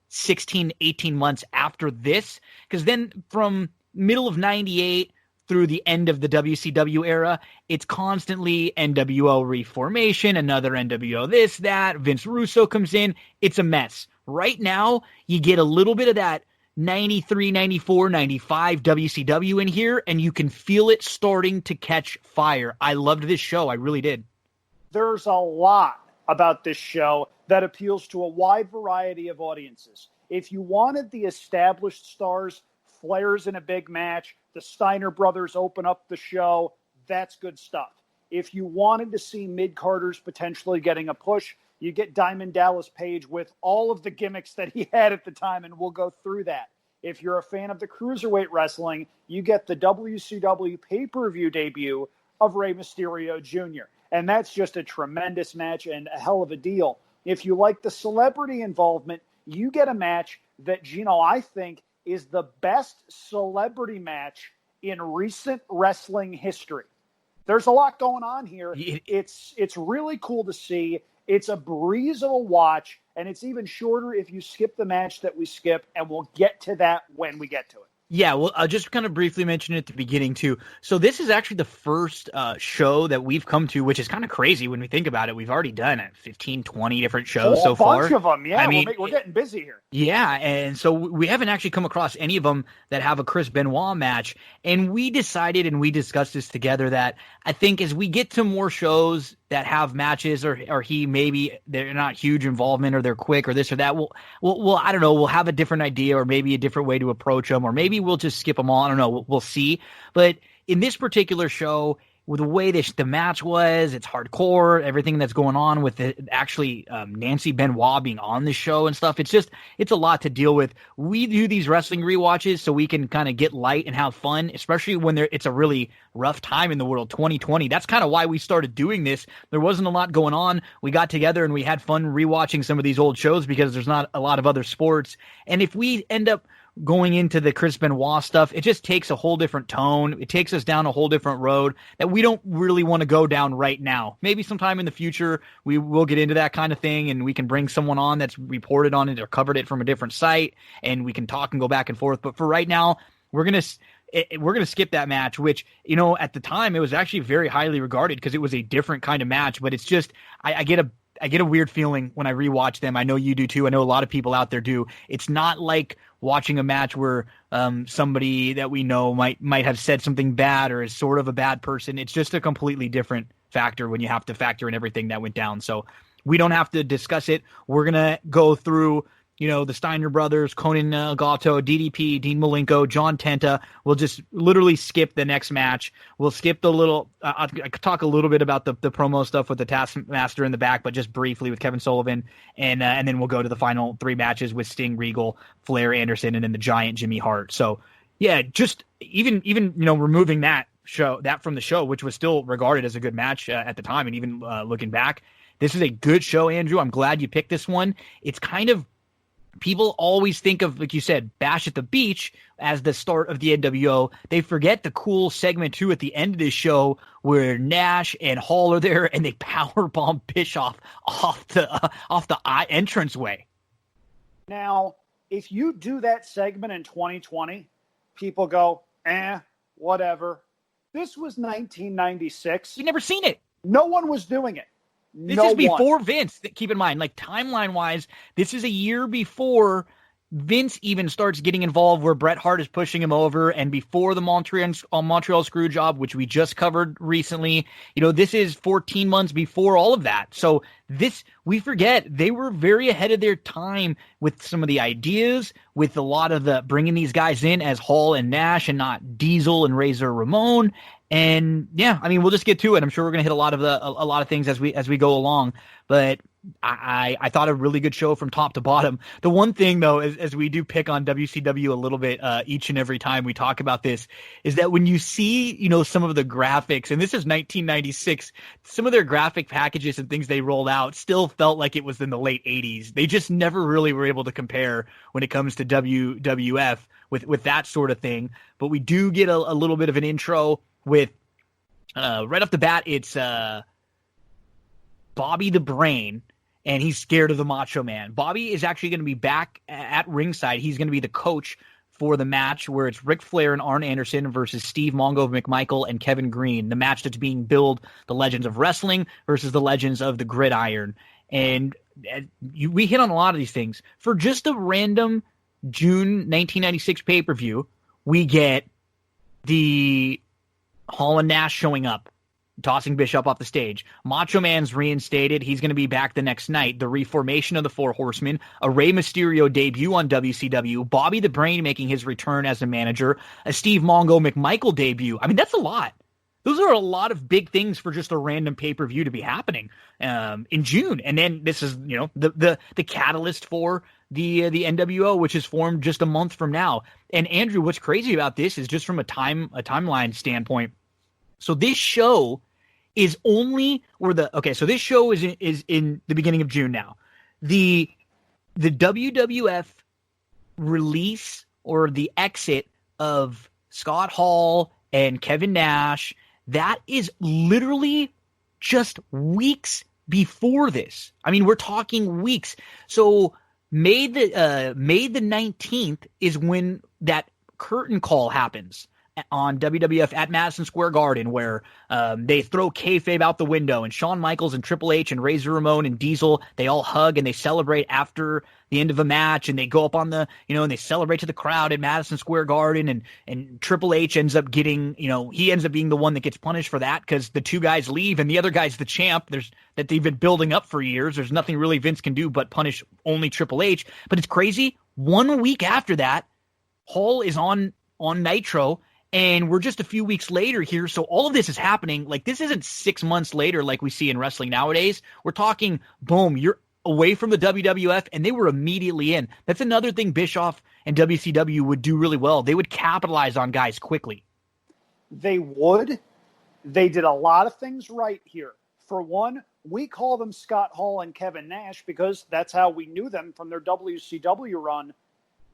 16, 18 months after this. Because then from middle of 98 through the end of the WCW era, it's constantly NWO reformation, another NWO this, that. Vince Russo comes in. It's a mess. Right now, you get a little bit of that 93, 94, 95 WCW in here, and you can feel it starting to catch fire. I loved this show. I really did. There's a lot about this show that appeals to a wide variety of audiences. If you wanted the established stars, Flair's in a big match, the Steiner brothers open up the show, that's good stuff. If you wanted to see mid-carders potentially getting a push, you get Diamond Dallas Page with all of the gimmicks that he had at the time, and we'll go through that. If you're a fan of the cruiserweight wrestling, you get the WCW pay-per-view debut of Rey Mysterio Jr., and that's just a tremendous match and a hell of a deal. If you like the celebrity involvement, you get a match that, Gino, I think is the best celebrity match in recent wrestling history. There's a lot going on here. It's really cool to see. It's a breeze of a watch, and it's even shorter if you skip the match that we skip, and we'll get to that when we get to it. Yeah, well, I'll just kind of briefly mention it at the beginning, too. So this is actually the first show that we've come to, which is kind of crazy when we think about it. We've already done 15, 20 different shows so far. A bunch of them, yeah. I mean, we're getting busy here. Yeah, and so we haven't actually come across any of them that have a Chris Benoit match. And we decided, and we discussed this together, that I think as we get to more shows that have matches, or he maybe they're not huge involvement, or they're quick, or this or that, we'll I don't know, we'll have a different idea, or maybe a different way to approach them, or maybe we'll just skip them all. I don't know. We'll see. But in this particular show, with the way the match was, it's hardcore, everything that's going on with Nancy Benoit being on the show and stuff. It's a lot to deal with. We do these wrestling rewatches so we can kind of get light and have fun, especially when it's a really rough time in the world, 2020. That's kind of why we started doing this. There wasn't a lot going on. We got together and we had fun rewatching some of these old shows because there's not a lot of other sports. And if we end up going into the Chris Benoit stuff, it just takes a whole different tone. It takes us down a whole different road that we don't really want to go down right now. Maybe sometime in the future we will get into that kind of thing, and we can bring someone on that's reported on it or covered it from a different site, and we can talk and go back and forth. But for right now, we're gonna skip that match, which, you know, at the time it was actually very highly regarded because it was a different kind of match. But it's just I get a weird feeling when I rewatch them. I know you do too. I know a lot of people out there do. It's not like watching a match where somebody that we know might have said something bad or is sort of a bad person. It's just a completely different factor when you have to factor in everything that went down. So we don't have to discuss it. We're gonna go through, you know, the Steiner brothers, Conan Gatto, DDP, Dean Malenko, John Tenta. We'll just literally skip the next match. We'll skip the little I could talk a little bit about the promo stuff with the Taskmaster in the back, but just briefly with Kevin Sullivan. And then we'll go to the final 3 matches with Sting, Regal, Flair, Anderson, and then the Giant Jimmy Hart. So, yeah, just even you know, removing that from the show, which was still regarded as a good match at the time, and even looking back, this is a good show, Andrew. I'm glad you picked this one. It's kind of, people always think of, like you said, Bash at the Beach as the start of the NWO. They forget the cool segment, too, at the end of this show where Nash and Hall are there and they powerbomb Bischoff off the entranceway. Now, if you do that segment in 2020, people go, whatever. This was 1996. You've never seen it. No one was doing it. This is before Vince. Keep in mind, like, timeline-wise, this is a year before Vince even starts getting involved, where Bret Hart is pushing him over, and before the Montreal Screwjob, which we just covered recently. You know, this is 14 months before all of that. So we forget, they were very ahead of their time with some of the ideas, with a lot of the bringing these guys in as Hall and Nash and not Diesel and Razor Ramon. And yeah, I mean, we'll just get to it. I'm sure we're going to hit a lot of things as we go along. But I thought a really good show from top to bottom. The one thing, though, as we do pick on WCW a little bit each and every time we talk about this, is that when you see, you know, some of the graphics, and this is 1996, some of their graphic packages and things they rolled out still felt like it was in the late 80s. They just never really were able to compare when it comes to WWF with that sort of thing. But we do get a little bit of an intro with, right off the bat, it's Bobby the Brain, and he's scared of the Macho Man. Bobby is actually going to be back at ringside. He's going to be the coach for the match where it's Ric Flair and Arn Anderson versus Steve Mongo McMichael and Kevin Green, the match that's being billed the Legends of Wrestling versus the Legends of the Gridiron. And we hit on a lot of these things. For just a random June 1996 pay-per-view, we get the Hall and Nash showing up, tossing Bischoff off the stage. Macho Man's reinstated. He's going to be back the next night. The reformation of the Four Horsemen. A Rey Mysterio debut on WCW. Bobby the Brain making his return as a manager. A Steve Mongo McMichael debut. I mean, that's a lot. Those are a lot of big things for just a random pay-per-view to be happening in June. And then this is, you know, the catalyst for the NWO, which is formed just a month from now. And Andrew, what's crazy about this is just from a timeline standpoint. So this show is so this show is in the beginning of June now. The WWF release or the exit of Scott Hall and Kevin Nash, that is literally just weeks before this. I mean, we're talking weeks. So May the 19th is when that curtain call happens on WWF at Madison Square Garden, where they throw kayfabe out the window, and Shawn Michaels and Triple H and Razor Ramon and Diesel, they all hug and they celebrate after the end of a match, and they go up on the, you know, and they celebrate to the crowd at Madison Square Garden, and Triple H ends up getting, you know, he ends up being the one that gets punished for that because the two guys leave and the other guy's the champ. That they've been building up for years. There's nothing really Vince can do but punish only Triple H. But it's crazy. 1 week after that, Hall is on Nitro, and we're just a few weeks later here. So all of this is happening. Like, this isn't 6 months later like we see in wrestling nowadays. We're talking, boom, you're away from the WWF, and they were immediately in. That's another thing Bischoff and WCW would do really well. They would capitalize on guys quickly. They would. They did a lot of things right here. For one, we call them Scott Hall and Kevin Nash because that's how we knew them from their WCW run.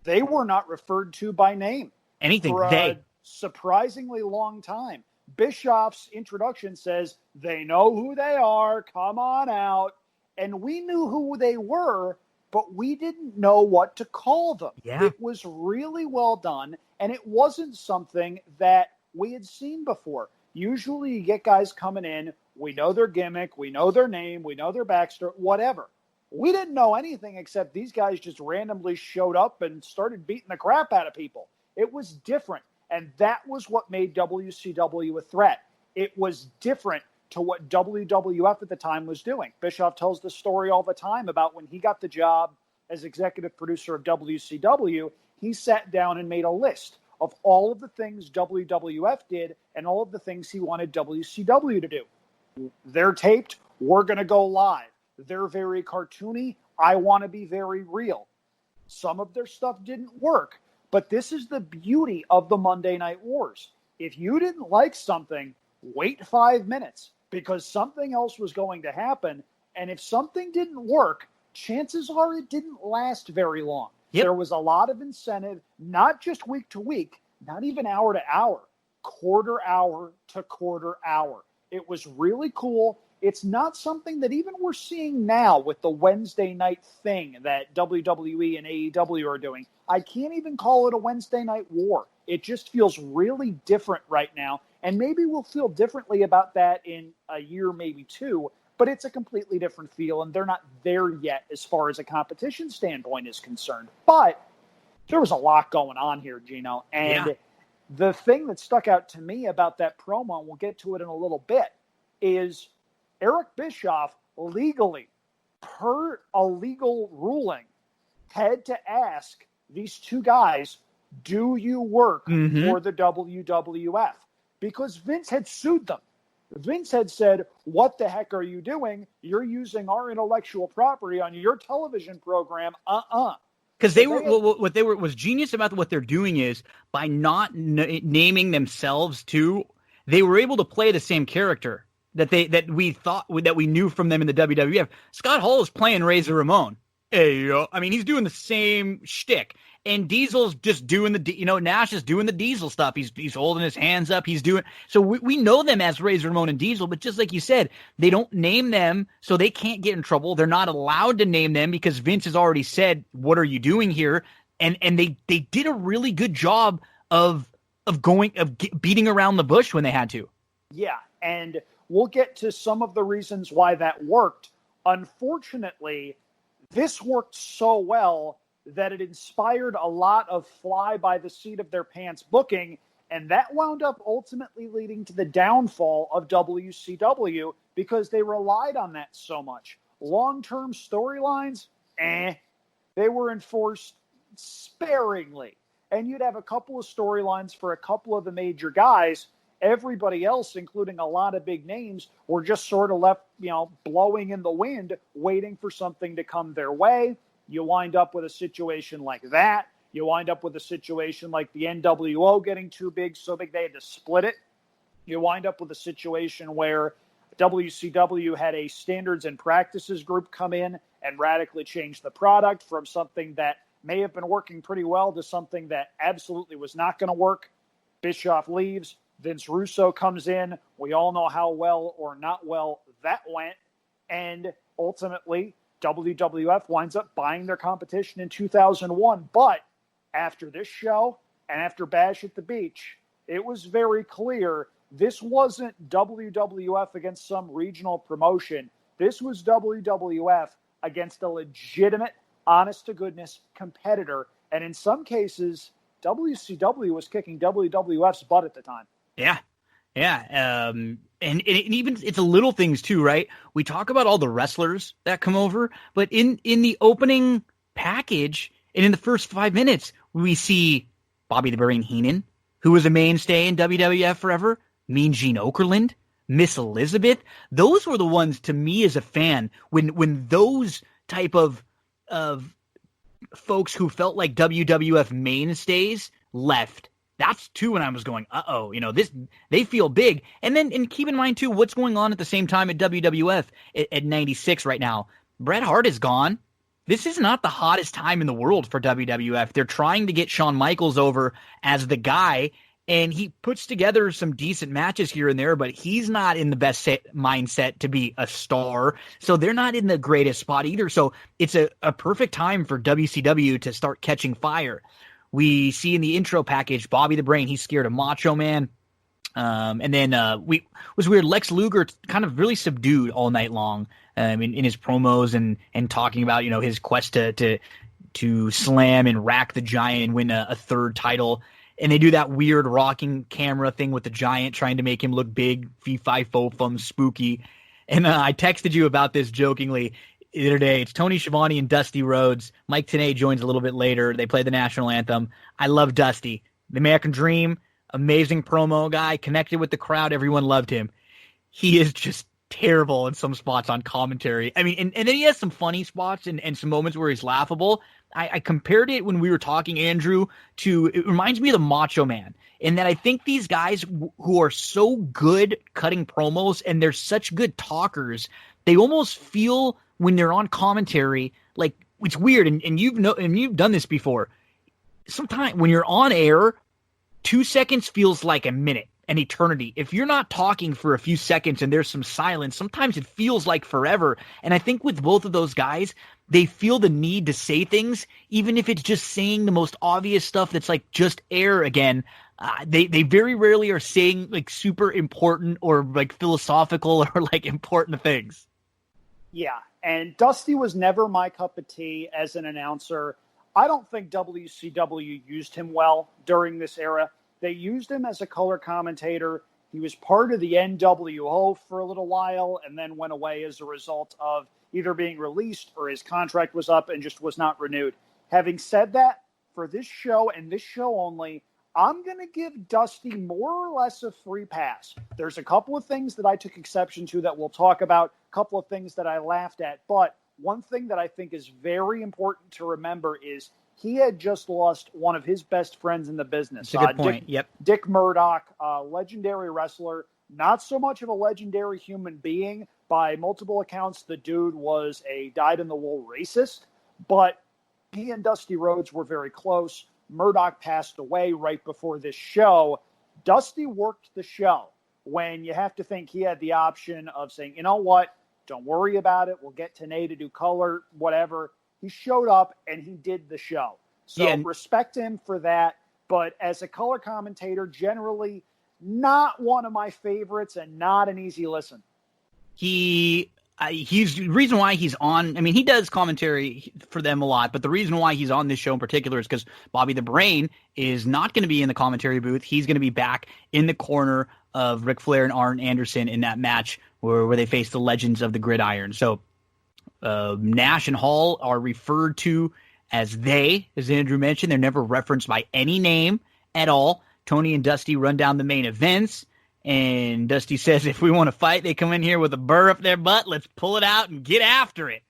They were not referred to by name. Anything. For They. a surprisingly long time. Bischoff's introduction says, they know who they are, come on out. And we knew who they were, but we didn't know what to call them. Yeah. It was really well done, and it wasn't something that we had seen before. Usually you get guys coming in, we know their gimmick, we know their name, we know their backstory, whatever. We didn't know anything except these guys just randomly showed up and started beating the crap out of people. It was different, and that was what made WCW a threat. It was different to what WWF at the time was doing. Bischoff tells the story all the time about when he got the job as executive producer of WCW, he sat down and made a list of all of the things WWF did and all of the things he wanted WCW to do. They're taped. We're going to go live. They're very cartoony. I want to be very real. Some of their stuff didn't work, but this is the beauty of the Monday Night Wars. If you didn't like something, wait 5 minutes because something else was going to happen. And if something didn't work, chances are it didn't last very long. Yep. There was a lot of incentive, not just week to week, not even hour to hour, quarter hour to quarter hour. It was really cool. It's not something that even we're seeing now with the Wednesday night thing that WWE and AEW are doing. I can't even call it a Wednesday night war. It just feels really different right now. And maybe we'll feel differently about that in a year, maybe two, but it's a completely different feel, and they're not there yet as far as a competition standpoint is concerned. But there was a lot going on here, Gino. And the thing that stuck out to me about that promo, and we'll get to it in a little bit, is Eric Bischoff legally, per a legal ruling, had to ask these two guys, do you work for the WWF? Because Vince had sued them. Vince had said, what the heck are you doing? You're using our intellectual property on your television program. Because what they were was genius about what they're doing is by not naming themselves too, they were able to play the same character that we knew from them in the WWF. Scott Hall is playing Razor Ramon. Hey, yo. I mean, he's doing the same shtick. And Diesel's just doing Nash is doing the Diesel stuff. He's holding his hands up. He's doing, so we know them as Razor Ramon and Diesel, but just like you said, they don't name them, so they can't get in trouble. They're not allowed to name them because Vince has already said, what are you doing here? And they did a really good job of beating around the bush when they had to. Yeah. And we'll get to some of the reasons why that worked. Unfortunately, this worked so well that it inspired a lot of fly by the seat of their pants booking, and that wound up ultimately leading to the downfall of WCW because they relied on that so much. Long-term storylines, they were enforced sparingly. And you'd have a couple of storylines for a couple of the major guys. Everybody else, including a lot of big names, were just sort of left, blowing in the wind, waiting for something to come their way. You wind up with a situation like that. You wind up with a situation like the NWO getting too big, so big they had to split it. You wind up with a situation where WCW had a standards and practices group come in and radically change the product from something that may have been working pretty well to something that absolutely was not going to work. Bischoff leaves. Vince Russo comes in. We all know how well or not well that went. And ultimately, WWF winds up buying their competition in 2001. But after this show and after Bash at the Beach, it was very clear this wasn't WWF against some regional promotion. This was WWF against a legitimate, honest-to-goodness competitor. And in some cases, WCW was kicking WWF's butt at the time. Yeah. And even it's a little things too, right? We talk about all the wrestlers that come over, but in the opening package and in the first 5 minutes, we see Bobby the Brain Heenan, who was a mainstay in WWF forever, Mean Gene Okerlund, Miss Elizabeth. Those were the ones to me as a fan when those type of folks who felt like WWF mainstays left. That's too when I was going, they feel big. And keep in mind too, what's going on at the same time at WWF at 96 right now. Bret Hart is gone. this is not the hottest time in the world for WWF. They're trying to get Shawn Michaels over as the guy, and he puts together some decent matches here and there, but he's not in the best mindset to be a star. So they're not in the greatest spot either. So it's a perfect time for WCW to start catching fire. We see in the intro package, Bobby the Brain, he's scared of Macho Man. And then was weird. Lex Luger kind of really subdued all night long in his promos and talking about, his quest to slam and rack the Giant and win a third title. And they do that weird rocking camera thing with the Giant, trying to make him look big, fee-fi-fo-fum, spooky. And I texted you about this jokingly the other day. It's Tony Schiavone and Dusty Rhodes. Mike Tenay joins a little bit later. They play the national anthem. I love Dusty. The American Dream, amazing promo guy, connected with the crowd. Everyone loved him. He is just terrible in some spots on commentary. I mean, and then he has some funny spots and some moments where he's laughable. I compared it when we were talking, Andrew, it reminds me of the Macho Man, in that I think these guys who are so good cutting promos and they're such good talkers, they almost feel when they're on commentary, like it's weird. And you've done this before. Sometimes when you're on air, 2 seconds feels like a minute, an eternity. If you're not talking for a few seconds and there's some silence, sometimes it feels like forever. And I think with both of those guys, they feel the need to say things, even if it's just saying the most obvious stuff that's like just air again. They very rarely are saying like super important or like philosophical or like important things. Yeah, and Dusty was never my cup of tea as an announcer. I don't think WCW used him well during this era. They used him as a color commentator. He was part of the NWO for a little while and then went away as a result of either being released or his contract was up and just was not renewed. Having said that, for this show and this show only, I'm going to give Dusty more or less a free pass. There's a couple of things that I took exception to that we'll talk about, a couple of things that I laughed at, but one thing that I think is very important to remember is he had just lost one of his best friends in the business. That's a good point. Dick Murdoch, legendary wrestler, not so much of a legendary human being. By multiple accounts, the dude was a dyed-in-the-wool racist, but he and Dusty Rhodes were very close. Murdoch passed away right before this show. Dusty worked the show when you have to think he had the option of saying, you know what, don't worry about it. We'll get Tenay to do color, whatever. He showed up and he did the show. So respect him for that. But as a color commentator, generally not one of my favorites and not an easy listen. He's the reason why he's on. I mean, he does commentary for them a lot, but the reason why he's on this show in particular is because Bobby the Brain is not going to be in the commentary booth. He's going to be back in the corner of Ric Flair and Arn Anderson in that match where they face the legends of the Gridiron. So Nash and Hall are referred to as they, as Andrew mentioned. They're never referenced by any name at all. Tony and Dusty run down the main events. And Dusty says, if we want to fight, they come in here with a burr up their butt. Let's pull it out and get after it.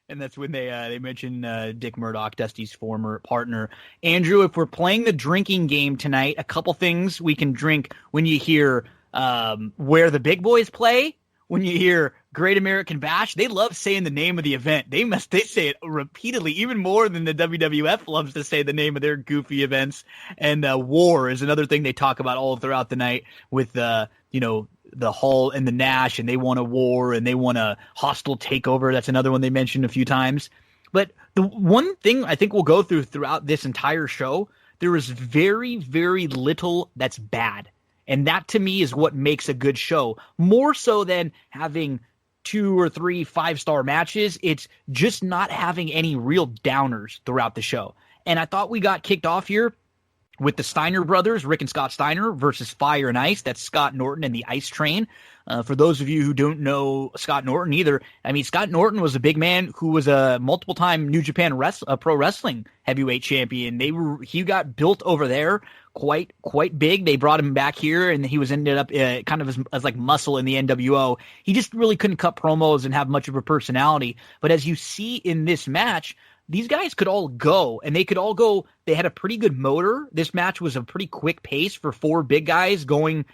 And that's when they mention Dick Murdoch, Dusty's former partner. Andrew, if we're playing the drinking game tonight, a couple things we can drink when you hear Where the Big Boys Play, when you hear Great American Bash. They love saying the name of the event. They say it repeatedly, even more than the WWF loves to say the name of their goofy events. And War is another thing they talk about all throughout the night with the Hall and the Nash, and they want a war and they want a hostile takeover. That's another one they mentioned a few times. But the one thing I think we'll go throughout this entire show, there is very, very little that's bad. And that, to me, is what makes a good show. More so than having 2 or 3 5-star matches, it's just not having any real downers throughout the show. And I thought we got kicked off here with the Steiner brothers, Rick and Scott Steiner, versus Fire and Ice. That's Scott Norton and the Ice Train. For those of you who don't know Scott Norton either, I mean, Scott Norton was a big man who was a multiple-time New Japan Pro Wrestling heavyweight champion. He got built over there quite big. They brought him back here, and he was ended up kind of as like muscle in the NWO. He just really couldn't cut promos and have much of a personality. But as you see in this match, these guys could all go, and they could all go. They had a pretty good motor. This match was a pretty quick pace for 4 big guys going,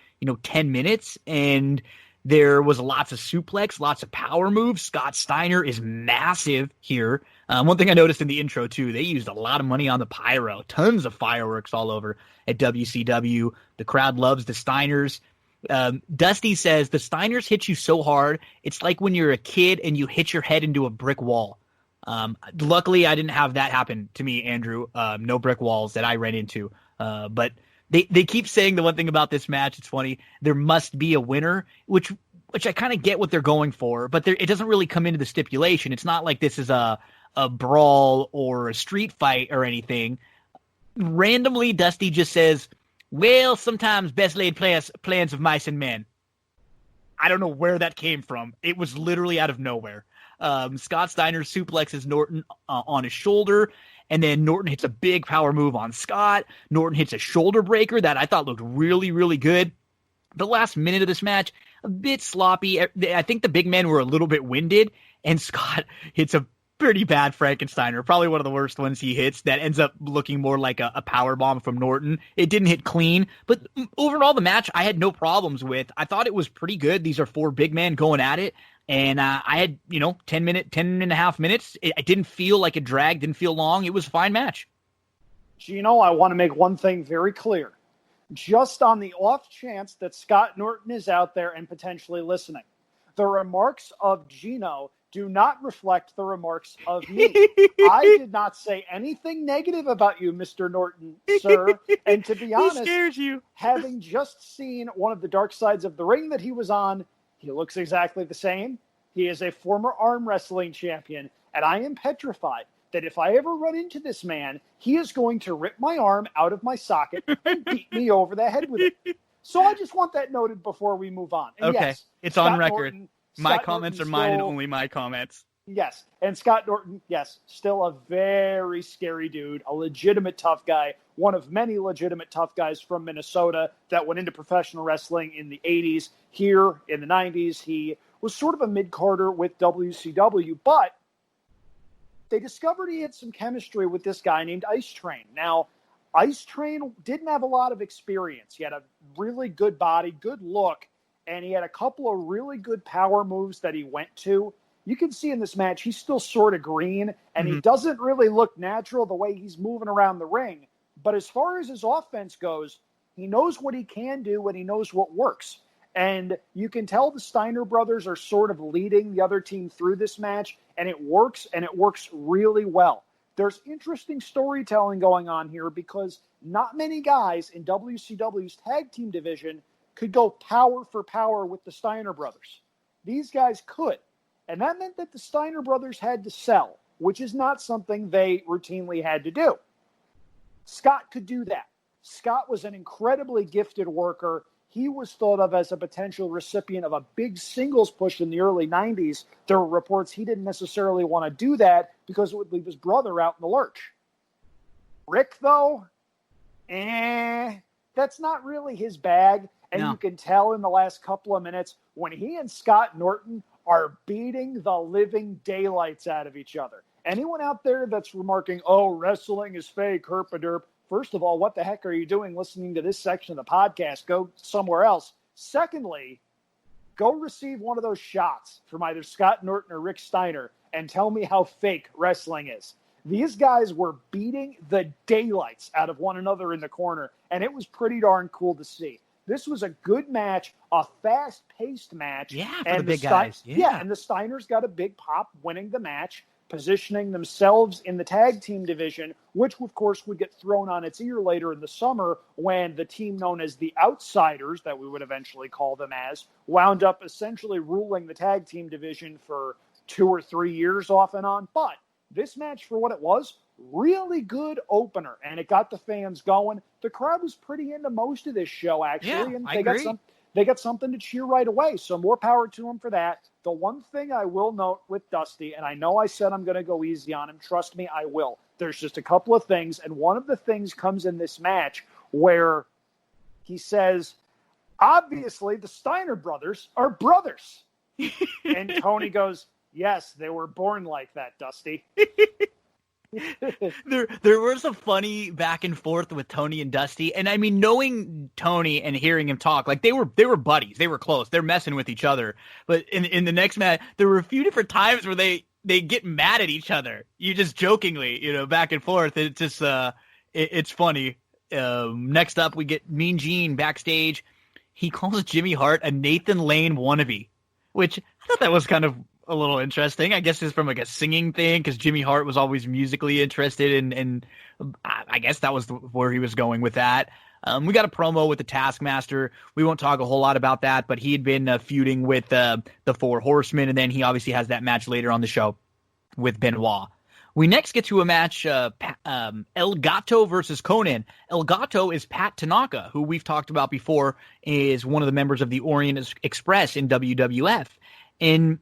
10 minutes, and There was lots of suplex, lots of power moves. Scott Steiner is massive here. One thing I noticed in the intro, too, they used a lot of money on the pyro. Tons of fireworks all over at WCW. The crowd loves the Steiners. Dusty says, the Steiners hit you so hard, it's like when you're a kid and you hit your head into a brick wall. Luckily, I didn't have that happen to me, Andrew. No brick walls that I ran into. But they keep saying the one thing about this match, it's funny, there must be a winner, which I kind of get what they're going for, but it doesn't really come into the stipulation. It's not like this is a brawl or a street fight or anything. Randomly, Dusty just says, well, sometimes best laid plans of mice and men. I don't know where that came from. It was literally out of nowhere. Scott Steiner suplexes Norton on his shoulder, and then Norton hits a big power move on Scott. Norton hits a shoulder breaker that I thought looked really, really good. The last minute of this match, a bit sloppy. I think the big men were a little bit winded, and Scott hits a pretty bad Frankensteiner, probably one of the worst ones he hits, that ends up looking more like a power bomb from Norton. It didn't hit clean, but overall the match I had no problems with. I thought it was pretty good. These are four big men going at it, and I had 10 and a half minutes. It didn't feel like a drag, didn't feel long. It was a fine match. Gino, I want to make one thing very clear. Just on the off chance that Scott Norton is out there and potentially listening, the remarks of Gino do not reflect the remarks of me. I did not say anything negative about you, Mr. Norton, sir. And to be honest, he scares you. Having just seen one of the dark sides of the ring that he was on, he looks exactly the same. He is a former arm wrestling champion, and I am petrified that if I ever run into this man, he is going to rip my arm out of my socket and beat me over the head with it. So I just want that noted before we move on. And okay, yes, it's Scott on record. My Scott comments Norton are mine and still, only my comments. Yes, and Scott Norton, yes, still a very scary dude, a legitimate tough guy, one of many legitimate tough guys from Minnesota that went into professional wrestling in the 80s. Here in the 90s, he was sort of a mid-carder with WCW, but they discovered he had some chemistry with this guy named Ice Train. Now, Ice Train didn't have a lot of experience. He had a really good body, good look, and he had a couple of really good power moves that he went to. You can see in this match, he's still sort of green, and he doesn't really look natural the way he's moving around the ring. But as far as his offense goes, he knows what he can do, and he knows what works. And you can tell the Steiner brothers are sort of leading the other team through this match, and it works really well. There's interesting storytelling going on here because not many guys in WCW's tag team division could go power for power with the Steiner brothers. These guys could. And that meant that the Steiner brothers had to sell, which is not something they routinely had to do. Scott could do that. Scott was an incredibly gifted worker. He was thought of as a potential recipient of a big singles push in the early 90s. There were reports he didn't necessarily want to do that because it would leave his brother out in the lurch. Rick, though, that's not really his bag. And you can tell in the last couple of minutes when he and Scott Norton are beating the living daylights out of each other. Anyone out there that's remarking, oh, wrestling is fake, herp-a-derp, first of all, what the heck are you doing listening to this section of the podcast? Go somewhere else. Secondly, go receive one of those shots from either Scott Norton or Rick Steiner and tell me how fake wrestling is. These guys were beating the daylights out of one another in the corner, and it was pretty darn cool to see. This was a good match, a fast-paced match. Yeah, for the big guys. Yeah, and the Steiners got a big pop winning the match, positioning themselves in the tag team division, which, of course, would get thrown on its ear later in the summer when the team known as the Outsiders, that we would eventually call them as, wound up essentially ruling the tag team division for 2 or 3 years off and on. But this match, for what it was, really good opener, and it got the fans going. The crowd was pretty into most of this show, actually, and I agree. They got something to cheer right away, so more power to them for that. The one thing I will note with Dusty, and I know I said I'm going to go easy on him, trust me, I will. There's just a couple of things, and one of the things comes in this match where he says, obviously the Steiner brothers are brothers. And Tony goes, yes, they were born like that, Dusty. There was a funny back and forth with Tony and Dusty, and I mean, knowing Tony and hearing him talk, like they were buddies, they were close, they're messing with each other. But in the next match, there were a few different times where they get mad at each other. You just jokingly, back and forth. It's just it's funny. Next up, we get Mean Gene backstage. He calls Jimmy Hart a Nathan Lane wannabe, which I thought that was kind of a little interesting. I guess it's from like a singing thing because Jimmy Hart was always musically interested, and I guess that was where he was going with that. We got a promo with the Taskmaster. We won't talk a whole lot about that, but he had been feuding with the Four Horsemen, and then he obviously has that match later on the show with Benoit. We next get to a match, El Gato versus Conan. El Gato is Pat Tanaka, who we've talked about before, is one of the members of the Orient Express in WWF. And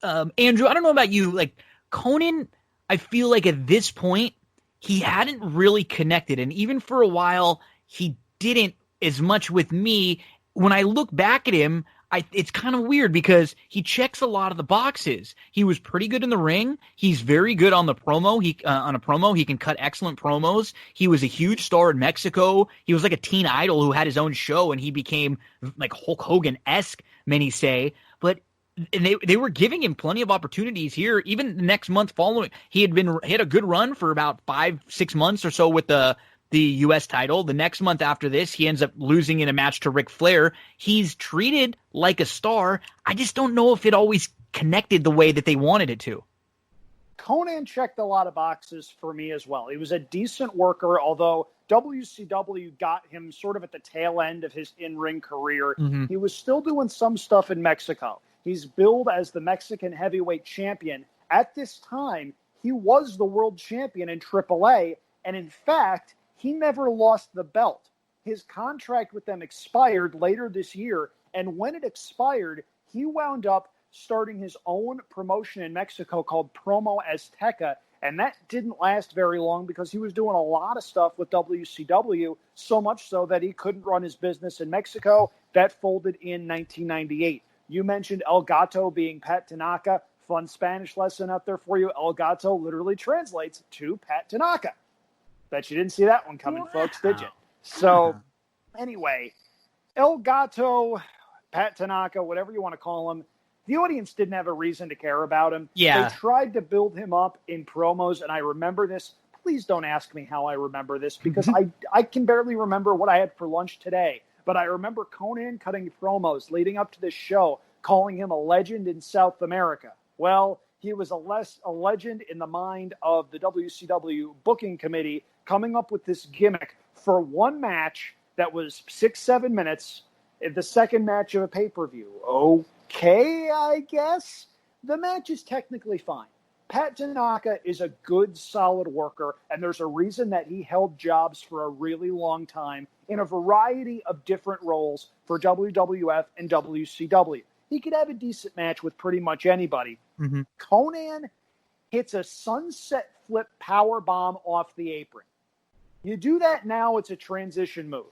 Andrew, I don't know about you, like Conan, I feel like at this point, he hadn't really connected. And even for a while, he didn't as much with me. When I look back at him, it's kind of weird because he checks a lot of the boxes. He was pretty good in the ring. He's very good on the promo. He can cut excellent promos. He was a huge star in Mexico. He was like a teen idol who had his own show, and he became like Hulk Hogan-esque, many say. But they were giving him plenty of opportunities here. Even the next month following, he had a good run for about 5-6 months or so with the U.S. title. The next month after this, he ends up losing in a match to Ric Flair. He's treated like a star. I just don't know if it always connected the way that they wanted it to. Conan checked a lot of boxes for me as well. He was a decent worker, although WCW got him sort of at the tail end of his in-ring career. Mm-hmm. He was still doing some stuff in Mexico. He's billed as the Mexican heavyweight champion. At this time, he was the world champion in AAA, and in fact, he never lost the belt. His contract with them expired later this year, and when it expired, he wound up starting his own promotion in Mexico called Promo Azteca, and that didn't last very long because he was doing a lot of stuff with WCW, so much so that he couldn't run his business in Mexico. That folded in 1998. You mentioned El Gato being Pat Tanaka. Fun Spanish lesson out there for you. El Gato literally translates to Pat Tanaka. Bet you didn't see that one coming, folks, did you? So, anyway, El Gato, Pat Tanaka, whatever you want to call him, the audience didn't have a reason to care about him. Yeah. They tried to build him up in promos, and I remember this. Please don't ask me how I remember this, because I can barely remember what I had for lunch today. But I remember Conan cutting promos leading up to this show, calling him a legend in South America. Well, he was a legend in the mind of the WCW booking committee, coming up with this gimmick for one match that was 6-7 minutes, the second match of a pay-per-view. Okay, I guess. The match is technically fine. Pat Tanaka is a good, solid worker, and there's a reason that he held jobs for a really long time in a variety of different roles for WWF and WCW. He could have a decent match with pretty much anybody. Mm-hmm. Conan hits a sunset flip power bomb off the apron. You do that now, it's a transition move.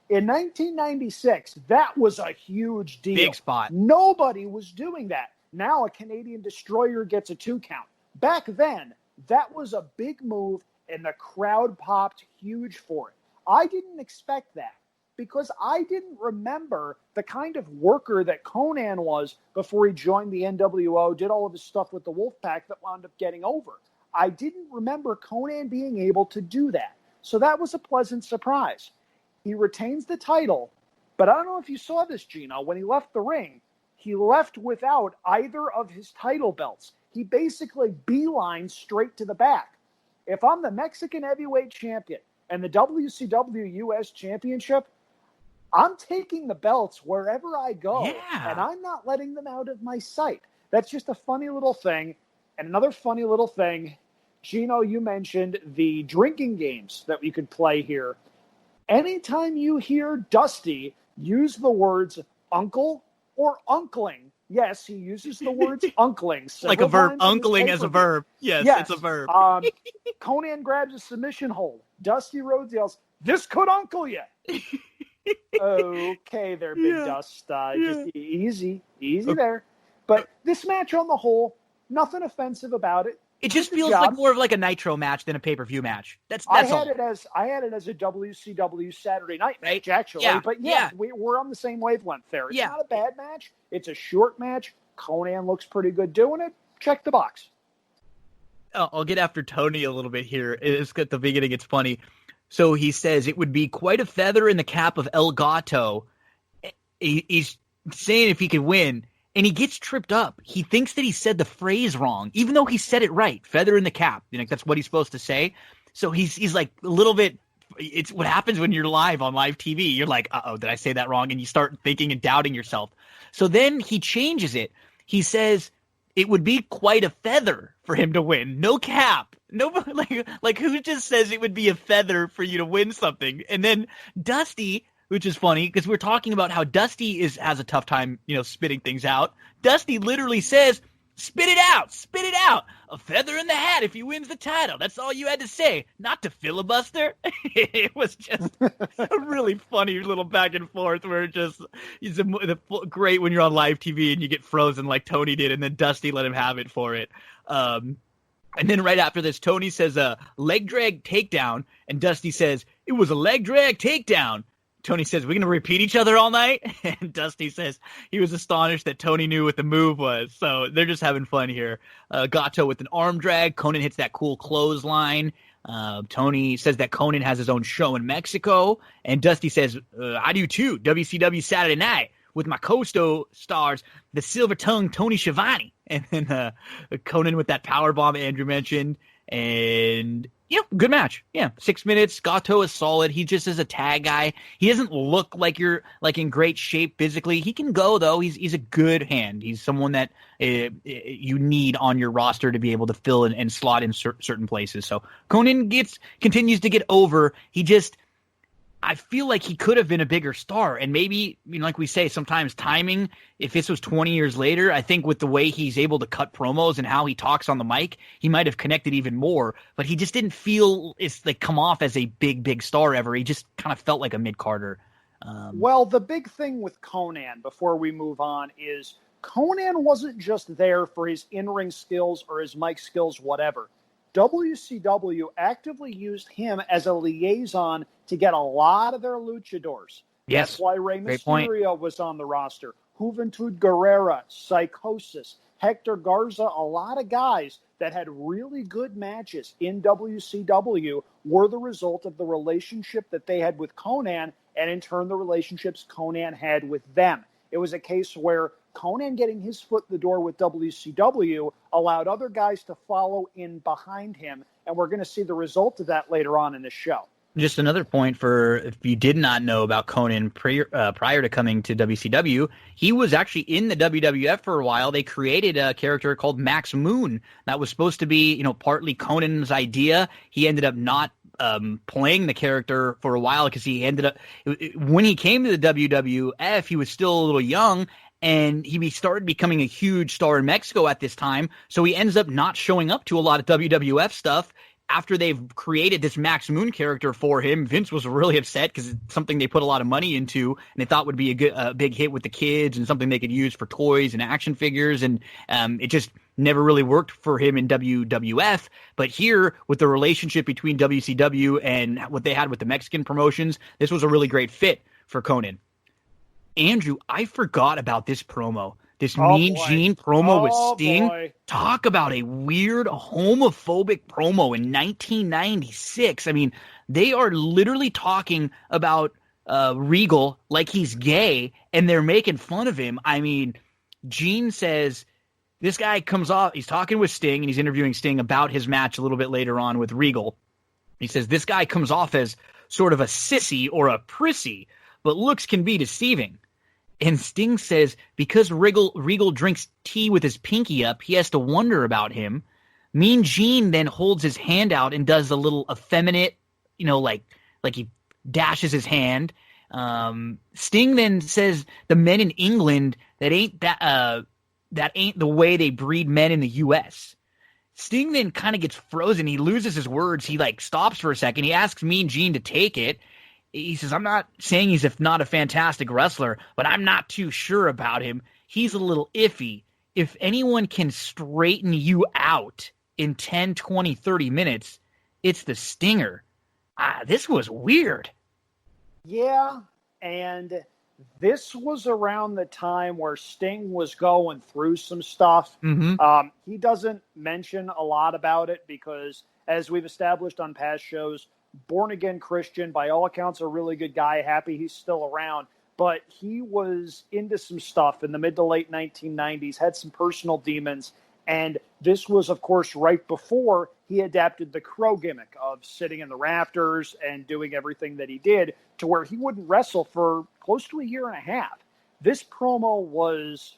In 1996, that was a huge deal. Big spot. Nobody was doing that. Now a Canadian destroyer gets a 2 count. Back then, that was a big move, and the crowd popped huge for it. I didn't expect that because I didn't remember the kind of worker that Conan was before he joined the NWO, did all of his stuff with the Wolfpack that wound up getting over. I didn't remember Conan being able to do that. So that was a pleasant surprise. He retains the title, but I don't know if you saw this, Gino. When he left the ring, he left without either of his title belts. He basically beelined straight to the back. If I'm the Mexican heavyweight champion and the WCW US Championship, I'm taking the belts wherever I go, and I'm not letting them out of my sight. That's just a funny little thing. And another funny little thing, Gino, you mentioned the drinking games that we could play here. Anytime you hear Dusty use the words uncle or uncling, yes, he uses the words uncling. Like a verb, uncling as a verb. Yes, it's a verb. Conan grabs a submission hold. Dusty Rhodes yells, "This could uncle you." Okay there, Big Dust. Just easy there. But this match on the whole, nothing offensive about it. It just feels like more of like a Nitro match than a pay-per-view match. That's I all. had it as a WCW Saturday night match, Right? actually. Yeah. But Yeah. we're on the same wavelength there. It's Yeah. not a bad match. It's a short match. Conan looks pretty good doing it. Check the box. I'll get after Tony a little bit here. It's at the beginning. It's funny. So he says it would be quite a feather in the cap of El Gato. He's saying if he could win, and he gets tripped up. He thinks that he said the phrase wrong, even though he said it right. Feather in the cap. That's what he's supposed to say. So he's like a little bit. It's what happens when you're live on live TV. You're like, uh-oh, did I say that wrong? And you start thinking and doubting yourself. So then he changes it. He says it would be quite a feather for him to win. No cap. No, like who just says it would be a feather for you to win something? And then Dusty, which is funny because we're talking about how Dusty has a tough time, spitting things out. Dusty literally says, spit it out. A feather in the hat if he wins the title. That's all you had to say, not to filibuster. It was just a really funny little back and forth where it's great when you're on live TV and you get frozen like Tony did, and then Dusty let him have it for it. And then right after this, Tony says a leg drag takedown, and Dusty says, it was a leg drag takedown. Tony says, we're going to repeat each other all night? And Dusty says he was astonished that Tony knew what the move was. So they're just having fun here. Gato with an arm drag. Conan hits that cool clothesline. Tony says that Conan has his own show in Mexico. And Dusty says, I do too. WCW Saturday night with my co-stars, the silver-tongued Tony Schiavone. And then Conan with that powerbomb Andrew mentioned. And yeah, good match. Yeah, 6 minutes. Gato is solid. He just is a tag guy. He doesn't look like you're like in great shape physically. He can go though. He's a good hand. He's someone that you need on your roster to be able to fill and slot in certain places. So Conan continues to get over. I feel like he could have been a bigger star, and maybe, like we say, sometimes timing, if this was 20 years later, I think with the way he's able to cut promos and how he talks on the mic, he might have connected even more, but he just didn't feel come off as a big star ever. He just kind of felt like a mid-carder. Well, the big thing with Conan, before we move on, is Conan wasn't just there for his in-ring skills or his mic skills, whatever. WCW actively used him as a liaison to get a lot of their luchadors. Yes. That's why Rey Mysterio was on the roster. Juventud Guerrera, Psychosis, Hector Garza, a lot of guys that had really good matches in WCW were the result of the relationship that they had with Conan, and in turn the relationships Conan had with them. It was a case where Conan getting his foot in the door with WCW allowed other guys to follow in behind him, and we're going to see the result of that later on in the show. Just another point for if you did not know about Conan prior to coming to WCW, he was actually in the WWF for a while. They created a character called Max Moon that was supposed to be, partly Conan's idea. He ended up not playing the character for a while because he ended up, when he came to the WWF, he was still a little young. And he started becoming a huge star in Mexico at this time. So he ends up not showing up to a lot of WWF stuff. After they've created this Max Moon character for him, Vince was really upset because it's something they put a lot of money into and they thought would be a big hit with the kids and something they could use for toys and action figures. And it just never really worked for him in WWF. But here, with the relationship between WCW and what they had with the Mexican promotions, this was a really great fit for Conan. Andrew, I forgot about this promo. This Mean Gene promo with Sting. Boy. Talk about a weird homophobic promo in 1996. I mean, they are literally talking about Regal like he's gay, and they're making fun of him. I mean, Gene says, this guy comes off, he's talking with Sting, and he's interviewing Sting about his match a little bit later on with Regal. He says, this guy comes off as sort of a sissy or a prissy, but looks can be deceiving. And Sting says because Regal drinks tea with his pinky up, he has to wonder about him. Mean Gene then holds his hand out and does a little effeminate, like he dashes his hand. Sting then says the men in England that ain't the way they breed men in the U.S. Sting then kind of gets frozen. He loses his words. He stops for a second. He asks Mean Gene to take it. He says, I'm not saying he's not a fantastic wrestler, but I'm not too sure about him. He's a little iffy. If anyone can straighten you out, in 10, 20, 30 minutes, it's the Stinger. This was weird. Yeah, and this was around the time where Sting was going through some stuff. Mm-hmm. He doesn't mention a lot about it because, as we've established on past shows, born-again Christian, by all accounts, a really good guy, happy he's still around. But he was into some stuff in the mid to late 1990s, had some personal demons, and this was, of course, right before he adapted the Crow gimmick of sitting in the rafters and doing everything that he did to where he wouldn't wrestle for close to a year and a half. This promo was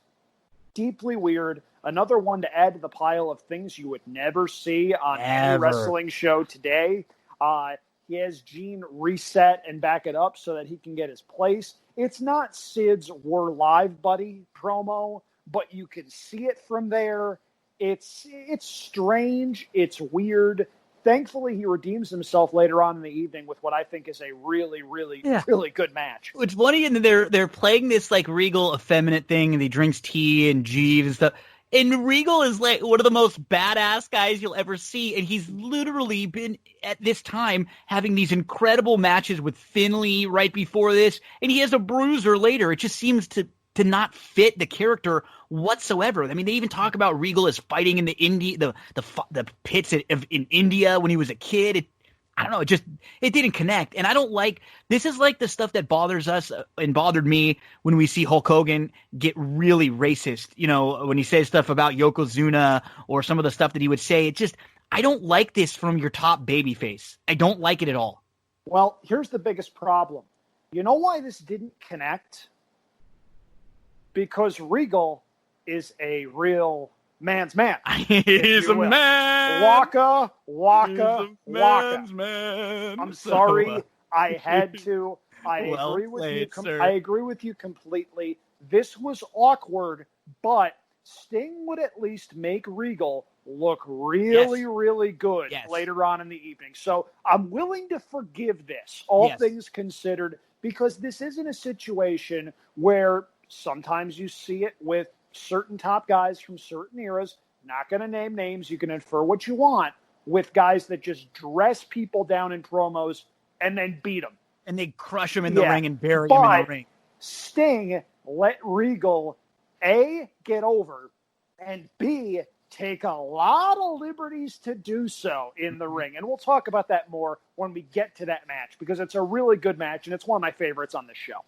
deeply weird. Another one to add to the pile of things you would never see on any wrestling show today. He has Gene reset and back it up so that he can get his place. It's not Sid's "We're Live, Buddy" promo, but you can see it from there. It's strange. It's weird. Thankfully, he redeems himself later on in the evening with what I think is a really, really, really good match. It's funny, and they're playing this like Regal effeminate thing, and he drinks tea and Jeeves and stuff. And Regal is like one of the most badass guys you'll ever see, and he's literally been at this time having these incredible matches with Finlay right before this, and he has a bruiser later. It just seems to not fit the character whatsoever. I mean, they even talk about Regal as fighting in the Indy, the pits in India when he was a kid. I don't know. It didn't connect. And I don't like, this is like the stuff that bothers us and bothered me when we see Hulk Hogan get really racist, when he says stuff about Yokozuna or some of the stuff that he would say. I don't like this from your top babyface. I don't like it at all. Well, here's the biggest problem. You know why this didn't connect? Because Regal is a real man's man. He's a man. Waka. Man. I'm sorry. I had to. I agree with you completely. This was awkward, but Sting would at least make Regal look really, really good later on in the evening. So I'm willing to forgive this, all things considered, because this isn't a situation where sometimes you see it with certain top guys from certain eras. Not going to name names. You can infer what you want with guys that just dress people down in promos and then beat them. And they crush them in the ring and bury them in the ring. Sting let Regal, A, get over, and B, take a lot of liberties to do so in the ring. And we'll talk about that more when we get to that match, because it's a really good match, and it's one of my favorites on this show.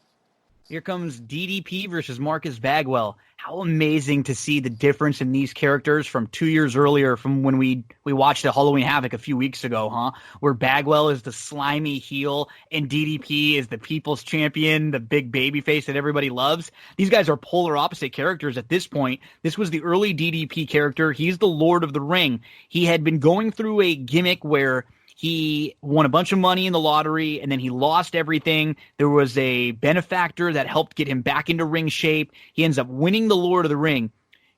Here comes DDP versus Marcus Bagwell. How amazing to see the difference in these characters from 2 years earlier, from when we watched the Halloween Havoc a few weeks ago, where Bagwell is the slimy heel and DDP is the people's champion, the big baby face that everybody loves. These guys are polar opposite characters at this point. This was the early DDP character. He's the Lord of the Ring. He had been going through a gimmick where he won a bunch of money in the lottery, and then he lost everything. There was a benefactor that helped get him back into ring shape. He ends up winning the Lord of the Ring.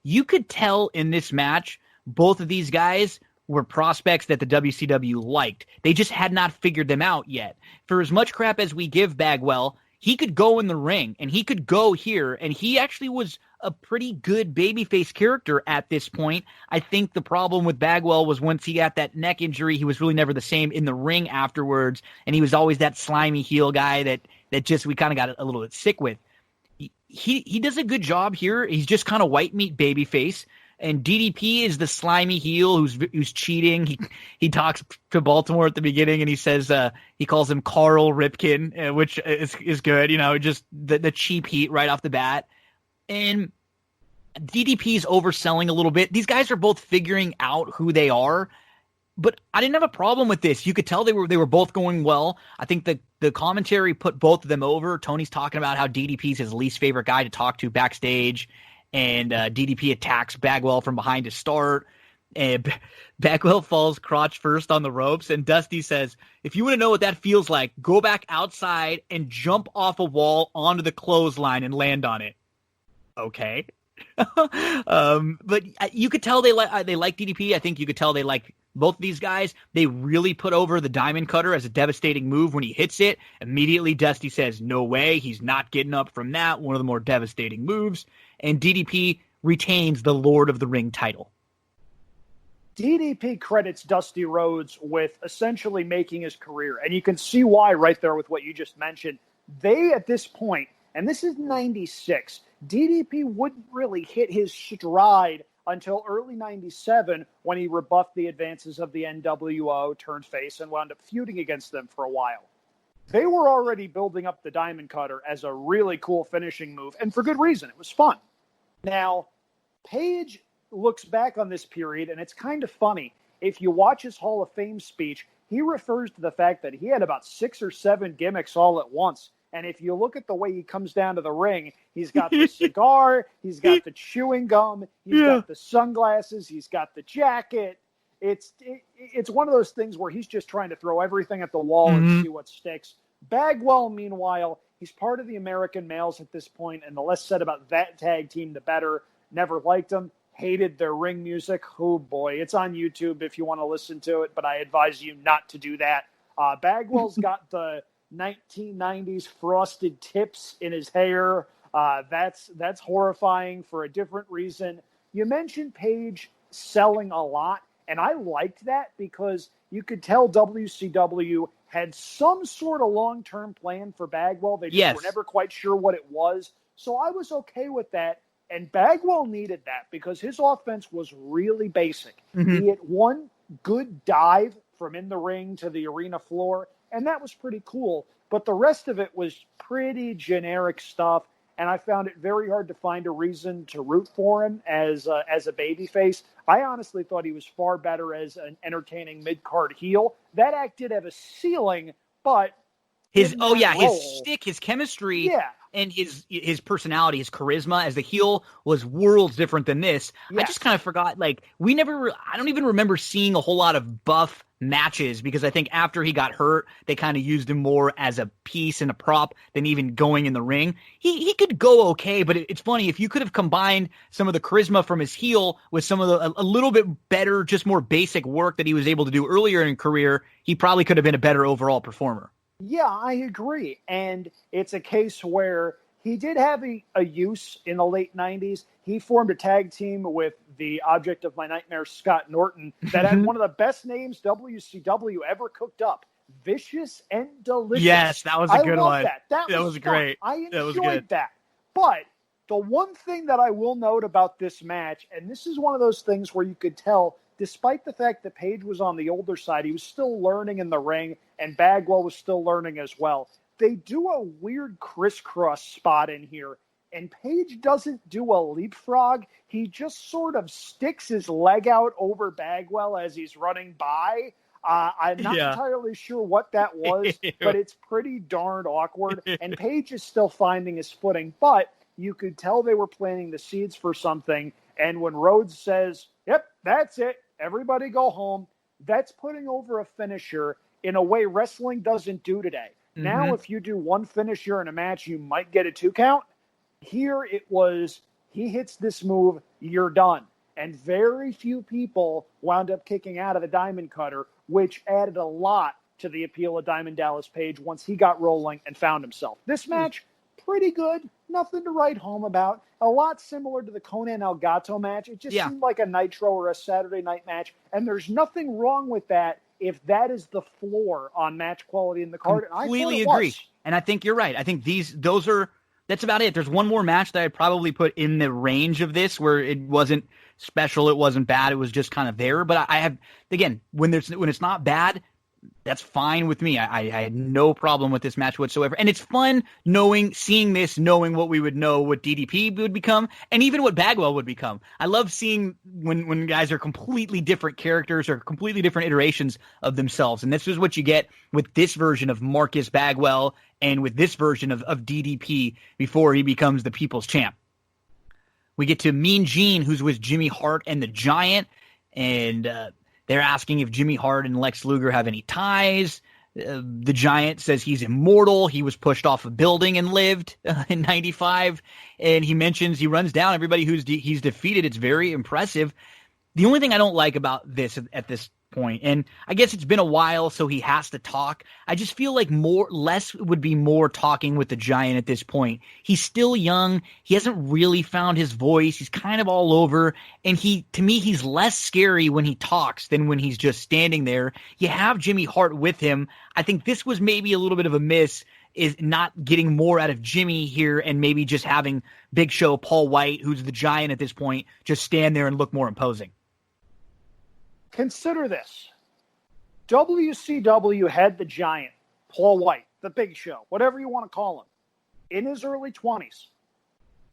You could tell in this match, both of these guys were prospects that the WCW liked. They just had not figured them out yet. For as much crap as we give Bagwell, he could go in the ring, and he could go here, and he actually was a pretty good babyface character at this point. I think the problem with Bagwell was once he got that neck injury, he was really never the same in the ring afterwards, and he was always that slimy heel guy that just we kind of got a little bit sick with. He does a good job here. He's just kind of white meat babyface, and DDP is the slimy heel who's cheating. He talks to Baltimore at the beginning, and he says he calls him Carl Ripken, which is good. Just the cheap heat right off the bat. And DDP's overselling a little bit. These guys are both figuring out who they are, but I didn't have a problem with this. You could tell they were both going well. I think the commentary put both of them over. Tony's talking about how DDP's his least favorite guy to talk to backstage, and DDP attacks Bagwell from behind to start. And Bagwell falls crotch first on the ropes, and Dusty says, if you want to know what that feels like, go back outside and jump off a wall onto the clothesline and land on it. Okay. But you could tell they like DDP. I think you could tell they like both of these guys. They really put over the Diamond Cutter as a devastating move. When he hits it, immediately Dusty says, no way, he's not getting up from that. One of the more devastating moves. And DDP retains the Lord of the Ring title. DDP credits Dusty Rhodes with essentially making his career. And you can see why right there with what you just mentioned. They, at this point, and this is 96, DDP wouldn't really hit his stride until early 97 when he rebuffed the advances of the NWO, turned face, and wound up feuding against them for a while. They were already building up the Diamond Cutter as a really cool finishing move, and for good reason. It was fun. Now, Page looks back on this period, and it's kind of funny. If you watch his Hall of Fame speech, he refers to the fact that he had about 6 or 7 gimmicks all at once. And if you look at the way he comes down to the ring, he's got the cigar, he's got the chewing gum, he's got the sunglasses, he's got the jacket. It's one of those things where he's just trying to throw everything at the wall and see what sticks. Bagwell, meanwhile, he's part of the American Males at this point, and the less said about that tag team, the better. Never liked them. Hated their ring music. Oh, boy. It's on YouTube if you want to listen to it, but I advise you not to do that. Bagwell's got the 1990s frosted tips in his hair. That's horrifying for a different reason. You mentioned Page selling a lot, and I liked that because you could tell WCW had some sort of long-term plan for Bagwell. They just were never quite sure what it was. So I was okay with that. And Bagwell needed that because his offense was really basic. He hit one good dive from in the ring to the arena floor, and that was pretty cool. But the rest of it was pretty generic stuff, and I found it very hard to find a reason to root for him as a babyface. I honestly thought he was far better as an entertaining mid-card heel. That act did have a ceiling, but his stick, his chemistry, and his personality, his charisma as the heel was worlds different than this. I just kind of forgot, I don't even remember seeing a whole lot of buff matches because I think after he got hurt, they kind of used him more as a piece and a prop than even going in the ring. He could go okay, but it's funny, if you could have combined some of the charisma from his heel with some of a little bit better, just more basic work that he was able to do earlier in career, he probably could have been a better overall performer. Yeah, I agree. And it's a case where he did have a use in the late 90s. He formed a tag team with the object of my nightmare, Scott Norton, that had one of the best names WCW ever cooked up. Vicious and Delicious. Yes, that was a good one. That was great. I enjoyed that. But the one thing that I will note about this match, and this is one of those things where you could tell, despite the fact that Page was on the older side, he was still learning in the ring, and Bagwell was still learning as well. They do a weird crisscross spot in here, and Page doesn't do a leapfrog. He just sort of sticks his leg out over Bagwell as he's running by. I'm not entirely sure what that was, but it's pretty darn awkward, and Page is still finding his footing, but you could tell they were planting the seeds for something, and when Rhodes says, "Yep, that's it, everybody go home," that's putting over a finisher in a way wrestling doesn't do today. Now, if you do one finisher in a match, you might get a 2 count. Here it was, he hits this move, you're done. And very few people wound up kicking out of the Diamond Cutter, which added a lot to the appeal of Diamond Dallas Page once he got rolling and found himself. This match, pretty good. Nothing to write home about. A lot similar to the Conan Elgato match. It just seemed like a Nitro or a Saturday night match. And there's nothing wrong with that if that is the floor on match quality in the card. Completely agree. And I think you're right. I think that's about it. There's one more match that I'd probably put in the range of this where it wasn't special, it wasn't bad, it was just kind of there. But I have, again, when it's not bad, that's fine with me. I had no problem with this match whatsoever. And it's fun seeing this, knowing what we would know, what DDP would become, and even what Bagwell would become. I love seeing when guys are completely different characters or completely different iterations of themselves. And this is what you get with this version of Marcus Bagwell and with this version of DDP before he becomes the People's Champ. We get to Mean Gene, who's with Jimmy Hart and the Giant, and they're asking if Jimmy Hart and Lex Luger have any ties. The Giant says he's immortal. He was pushed off a building and lived in 95. And he mentions he runs down everybody he's defeated. It's very impressive. The only thing I don't like about this at this point. And I guess it's been a while, so he has to talk. I just feel like less would be more talking with the Giant at this point. He's still young. He hasn't really found his voice. He's kind of all over. And to me, he's less scary when he talks than when he's just standing there. You have Jimmy Hart with him. I think this was maybe a little bit of a miss, is not getting more out of Jimmy here and maybe just having Big Show Paul White, who's the Giant at this point, just stand there and look more imposing. Consider this. WCW had the Giant, Paul White, the Big Show, whatever you want to call him, in his early 20s.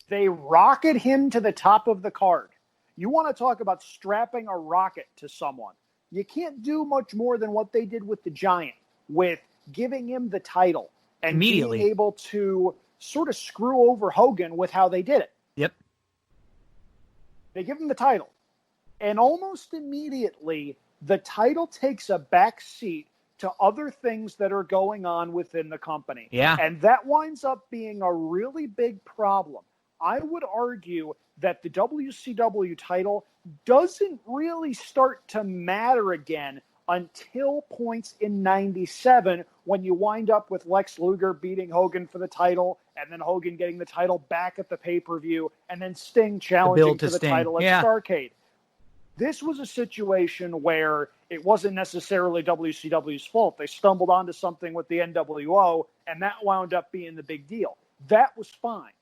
They rocket him to the top of the card. You want to talk about strapping a rocket to someone. You can't do much more than what they did with the Giant, with giving him the title and immediately being able to sort of screw over Hogan with how they did it. Yep. They give him the title. And almost immediately, the title takes a back seat to other things that are going on within the company. Yeah. And that winds up being a really big problem. I would argue that the WCW title doesn't really start to matter again until points in 97, when you wind up with Lex Luger beating Hogan for the title, and then Hogan getting the title back at the pay-per-view, and then Sting challenging to the title at Starrcade. This was a situation where it wasn't necessarily WCW's fault. They stumbled onto something with the NWO, and that wound up being the big deal. That was fine.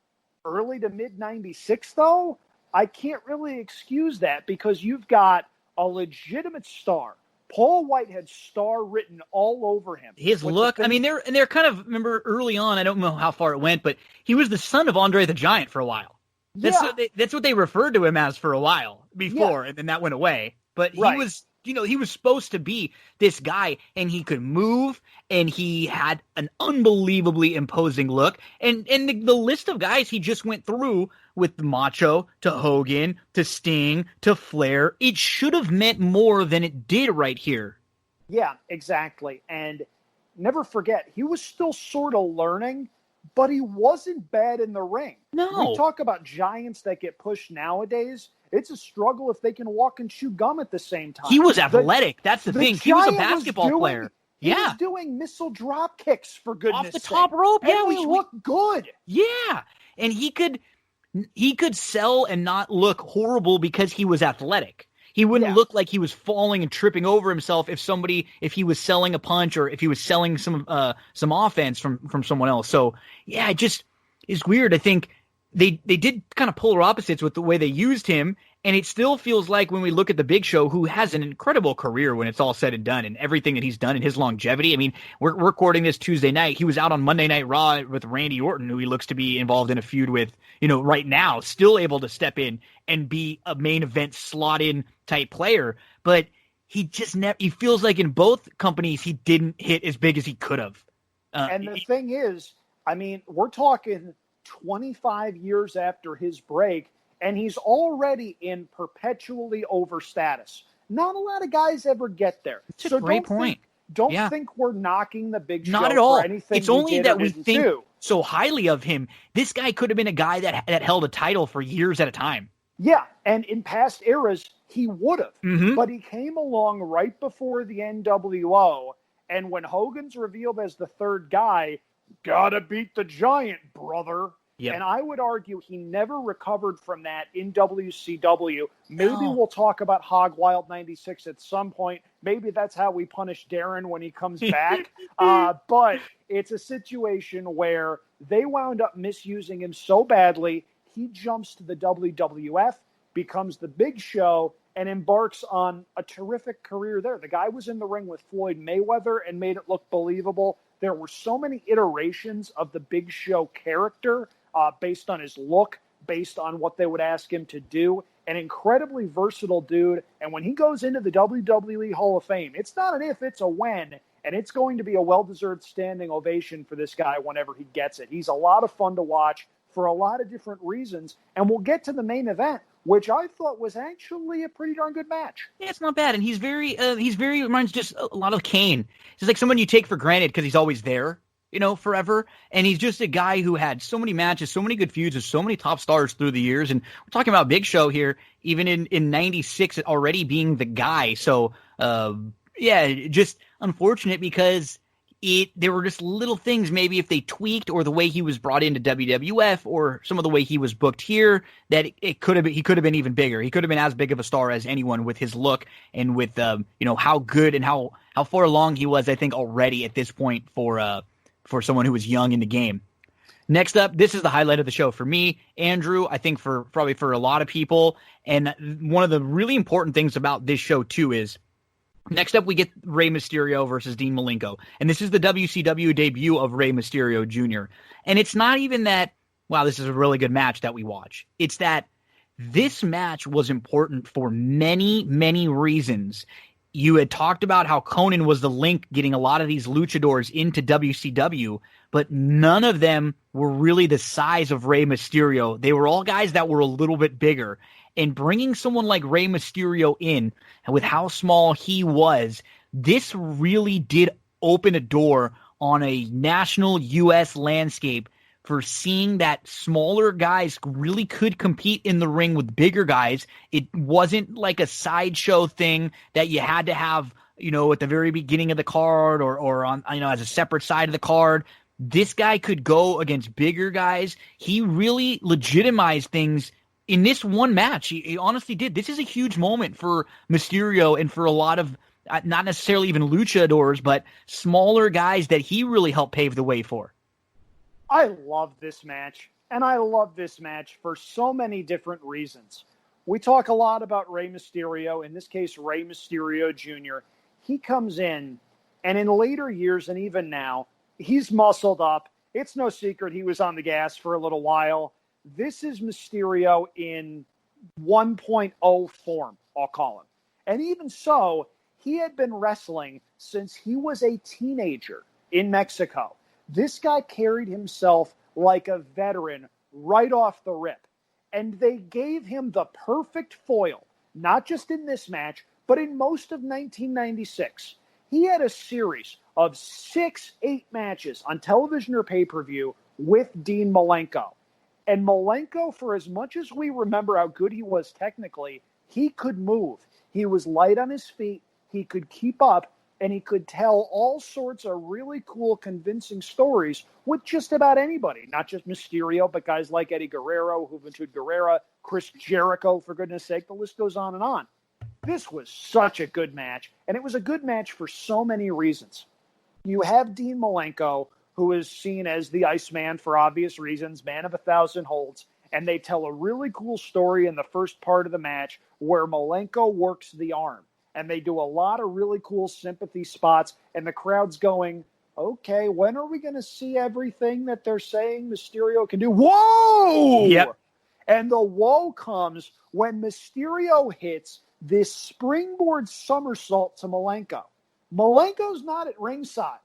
Early to mid-96, though, I can't really excuse that, because you've got a legitimate star. Paul White had star written all over him. His look, I mean, they're kind of, remember early on, I don't know how far it went, but he was the son of Andre the Giant for a while. That's what they referred to him as for a while before, and then that went away. But he was, he was supposed to be this guy, and he could move, and he had an unbelievably imposing look. And the list of guys he just went through, with Macho to Hogan to Sting to Flair, it should have meant more than it did right here. Yeah, exactly. And never forget, he was still sort of learning, but he wasn't bad in the ring. No. We talk about Giants that get pushed nowadays. It's a struggle if they can walk and chew gum at the same time. He was athletic. That's the thing. He was a basketball player. He was doing missile drop kicks, for goodness sake. Off the top rope. And he looked good. Yeah. And he could sell and not look horrible because he was athletic. He wouldn't look like he was falling and tripping over himself if he was selling a punch or if he was selling some offense from someone else. So yeah, it just is weird. I think they did kind of polar opposites with the way they used him, and it still feels like when we look at the Big Show, who has an incredible career when it's all said and done, and everything that he's done in his longevity. I mean, we're recording this Tuesday night. He was out on Monday Night Raw with Randy Orton, who he looks to be involved in a feud with, right now, still able to step in and be a main event slot-in type player. But he just he feels like in both companies he didn't hit as big as he could have. And the thing is, I mean, we're talking 25 years after his break, and he's already in perpetually over status. Not a lot of guys ever get there. That's a great point. Don't think we're knocking the Big Show Not at all. For anything. It's only that we think do. so highly of him. This guy could have been a guy that held a title for years at a time. Yeah, and in past eras, he would have. Mm-hmm. But he came along right before the NWO, and when Hogan's revealed as the third guy, gotta beat the Giant, brother. Yep. And I would argue he never recovered from that in WCW. Maybe we'll talk about Hog Wild 96 at some point. Maybe that's how we punish Darren when he comes back. But it's a situation where they wound up misusing him so badly, he jumps to the WWF, becomes the Big Show, and embarks on a terrific career there. The guy was in the ring with Floyd Mayweather and made it look believable. There were so many iterations of the Big Show character based on his look, based on what they would ask him to do. An incredibly versatile dude. And when he goes into the WWE Hall of Fame, it's not an if, it's a when. And it's going to be a well-deserved standing ovation for this guy whenever he gets it. He's a lot of fun to watch for a lot of different reasons. And we'll get to the main event, which I thought was actually a pretty darn good match. Yeah, it's not bad. And he's very reminds just a lot of Kane. He's like someone you take for granted because he's always there, forever. And he's just a guy who had so many matches, so many good feuds with so many top stars through the years. And we're talking about Big Show here, even in 96 already being the guy. So Just unfortunate because there were just little things maybe if they tweaked or the way he was brought into WWF or some of the way he was booked here that he could have been even bigger. He could have been as big of a star as anyone with his look and with how good and how far along he was, I think, already at this point for someone who was young in the game. Next up, this is the highlight of the show for me, Andrew, I think probably for a lot of people. And one of the really important things about this show too is next up, we get Rey Mysterio versus Dean Malenko. And this is the WCW debut of Rey Mysterio Jr. And it's not even that, wow, this is a really good match that we watch. It's that this match was important for many, many reasons. You had talked about how Conan was the link getting a lot of these luchadors into WCW, but none of them were really the size of Rey Mysterio. They were all guys that were a little bit bigger. And bringing someone like Rey Mysterio in, and with how small he was, this really did open a door on a national U.S. landscape for seeing that smaller guys really could compete in the ring with bigger guys. It wasn't like a sideshow thing that you had to have, at the very beginning of the card or on, as a separate side of the card. This guy could go against bigger guys. He really legitimized things in this one match. He honestly did. This is a huge moment for Mysterio and for a lot of, not necessarily even luchadors, but smaller guys that he really helped pave the way for. I love this match, and I love this match for so many different reasons. We talk a lot about Rey Mysterio, in this case, Rey Mysterio Jr. He comes in, and in later years, and even now, he's muscled up. It's no secret he was on the gas for a little while. This is Mysterio in 1.0 form, I'll call him. And even so, he had been wrestling since he was a teenager in Mexico. This guy carried himself like a veteran right off the rip. And they gave him the perfect foil, not just in this match, but in most of 1996. He had a series of 6-8 matches on television or pay-per-view with Dean Malenko. And Malenko, for as much as we remember how good he was technically, he could move. He was light on his feet. He could keep up. And he could tell all sorts of really cool, convincing stories with just about anybody. Not just Mysterio, but guys like Eddie Guerrero, Juventud Guerrera, Chris Jericho, for goodness sake. The list goes on and on. This was such a good match, and it was a good match for so many reasons. You have Dean Malenko, who is seen as the Iceman for obvious reasons, man of 1,000 holds, and they tell a really cool story in the first part of the match where Malenko works the arm. And they do a lot of really cool sympathy spots, and the crowd's going, okay, when are we going to see everything that they're saying Mysterio can do? Whoa! Yep. And the whoa comes when Mysterio hits this springboard somersault to Malenko. Malenko's not at ringside.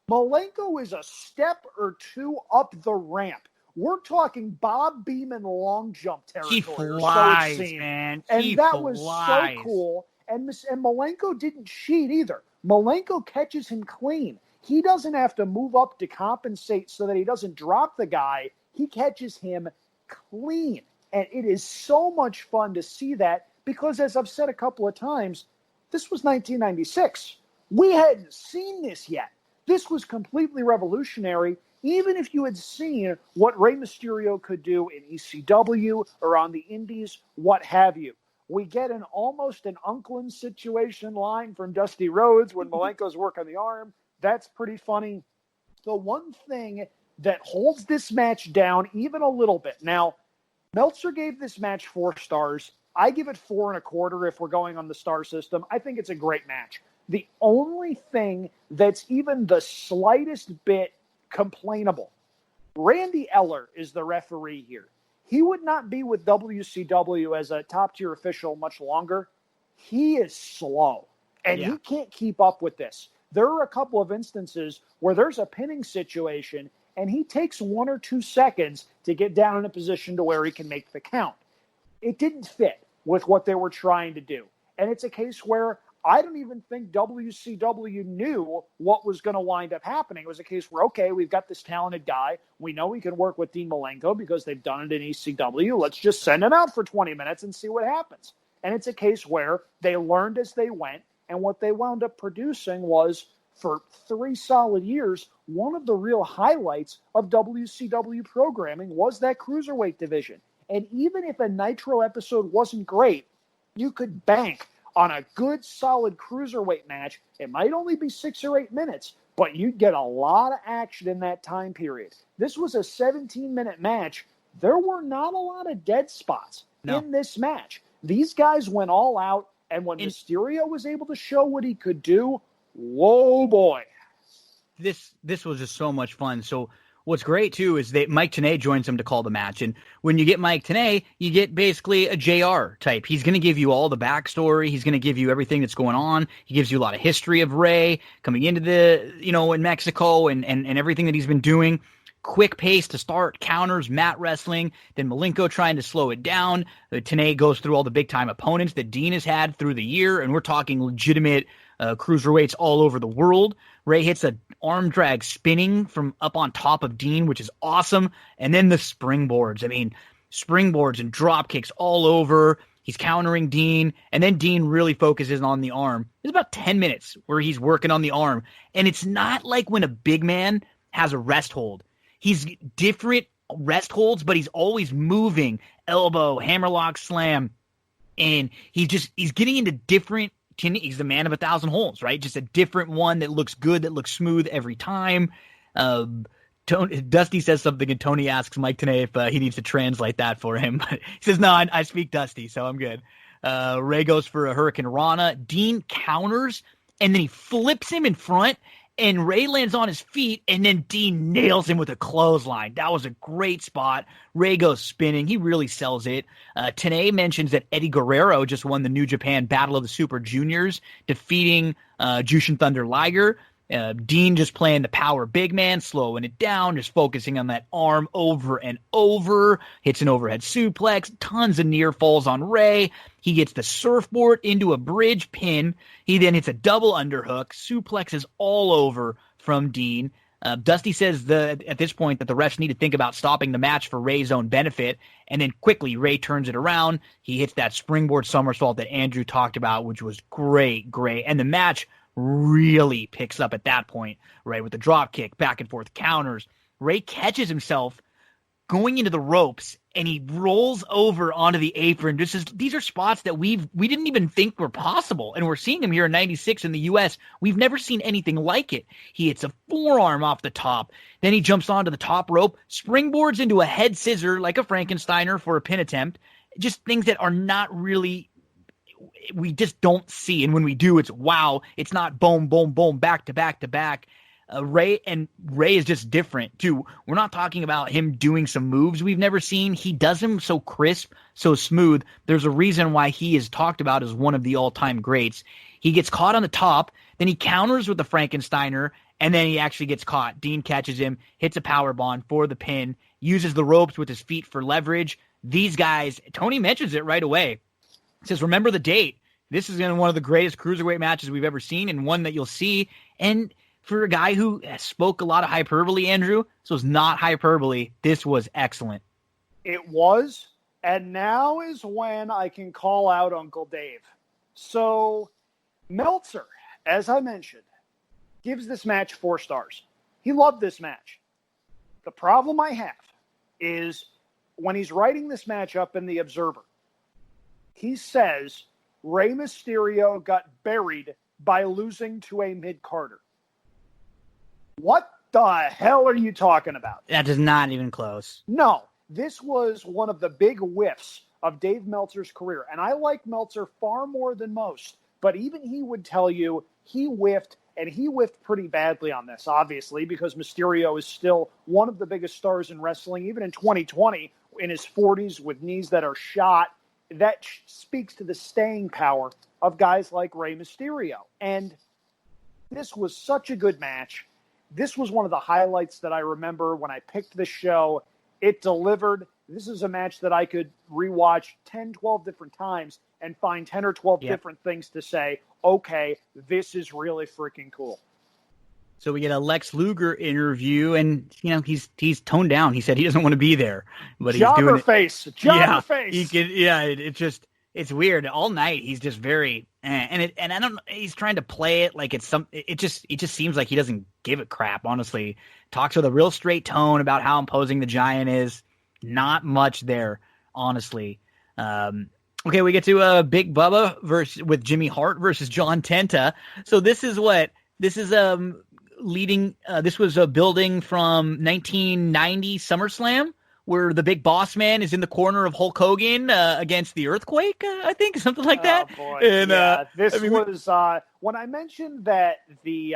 Malenko is a step or two up the ramp. We're talking Bob Beeman long jump territory. He flies, man. And that was so cool. And Malenko didn't cheat either. Malenko catches him clean. He doesn't have to move up to compensate so that he doesn't drop the guy. He catches him clean. And it is so much fun to see that because, as I've said a couple of times, this was 1996. We hadn't seen this yet. This was completely revolutionary, even if you had seen what Rey Mysterio could do in ECW or on the Indies, what have you. We get almost an Unklin situation line from Dusty Rhodes when Malenko's working the arm. That's pretty funny. The one thing that holds this match down even a little bit. Now, Meltzer gave this match 4 stars. I give it 4.25 if we're going on the star system. I think it's a great match. The only thing that's even the slightest bit complainable, Randy Eller is the referee here. He would not be with WCW as a top-tier official much longer. He is slow, and he can't keep up with this. There are a couple of instances where there's a pinning situation, and he takes 1 or 2 seconds to get down in a position to where he can make the count. It didn't fit with what they were trying to do. And it's a case where I don't even think WCW knew what was going to wind up happening. It was a case where, okay, we've got this talented guy. We know he can work with Dean Malenko because they've done it in ECW. Let's just send him out for 20 minutes and see what happens. And it's a case where they learned as they went, And what they wound up producing was, for 3 solid years, one of the real highlights of WCW programming was that cruiserweight division. And even if a Nitro episode wasn't great, you could bank on a good, solid cruiserweight match. It might only be 6 or 8 minutes, but you'd get a lot of action in that time period. This was a 17-minute match. There were not a lot of dead spots in this match. These guys went all out, and when Mysterio was able to show what he could do, whoa, boy. This was just so much fun. So what's great, too, is that Mike Tenay joins him to call the match. And when you get Mike Tenay, you get basically a JR type. He's going to give you all the backstory. He's going to give you everything that's going on. He gives you a lot of history of Ray coming into in Mexico and everything that he's been doing. Quick pace to start, counters, mat wrestling, then Malenko trying to slow it down. Tenay goes through all the big-time opponents that Dean has had through the year, and we're talking legitimate cruiserweights all over the world. Ray hits a arm drag spinning from up on top of Dean, which is awesome, and then the springboards. I mean, springboards and drop kicks all over. He's countering Dean, and then Dean really focuses on the arm. There's about 10 minutes where he's working on the arm, and it's not like when a big man has a rest hold. He's different rest holds, but he's always moving. Elbow, hammerlock slam. And he's getting into different, he's the man of 1,000 holes, right? Just a different one that looks good, that looks smooth every time. Dusty says something, and Tony asks Mike Tenay if he needs to translate that for him. He says, no, I speak Dusty, so I'm good. Ray goes for a Hurricane Rana. Dean counters, and then he flips him in front, and Ray lands on his feet, and then Dean nails him with a clothesline. That was a great spot. Ray goes spinning. He really sells it. Tenay mentions that Eddie Guerrero just won the New Japan Battle of the Super Juniors, defeating Jushin Thunder Liger. Dean just playing the power big man, slowing it down, just focusing on that arm over and over, hits an overhead suplex, tons of near falls on Ray. He gets the surfboard into a bridge pin. He then hits a double underhook, suplexes all over from Dean. Dusty says at this point that the refs need to think about stopping the match for Ray's own benefit, and then quickly Ray turns it around. He hits that springboard somersault that Andrew talked about, which was great. And the match really picks up at that point, right, with the drop kick, back and forth counters. Ray catches himself going into the ropes, and he rolls over onto the apron. These are spots that we didn't even think were possible, and we're seeing them here in 96 in the U.S. We've never seen anything like it. He hits a forearm off the top. Then he jumps onto the top rope, springboards into a head scissor like a Frankensteiner for a pin attempt. Just things that are not really, we just don't see. And when we do, it's wow. It's not boom, boom, boom, back to back to back. Ray is just different too. We're not talking about him doing some moves we've never seen. He does them so crisp, so smooth. There's a reason why he is talked about as one of the all-time greats. He gets caught on the top, then he counters with the Frankensteiner, and then he actually gets caught. Dean catches him, hits a powerbomb for the pin, uses the ropes with his feet for leverage. These guys, Tony mentions it right away. He says, remember the date. This is one of the greatest cruiserweight matches we've ever seen, and one that you'll see. And for a guy who spoke a lot of hyperbole, Andrew, this was not hyperbole. This was excellent. It was, and now is when I can call out Uncle Dave. So Meltzer, as I mentioned, gives this match 4 stars. He loved this match. The problem I have is when he's writing this match up in the Observer, he says Rey Mysterio got buried by losing to a mid-carder. What the hell are you talking about? That is not even close. No, this was one of the big whiffs of Dave Meltzer's career. And I like Meltzer far more than most. But even he would tell you he whiffed, and he whiffed pretty badly on this, obviously, because Mysterio is still one of the biggest stars in wrestling, even in 2020, in his 40s with knees that are shot. That speaks to the staying power of guys like Rey Mysterio. And this was such a good match. This was one of the highlights that I remember when I picked this show. It delivered. This is a match that I could rewatch 10, 12 different times and find 10 or 12 different things to say, okay, this is really freaking cool. So we get a Lex Luger interview, and he's toned down. He said he doesn't want to be there, but he's doing it. Jobber face. He can. Yeah, it's just It's weird. All night he's just very and I don't. He's trying to play it like it's some. It just seems like he doesn't give a crap. Honestly, talks with a real straight tone about how imposing the Giant is. Not much there, honestly. Okay, we get to Big Bubba with Jimmy Hart versus John Tenta. So this is leading. This was a building from 1990 SummerSlam, where the big boss man is in the corner of Hulk Hogan against the Earthquake, I think, something like that. Oh, boy. And, was when I mentioned that the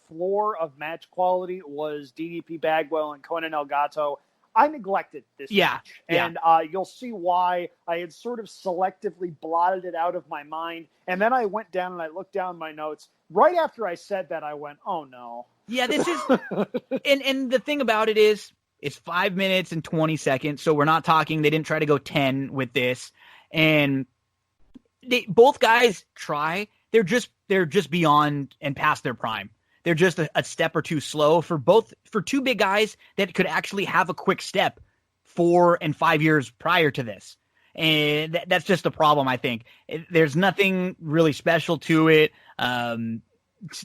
floor of match quality was DDP Bagwell and Conan El Gato, I neglected this match. And you'll see why I had sort of selectively blotted it out of my mind. And then I went down and I looked down my notes. Right after I said that, I went, oh, no. Yeah, this is – and the thing about it is, it's 5 minutes and 20 seconds, so we're not talking. They didn't try to go 10 with this, and both guys try. They're just beyond and past their prime. They're just a step or two slow for two big guys that could actually have a quick step 4 and 5 years prior to this, and that's just a problem. I think there's nothing really special to it.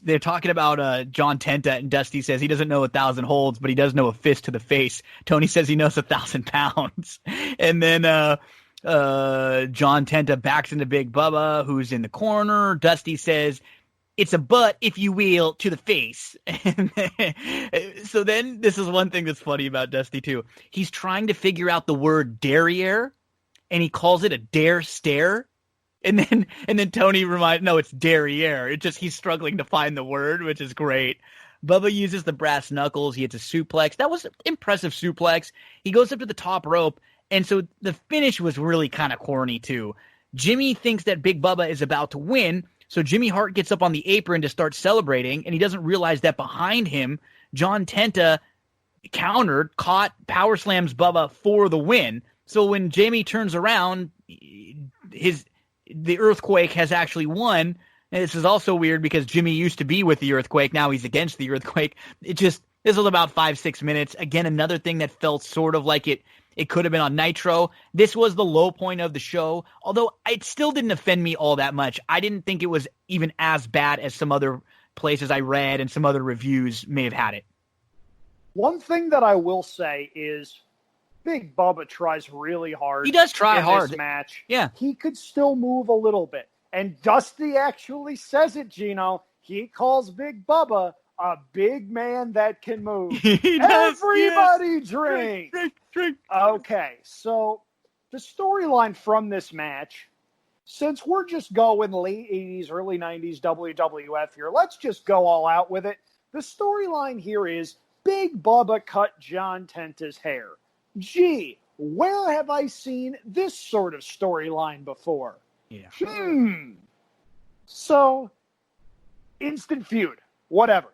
They're talking about John Tenta, and Dusty says he doesn't know 1,000 holds, but he does know a fist to the face. Tony says he knows 1,000 pounds. And then John Tenta backs into Big Bubba, who's in the corner. Dusty says, it's a butt, if you will, to the face. So then this is one thing that's funny about Dusty, too. He's trying to figure out the word derriere, and he calls it a dare stare. And then Tony no, it's derriere. It just, he's struggling to find the word, which is great. Bubba uses the brass knuckles. He hits a suplex. That was an impressive suplex. He goes up to the top rope. And so the finish was really kind of corny too. Jimmy thinks that Big Bubba is about to win. So Jimmy Hart gets up on the apron to start celebrating. And he doesn't realize that behind him, John Tenta countered, caught, power slams Bubba for the win. So when Jamie turns around, the Earthquake has actually won. And this is also weird because Jimmy used to be with the Earthquake. Now he's against the Earthquake. This was about 5-6 minutes. Again, another thing that felt sort of like it could have been on Nitro. This was the low point of the show, although it still didn't offend me all that much. I didn't think it was even as bad as some other places I read and some other reviews may have had it. One thing that I will say is Big Bubba tries really hard. He does try hard. This match. Yeah. He could still move a little bit. And Dusty actually says it, Gino. He calls Big Bubba a big man that can move. Everybody drink. Drink. Okay, so the storyline from this match, since we're just going late 80s, early 90s WWF here, let's just go all out with it. The storyline here is Big Bubba cut John Tenta's hair. Gee, where have I seen this sort of storyline before? Yeah. So, instant feud, whatever.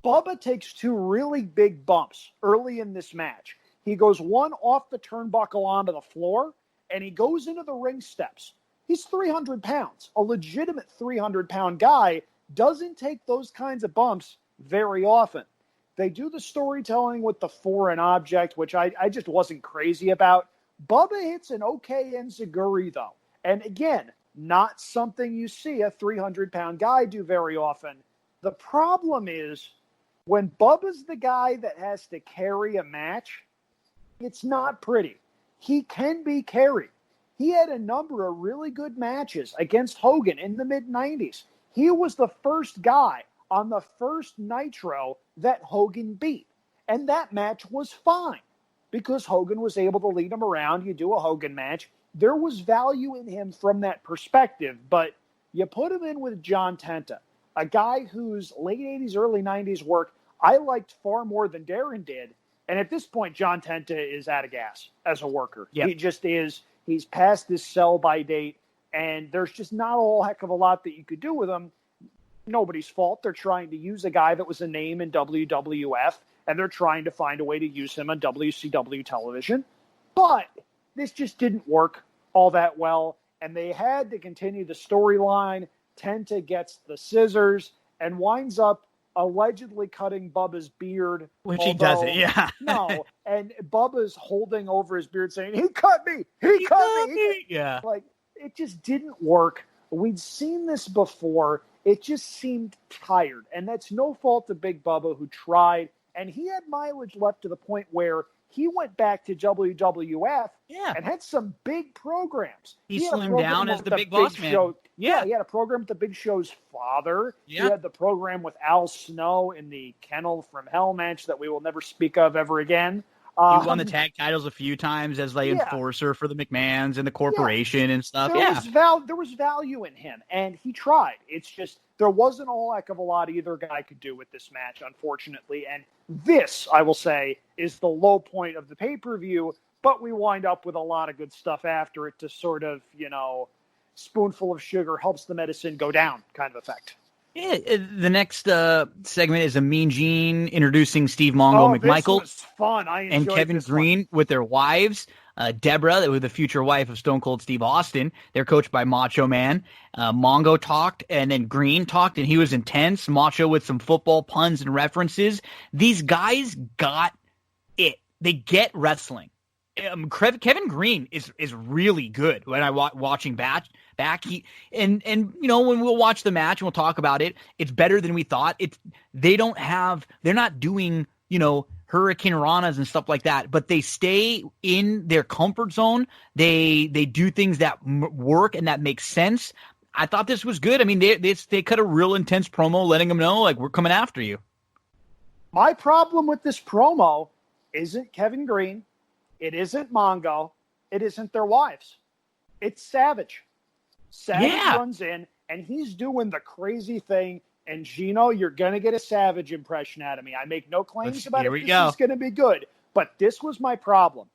Bubba takes 2 really big bumps early in this match. He goes one off the turnbuckle onto the floor, and he goes into the ring steps. He's 300 pounds. A legitimate 300-pound guy doesn't take those kinds of bumps very often. They do the storytelling with the foreign object, which I just wasn't crazy about. Bubba hits an okay enziguri, though. And again, not something you see a 300-pound guy do very often. The problem is, when Bubba's the guy that has to carry a match, it's not pretty. He can be carried. He had a number of really good matches against Hogan in the mid-90s. He was the first guy on the first Nitro that Hogan beat. And that match was fine because Hogan was able to lead him around. You do a Hogan match. There was value in him from that perspective, but you put him in with John Tenta, a guy whose late 80s, early 90s work I liked far more than Darren did. And at this point, John Tenta is out of gas as a worker. Yep. He just is. He's past his sell-by date, and there's just not a whole heck of a lot that you could do with him. Nobody's fault. They're trying to use a guy that was a name in WWF, and they're trying to find a way to use him on WCW television. But this just didn't work all that well, and they had to continue the storyline. Tenta gets the scissors and winds up allegedly cutting Bubba's beard. Which he doesn't, yeah. No, and Bubba's holding over his beard saying, he cut me! He cut me! Yeah. Like, it just didn't work. We'd seen this before. It just seemed tired. And that's no fault of Big Bubba, who tried. And he had mileage left to the point where he went back to WWF and had some big programs. He slimmed down as the Big Boss Man. Show. Yeah, he had a program with the Big Show's father. Yeah. He had the program with Al Snow in the Kennel from Hell match that we will never speak of ever again. He won the tag titles a few times as the enforcer for the McMahons and the corporation and stuff. There was value in him, and he tried. It's just there wasn't a whole heck of a lot either guy could do with this match, unfortunately. And this, I will say, is the low point of the pay-per-view, but we wind up with a lot of good stuff after it to sort of, spoonful of sugar helps the medicine go down kind of effect. Yeah, the next segment is a Mean Gene introducing Steve Mongo McMichael this was fun. I enjoyed and Kevin Green with their wives. Deborah, the future wife of Stone Cold Steve Austin. They're coached by Macho Man. Mongo talked, and then Green talked, and he was intense. Macho with some football puns and references. These guys got it. They get wrestling. Kevin Green is really good when I watching back. When we'll watch the match and we'll talk about it, it's better than we thought. They're not doing Hurricane Ranas and stuff like that, but they stay in their comfort zone. They do things that work and that make sense. I thought this was good. I mean, they cut a real intense promo letting them know, like, we're coming after you. My problem with this promo isn't Kevin Green. It isn't Mongo. It isn't their wives. It's Savage. Savage runs in, and he's doing the crazy thing. And, Gino, you're going to get a Savage impression out of me. I make no claims about it. This is going to be good. But this was my problem.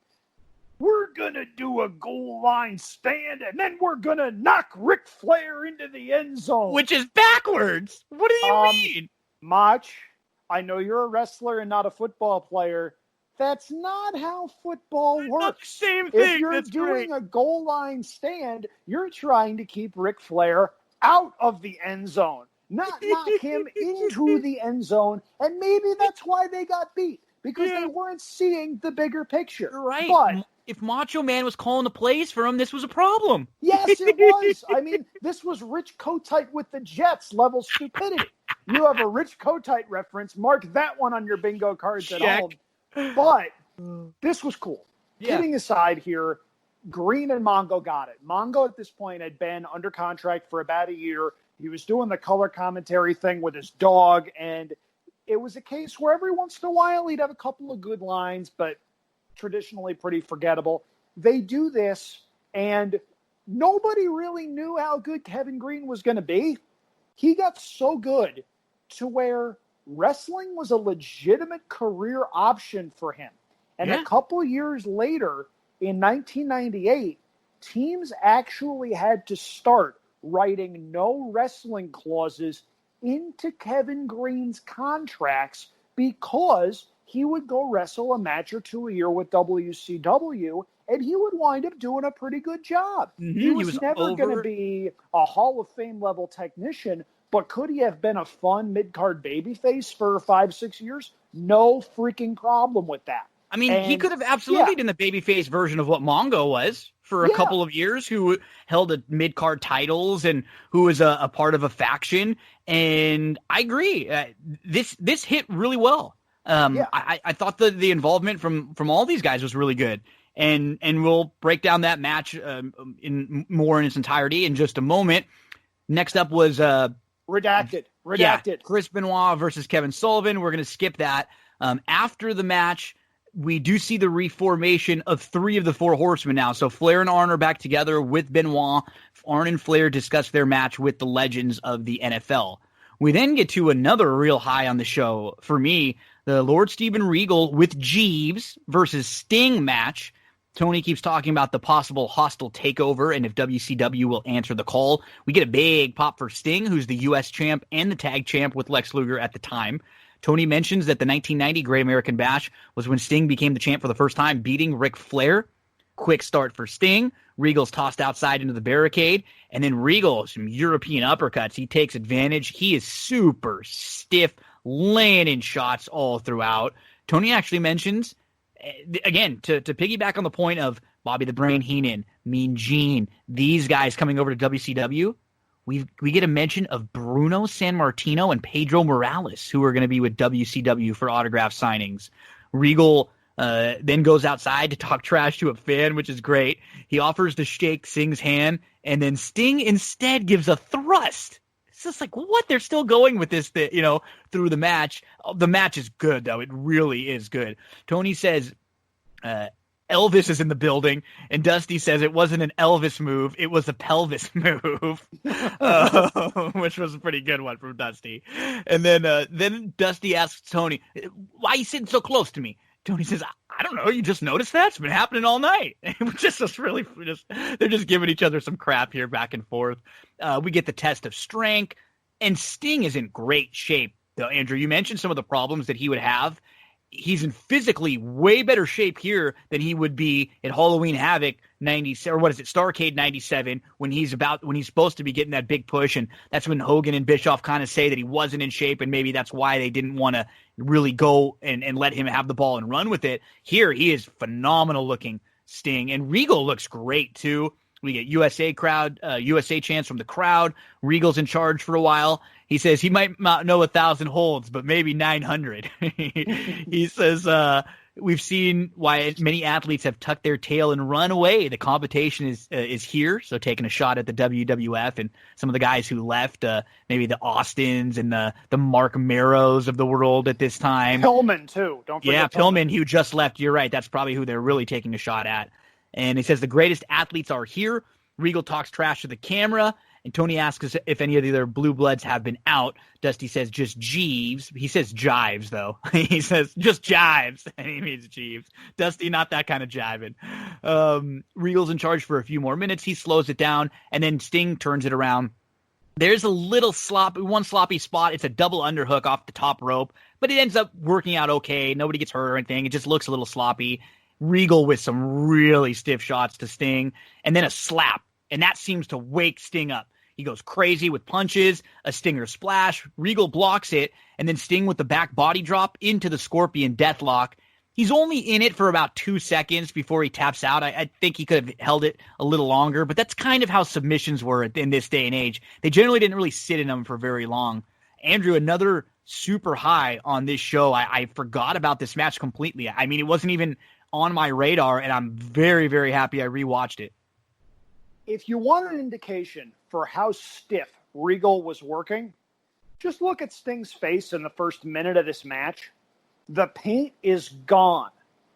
We're going to do a goal line stand, and then we're going to knock Ric Flair into the end zone. Which is backwards. What do you mean? Mach, I know you're a wrestler and not a football player. That's not how football works. Same thing. If you're doing a goal line stand, you're trying to keep Ric Flair out of the end zone, not knock him into the end zone. And maybe that's why they got beat, because they weren't seeing the bigger picture. Right. But if Macho Man was calling the plays for him, this was a problem. Yes, it was. I mean, this was Rich Kotite with the Jets level stupidity. You have a Rich Kotite reference. Mark that one on your bingo cards at home. But this was cool. Kidding aside here, Green and Mongo got it. Mongo at this point had been under contract for about a year. He was doing the color commentary thing with his dog, and it was a case where every once in a while he'd have a couple of good lines, but traditionally pretty forgettable. They do this, and nobody really knew how good Kevin Green was going to be. He got so good to where wrestling was a legitimate career option for him. And a couple years later, in 1998, teams actually had to start writing no wrestling clauses into Kevin Green's contracts because he would go wrestle a match or two a year with WCW, and he would wind up doing a pretty good job. Mm-hmm. He was never going to be a Hall of Fame level technician, but could he have been a fun mid-card babyface for 5-6 years? No freaking problem with that. I mean, he could have absolutely been the babyface version of what Mongo was for a couple of years, who held a mid-card titles and who was a part of a faction. And I agree. This hit really well. I thought the involvement from all these guys was really good. And we'll break down that match in its entirety in just a moment. Next up was Redacted. Chris Benoit versus Kevin Sullivan. We're going to skip that. After the match, we do see the reformation of 3 of the 4 horsemen now. So Flair and Arn are back together with Benoit. Arn and Flair discuss their match with the legends of the NFL. We then get to another real high on the show. For me, the Lord Steven Regal with Jeeves versus Sting match. Tony keeps talking about the possible hostile takeover and if WCW will answer the call. We get a big pop for Sting, who's the U.S. champ and the tag champ with Lex Luger at the time. Tony mentions that the 1990 Great American Bash was when Sting became the champ for the first time, beating Ric Flair. Quick start for Sting. Regal's tossed outside into the barricade. And then Regal, some European uppercuts. He takes advantage. He is super stiff, laying in shots all throughout. Tony actually mentions, again, to piggyback on the point of Bobby the Brain Heenan, Mean Gene, these guys coming over to WCW, we get a mention of Bruno Sammartino and Pedro Morales, who are going to be with WCW for autograph signings. Regal then goes outside to talk trash to a fan, which is great. He offers to shake Sting's hand, and then Sting instead gives a thrust. It's just like, what? They're still going with this, through the match. The match is good, though. It really is good. Tony says Elvis is in the building, and Dusty says it wasn't an Elvis move, it was a pelvis move, which was a pretty good one from Dusty. And then Dusty asks Tony, why are you sitting so close to me? Tony says, I don't know, you just noticed that? It's been happening all night. They're just giving each other some crap here back and forth. We get the test of strength, and Sting is in great shape, though. Andrew, you mentioned some of the problems that he would have. He's in physically way better shape here than he would be at Halloween Havoc 97, or what is it, Starrcade 97, when he's supposed to be getting that big push, and that's when Hogan and Bischoff kind of say that he wasn't in shape, and maybe that's why they didn't want to really go and let him have the ball and run with it. Here, he is phenomenal looking, Sting, and Regal looks great too. We get USA chants from the crowd. Regal's in charge for a while. He says he might not know 1,000 holds, but maybe 900. He says, we've seen why many athletes have tucked their tail and run away. The competition is here, so taking a shot at the WWF and some of the guys who left, maybe the Austins and the Mark Marrows of the world at this time. Pillman, too. Don't forget. Yeah, Pillman, who just left. You're right. That's probably who they're really taking a shot at. And he says the greatest athletes are here. Regal talks trash to the camera, and Tony asks if any of the other blue bloods have been out. Dusty says just Jeeves. He says jives, though. He says just jives, and he means Jeeves. Dusty, not that kind of jiving. Regal's in charge for a few more minutes. He slows it down, and then Sting turns it around. There's a little one sloppy spot. It's a double underhook off the top rope, but it ends up working out okay. Nobody gets hurt or anything. It just looks a little sloppy. Regal with some really stiff shots to Sting, and then a slap, and that seems to wake Sting up. He goes crazy with punches, a Stinger splash. Regal blocks it, and then Sting with the back body drop into the Scorpion Deathlock. He's only in it for about 2 seconds before he taps out. I think he could have held it a little longer, but that's kind of how submissions were in this day and age. They generally didn't really sit in them for very long. Andrew, another super high on this show. I forgot about this match completely. I mean, it wasn't even on my radar, and I'm very, very happy I rewatched it. If you want an indication for how stiff Regal was working, just look at Sting's face in the first minute of this match. The paint is gone.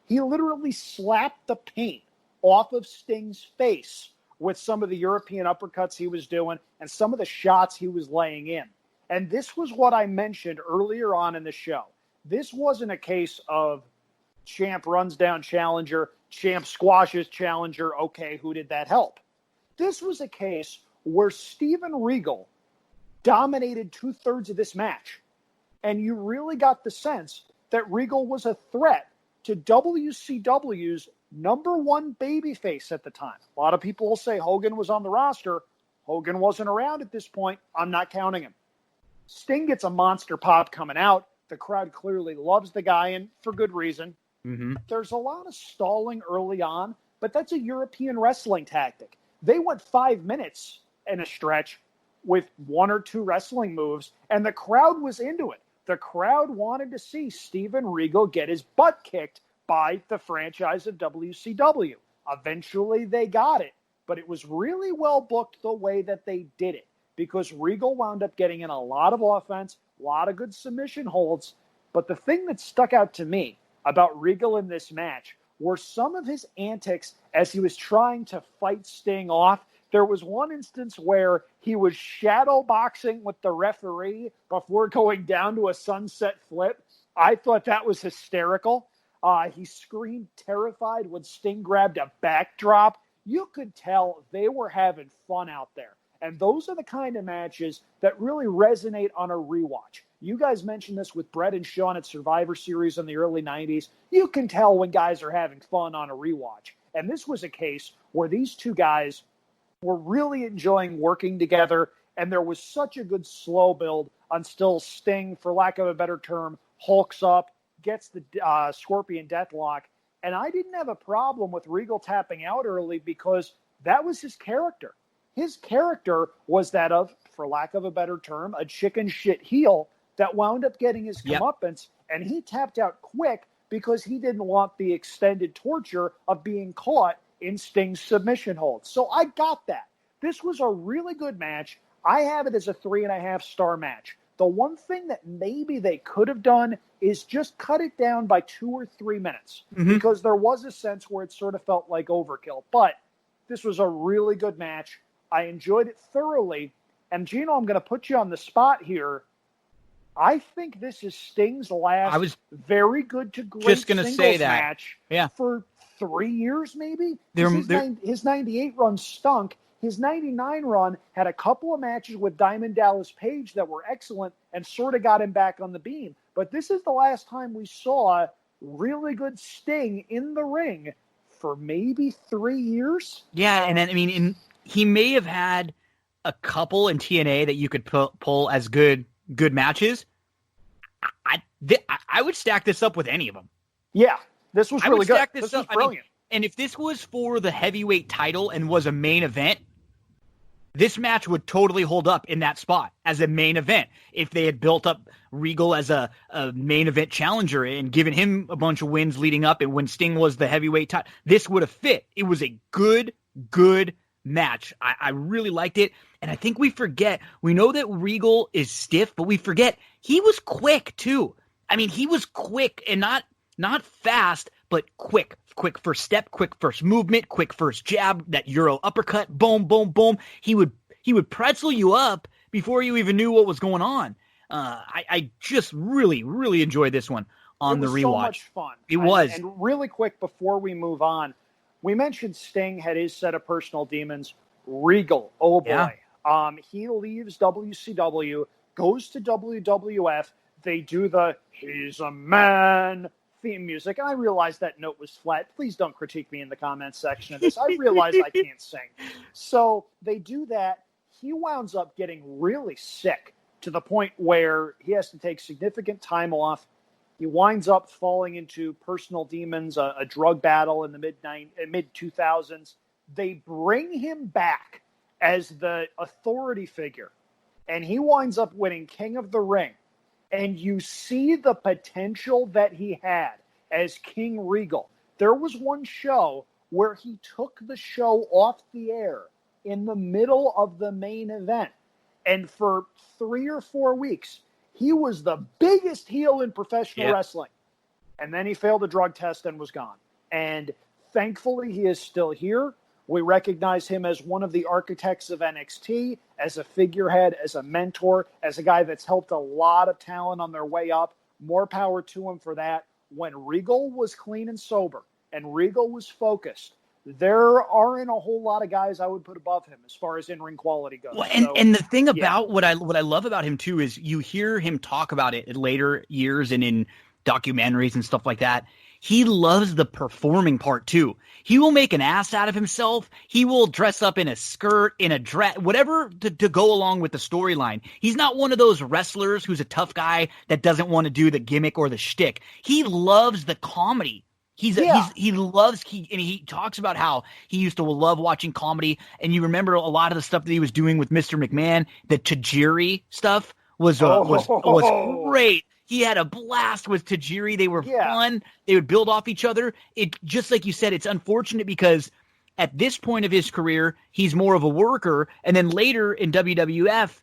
He literally slapped the paint off of Sting's face with some of the European uppercuts he was doing and some of the shots he was laying in. And this was what I mentioned earlier on in the show. This wasn't a case of champ runs down challenger, champ squashes challenger, okay, who did that help? This was a case where Steven Regal dominated 2/3 of this match. And you really got the sense that Regal was a threat to WCW's #1 babyface at the time. A lot of people will say Hogan was on the roster. Hogan wasn't around at this point. I'm not counting him. Sting gets a monster pop coming out. The crowd clearly loves the guy, and for good reason. Mm-hmm. There's a lot of stalling early on, but that's a European wrestling tactic. They went 5 minutes in a stretch with 1 or 2 wrestling moves, and the crowd was into it. The crowd wanted to see Steven Regal get his butt kicked by the franchise of WCW. Eventually, they got it, but it was really well booked the way that they did it, because Regal wound up getting in a lot of offense, a lot of good submission holds. But the thing that stuck out to me about Regal in this match were some of his antics as he was trying to fight Sting off. There was one instance where he was shadow boxing with the referee before going down to a sunset flip. I thought that was hysterical. He screamed terrified when Sting grabbed a backdrop. You could tell they were having fun out there. And those are the kind of matches that really resonate on a rewatch. You guys mentioned this with Brett and Sean at Survivor Series in the early 90s. You can tell when guys are having fun on a rewatch. And this was a case where these two guys were really enjoying working together, and there was such a good slow build until Sting, for lack of a better term, hulks up, gets the Scorpion Deathlock, And I didn't have a problem with Regal tapping out early because that was his character. His character was that of, for lack of a better term, a chicken shit heel that wound up getting his comeuppance, and he tapped out quick because he didn't want the extended torture of being caught in Sting's submission hold. So I got that. This was a really good match. I have it as a 3.5-star match. The one thing that maybe they could have done is just cut it down by 2 or 3 minutes, because there was a sense where it sort of felt like overkill. But this was a really good match. I enjoyed it thoroughly. And Gino, I'm going to put you on the spot here. I think this is Sting's last very good to great singles match for 3 years, maybe. His 98 run stunk. His 99 run had a couple of matches with Diamond Dallas Page that were excellent and sort of got him back on the beam. But this is the last time we saw really good Sting in the ring for maybe 3 years. Yeah, and then, I mean, he may have had a couple in TNA that you could pull as good matches. I would stack this up with any of them. Yeah, this was really good. This was brilliant. I mean, and if this was for the heavyweight title and was a main event, this match would totally hold up in that spot as a main event. If they had built up Regal as a main event challenger and given him a bunch of wins leading up, and when Sting was the heavyweight title, this would have fit. It was a good match. I really liked it. And I think we know that Regal is stiff, but we forget he was quick too. I mean, he was quick and not fast, but quick first step, quick first movement, quick first jab, that Euro uppercut, boom, boom, boom. He would pretzel you up before you even knew what was going on. I just really, really enjoyed this one on the rewatch. So much fun. It was. And really quick before we move on, we mentioned Sting had his set of personal demons. Regal, oh boy. Yeah. He leaves WCW, goes to WWF. They do the "He's a Man" theme music. And I realize that note was flat. Please don't critique me in the comments section of this. I realize I can't sing. So they do that. He wounds up getting really sick to the point where he has to take significant time off. He winds up falling into personal demons, a drug battle in the mid-2000s. They bring him back as the authority figure, and he winds up winning King of the Ring. And you see the potential that he had as King Regal. There was one show where he took the show off the air in the middle of the main event. And for 3 or 4 weeks, he was the biggest heel in professional wrestling. And then he failed a drug test and was gone. And thankfully, he is still here. We recognize him as one of the architects of NXT, as a figurehead, as a mentor, as a guy that's helped a lot of talent on their way up. More power to him for that. When Regal was clean and sober and Regal was focused, there aren't a whole lot of guys I would put above him as far as in-ring quality goes. Well, and the thing about what I love about him too is you hear him talk about it in later years and in documentaries and stuff like that. He loves the performing part too. He will make an ass out of himself. He will dress up in a skirt, in a dress, whatever to go along with the storyline. He's not one of those wrestlers who's a tough guy that doesn't want to do the gimmick or the shtick. He loves the comedy. He talks about how he used to love watching comedy. And you remember a lot of the stuff that he was doing with Mr. McMahon, the Tajiri stuff was great. He had a blast with Tajiri. They were fun. They would build off each other. It just like you said, it's unfortunate because at this point of his career, he's more of a worker. And then later in WWF,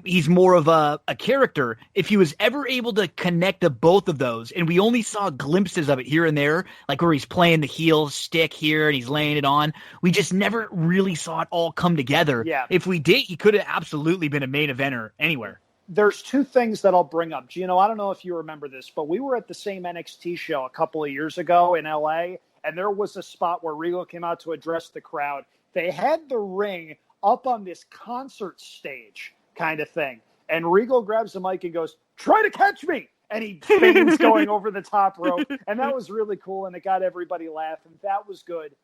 he's more of a character. If he was ever able to connect the both of those, and we only saw glimpses of it here and there, like where he's playing the heel stick here and he's laying it on, we just never really saw it all come together. Yeah. If we did, he could have absolutely been a main eventer anywhere. There's two things that I'll bring up. Gino, I don't know if you remember this, but we were at the same NXT show a couple of years ago in LA, and there was a spot where Regal came out to address the crowd. They had the ring up on this concert stage kind of thing. And Regal grabs the mic and goes, "Try to catch me." And he feigns going over the top rope. And that was really cool. And it got everybody laughing. That was good.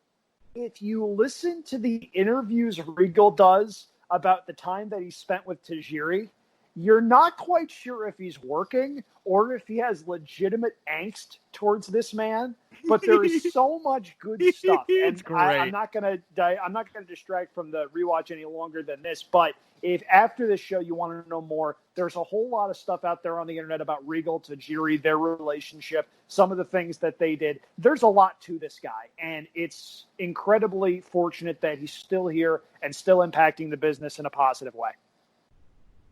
If you listen to the interviews Regal does about the time that he spent with Tajiri, you're not quite sure if he's working or if he has legitimate angst towards this man, but there is so much good stuff. And I'm not going to distract from the rewatch any longer than this, but if after this show you want to know more, there's a whole lot of stuff out there on the internet about Regal, Tajiri, their relationship, some of the things that they did. There's a lot to this guy, and it's incredibly fortunate that he's still here and still impacting the business in a positive way.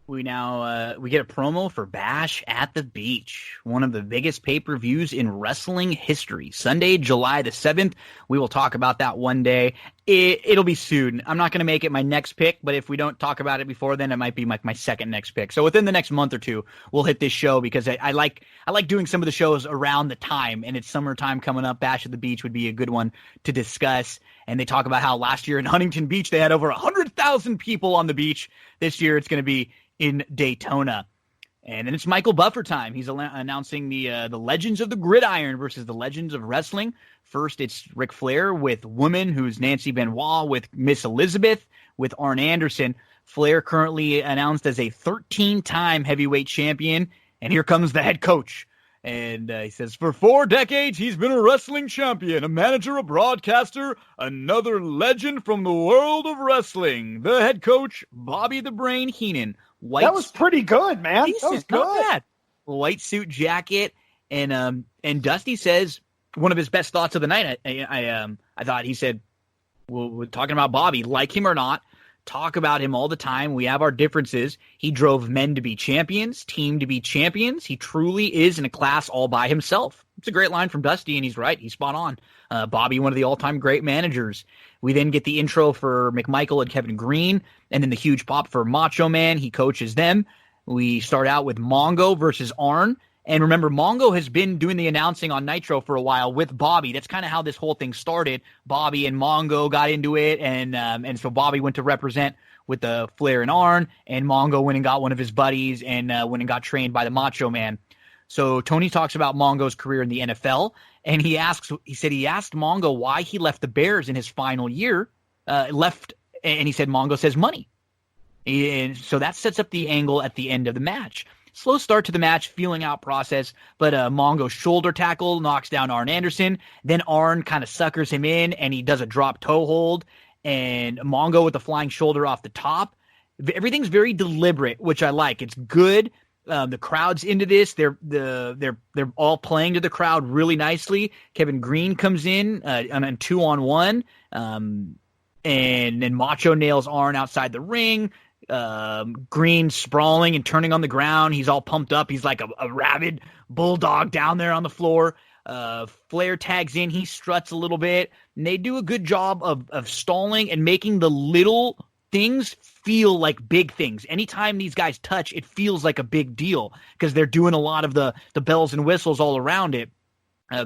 We now we get a promo for Bash at the Beach, one of the biggest pay-per-views in wrestling history. Sunday, July the 7th. We will talk about that one day. It'll be soon. I'm not going to make it my next pick, but if we don't talk about it before then, it might be my second next pick. So within the next month or two, we'll hit this show because I like doing some of the shows around the time, and it's summertime coming up. Bash at the Beach would be a good one to discuss. And they talk about how last year in Huntington Beach, they had over 100,000 people on the beach. This year, it's going to be in Daytona. And then it's Michael Buffer time. He's announcing the Legends of the Gridiron versus the Legends of Wrestling. First, it's Ric Flair with Woman, who's Nancy Benoit, with Miss Elizabeth, with Arn Anderson. Flair currently announced as a 13-time heavyweight champion. And here comes the head coach. And he says, for 4 decades, he's been a wrestling champion, a manager, a broadcaster, another legend from the world of wrestling. The head coach, Bobby the Brain Heenan. That was pretty good, man. Decent, that was good. Not bad. White suit jacket. And Dusty says one of his best thoughts of the night. I thought he said, well, we're talking about Bobby, like him or not. Talk about him all the time. We have our differences. He drove men to be champions, team to be champions. He truly is in a class all by himself. It's a great line from Dusty, and he's right. He's spot on. Bobby, one of the all-time great managers. We then get the intro for McMichael and Kevin Green, and then the huge pop for Macho Man. He coaches them. We start out with Mongo versus Arn. And remember, Mongo has been doing the announcing on Nitro for a while with Bobby. That's kind of how this whole thing started. Bobby and Mongo got into it, and so Bobby went to represent with the Flair and Arn, and Mongo went and got one of his buddies and went and got trained by the Macho Man. So Tony talks about Mongo's career in the NFL, and he asked Mongo why he left the Bears in his final year. And he said Mongo says money. And so that sets up the angle at the end of the match. Slow start to the match, feeling out process, but Mongo's shoulder tackle knocks down Arn Anderson. Then Arn kind of suckers him in, and he does a drop toe hold, and Mongo with the flying shoulder off the top. Everything's very deliberate, which I like. It's good. The crowd's into this. They're all playing to the crowd really nicely. Kevin Green comes in on a 2-on-1, and then Macho nails Arn outside the ring. Green sprawling and turning on the ground. He's all pumped up. He's like a rabid bulldog down there on the floor. Flair tags in. He struts a little bit. And they do a good job of stalling and making the little things feel like big things. Anytime these guys touch, it feels like a big deal because they're doing a lot of the bells and whistles all around it.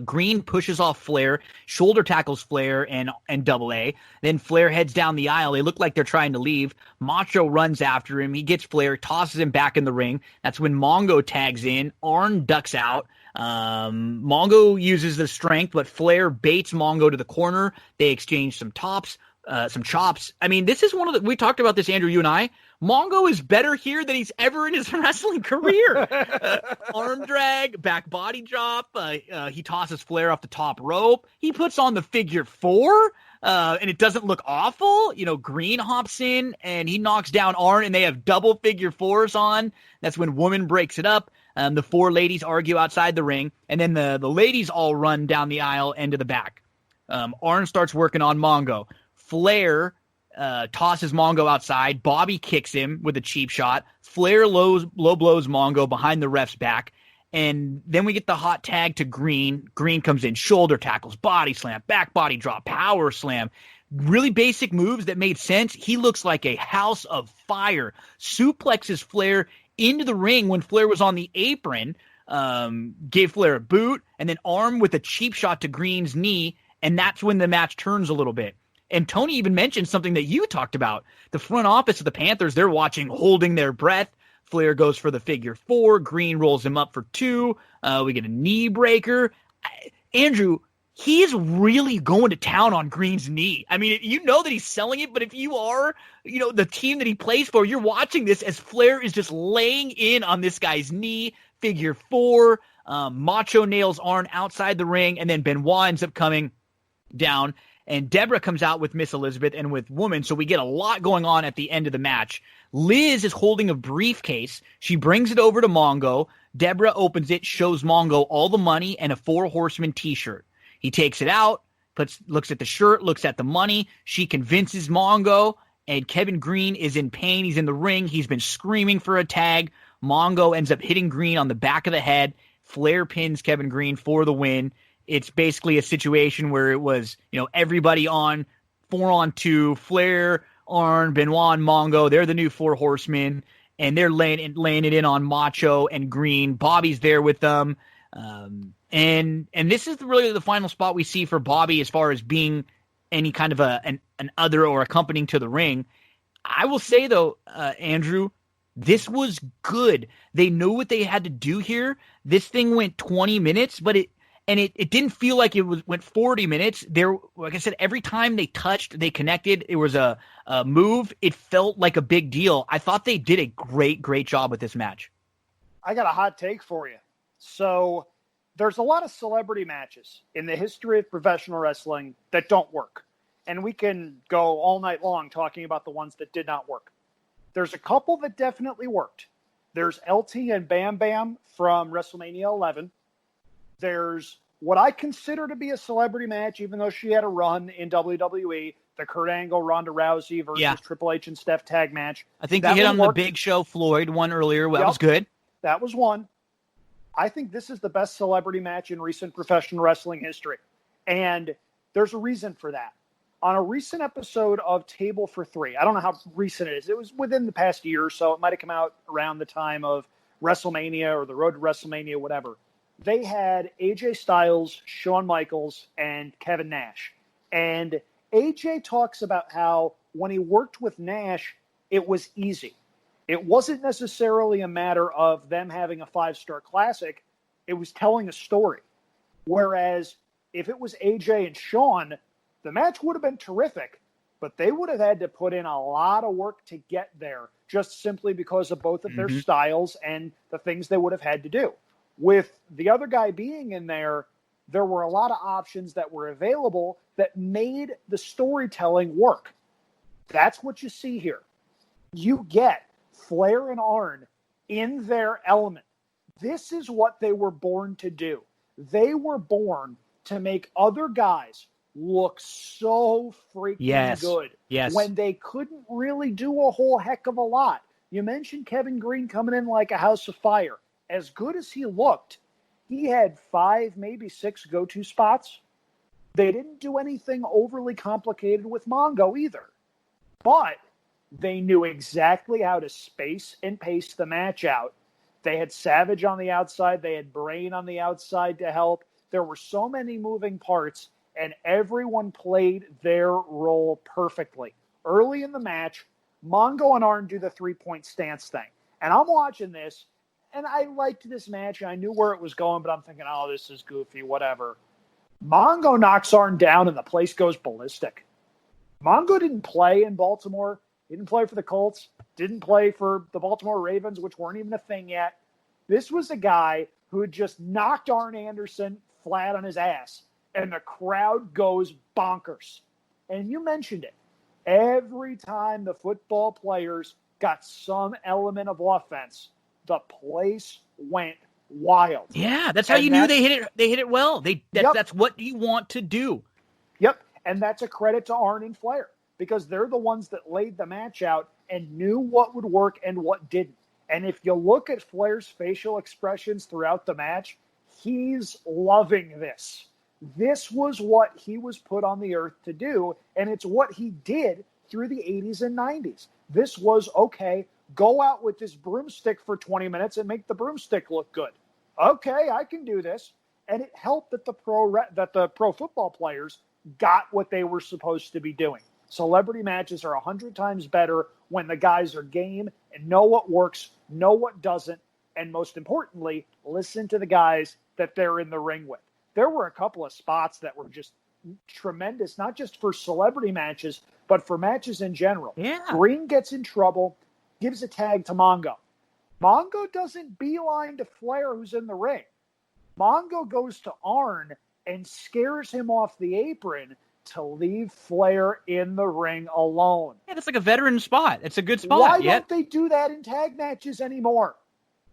Green pushes off Flair, shoulder tackles Flair and Double A. Then Flair heads down the aisle. They look like they're trying to leave. Macho runs after him. He gets Flair, tosses him back in the ring. That's when Mongo tags in. Arn ducks out. Mongo uses the strength, but Flair baits Mongo to the corner. They exchange some chops. I mean, this is we talked about this, Andrew, you and I. Mongo is better here than he's ever in his wrestling career. Arm drag, back body drop. He tosses Flair off the top rope. He puts on the figure 4, and it doesn't look awful. Green hops in, and he knocks down Arn, and they have double figure 4s on. That's when Woman breaks it up. The 4 ladies argue outside the ring, and then the ladies all run down the aisle and to the back. Arn starts working on Mongo. Flair tosses Mongo outside. Bobby kicks him with a cheap shot. Flair low blows Mongo behind the ref's back. And then we get the hot tag to Green. Green comes in, shoulder tackles, body slam, back body drop, power slam. Really basic moves that made sense. He looks like a house of fire. Suplexes Flair into the ring when Flair was on the apron. Gave Flair a boot. And then arm with a cheap shot to Green's knee. And that's when the match turns a little bit. And Tony even mentioned something that you talked about. The front office of the Panthers, they're watching, holding their breath. Flair goes for the figure 4. Green rolls him up for 2. We get a knee breaker. Andrew, He's really going to town on Green's knee. I mean, you know that he's selling it, but if you are, the team that he plays for, you're watching this as Flair is just laying in on this guy's knee, figure four. Macho nails Arn outside the ring, and then Benoit ends up coming down, and Deborah comes out with Miss Elizabeth and with Woman, so we get a lot going on at the end of the match. Liz is holding a briefcase. She brings it over to Mongo. Deborah opens it, shows Mongo all the money and a Four Horsemen t-shirt. He takes it out, looks at the shirt, looks at the money. She convinces Mongo, and Kevin Green is in pain. He's in the ring. He's been screaming for a tag. Mongo ends up hitting Green on the back of the head. Flair pins Kevin Green for the win. It's basically a situation where it was, everybody on 4-on-2, Flair, Arn, Benoit, and Mongo. They're the new Four Horsemen, and they're laying it in on Macho and Green. Bobby's there with them. And this is really the final spot we see for Bobby as far as being any kind of an other or accompanying to the ring. I will say, though, Andrew, this was good. They knew what they had to do here. This thing went 20 minutes, but it didn't feel like it went 40 minutes. Like I said, every time they touched, they connected. It was a move. It felt like a big deal. I thought they did a great job with this match. I got a hot take for you. So there's a lot of celebrity matches in the history of professional wrestling that don't work. And we can go all night long talking about the ones that did not work. There's a couple that definitely worked. There's LT and Bam Bam from WrestleMania 11. There's what I consider to be a celebrity match, even though she had a run in WWE, the Kurt Angle, Ronda Rousey versus Triple H and Steph tag match. I think you hit on the Big Show Floyd one earlier. That was good. That was one. I think this is the best celebrity match in recent professional wrestling history. And there's a reason for that. On a recent episode of Table for Three, I don't know how recent it is. It was within the past year or so. It might have come out around the time of WrestleMania or the road to WrestleMania, whatever. They had AJ Styles, Shawn Michaels, and Kevin Nash. And AJ talks about how when he worked with Nash, it was easy. It wasn't necessarily a matter of them having a 5-star classic. It was telling a story. Whereas if it was AJ and Shawn, the match would have been terrific, but they would have had to put in a lot of work to get there just simply because of both of their styles and the things they would have had to do. With the other guy being in there, there were a lot of options that were available that made the storytelling work. That's what you see here. You get Flair and Arn in their element. This is what they were born to do. They were born to make other guys look so freaking good when they couldn't really do a whole heck of a lot. You mentioned Kevin Green coming in like a house of fire. As good as he looked, he had 5, maybe 6 go-to spots. They didn't do anything overly complicated with Mongo either. But they knew exactly how to space and pace the match out. They had Savage on the outside. They had Brain on the outside to help. There were so many moving parts, and everyone played their role perfectly. Early in the match, Mongo and Arn do the 3-point stance thing. And I'm watching this, and I liked this match. I knew where it was going, but I'm thinking, oh, this is goofy, whatever. Mongo knocks Arn down, and the place goes ballistic. Mongo didn't play in Baltimore. He didn't play for the Colts. Didn't play for the Baltimore Ravens, which weren't even a thing yet. This was a guy who had just knocked Arn Anderson flat on his ass, and the crowd goes bonkers. And you mentioned it. Every time the football players got some element of offense, the place went wild. Yeah, that's how you knew they hit it. They hit it well. That's what you want to do. Yep, and that's a credit to Arn and Flair because they're the ones that laid the match out and knew what would work and what didn't. And if you look at Flair's facial expressions throughout the match, he's loving this. This was what he was put on the earth to do, and it's what he did through the 80s and 90s. This was, okay, go out with this broomstick for 20 minutes and make the broomstick look good. Okay, I can do this. And it helped that the pro football players got what they were supposed to be doing. Celebrity matches are 100 times better when the guys are game and know what works, know what doesn't, and most importantly, listen to the guys that they're in the ring with. there were a couple of spots that were just tremendous, not just for celebrity matches, but for matches in general. Yeah. Green gets in trouble, gives a tag to Mongo. Mongo doesn't beeline to Flair, who's in the ring. Mongo goes to Arn and scares him off the apron to leave Flair in the ring alone. Yeah, that's like a veteran spot. It's a good spot. Why don't they do that in tag matches anymore?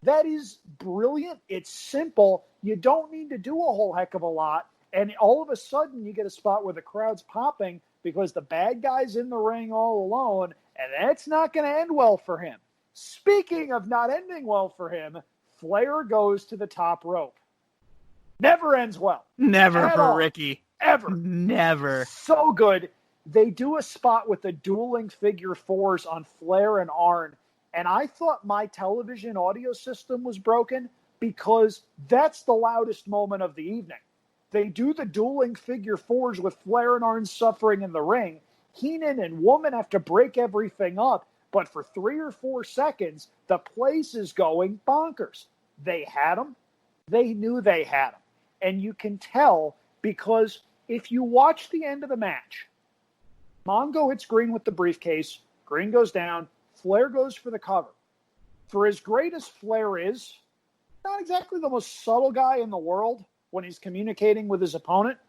That is brilliant. It's simple. You don't need to do a whole heck of a lot. And all of a sudden, you get a spot where the crowd's popping because the bad guy's in the ring all alone, and that's not going to end well for him. Speaking of not ending well for him, Flair goes to the top rope. Never ends well. Never for all. Ricky. Ever. Never. So good. They do a spot with the dueling figure fours on Flair and Arn, and I thought my television audio system was broken because that's the loudest moment of the evening. They do the dueling figure fours with Flair and Arn suffering in the ring. Heenan and Woman have to break everything up, but for 3 or 4 seconds, the place is going bonkers. They had them. They knew they had them. And you can tell because if you watch the end of the match, Mongo hits Green with the briefcase. Green goes down. Flair goes for the cover. For as great as Flair is, not exactly the most subtle guy in the world when he's communicating with his opponent,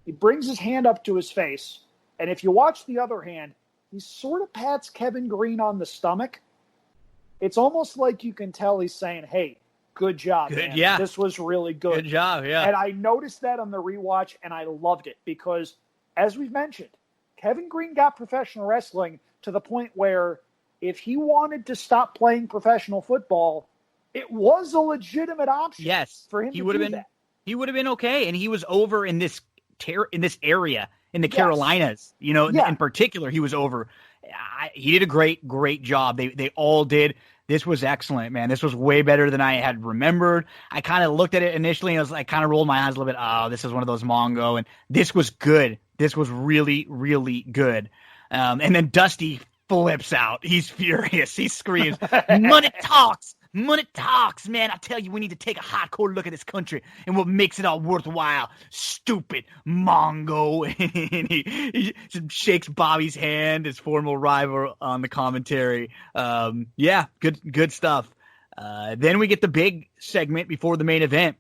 he brings his hand up to his face. And if you watch the other hand, he sort of pats Kevin Green on the stomach. It's almost like you can tell he's saying, hey, good job, man. Yeah. This was really good. Good job, yeah. And I noticed that on the rewatch, and I loved it because, as we've mentioned, Kevin Green got professional wrestling to the point where if he wanted to stop playing professional football, it was a legitimate option. Yes, for him he to would do have been. that. He would have been okay, and he was over in this area in the Carolinas. You know, in particular, he was over. He did a great job. They all did. This was excellent, man. This was way better than I had remembered. I kind of looked at it initially, and I kind of rolled my eyes a little bit. Oh, this is one of those Mongo, and this was good. This was really, really good. And then Dusty flips out. He's furious. He screams, "Money talks! Money talks, man. I tell you, we need to take a hardcore look at this country and what makes it all worthwhile. Stupid Mongo." And he shakes Bobby's hand, his former rival, on the commentary. Yeah, good stuff. Then we get the big segment before the main event.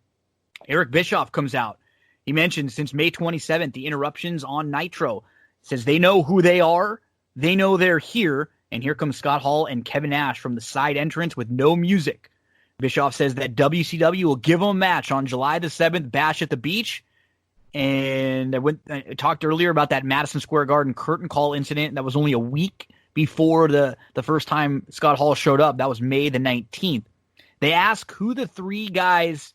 Eric Bischoff comes out. He mentions since May 27th, the interruptions on Nitro. Says they know who they are. They know they're here. And here comes Scott Hall and Kevin Nash from the side entrance with no music. Bischoff says that WCW will give them a match on July the 7th, Bash at the Beach. And I talked earlier about that Madison Square Garden curtain call incident. That was only a week before the first time Scott Hall showed up. That was May the 19th. They ask who the 3 guys...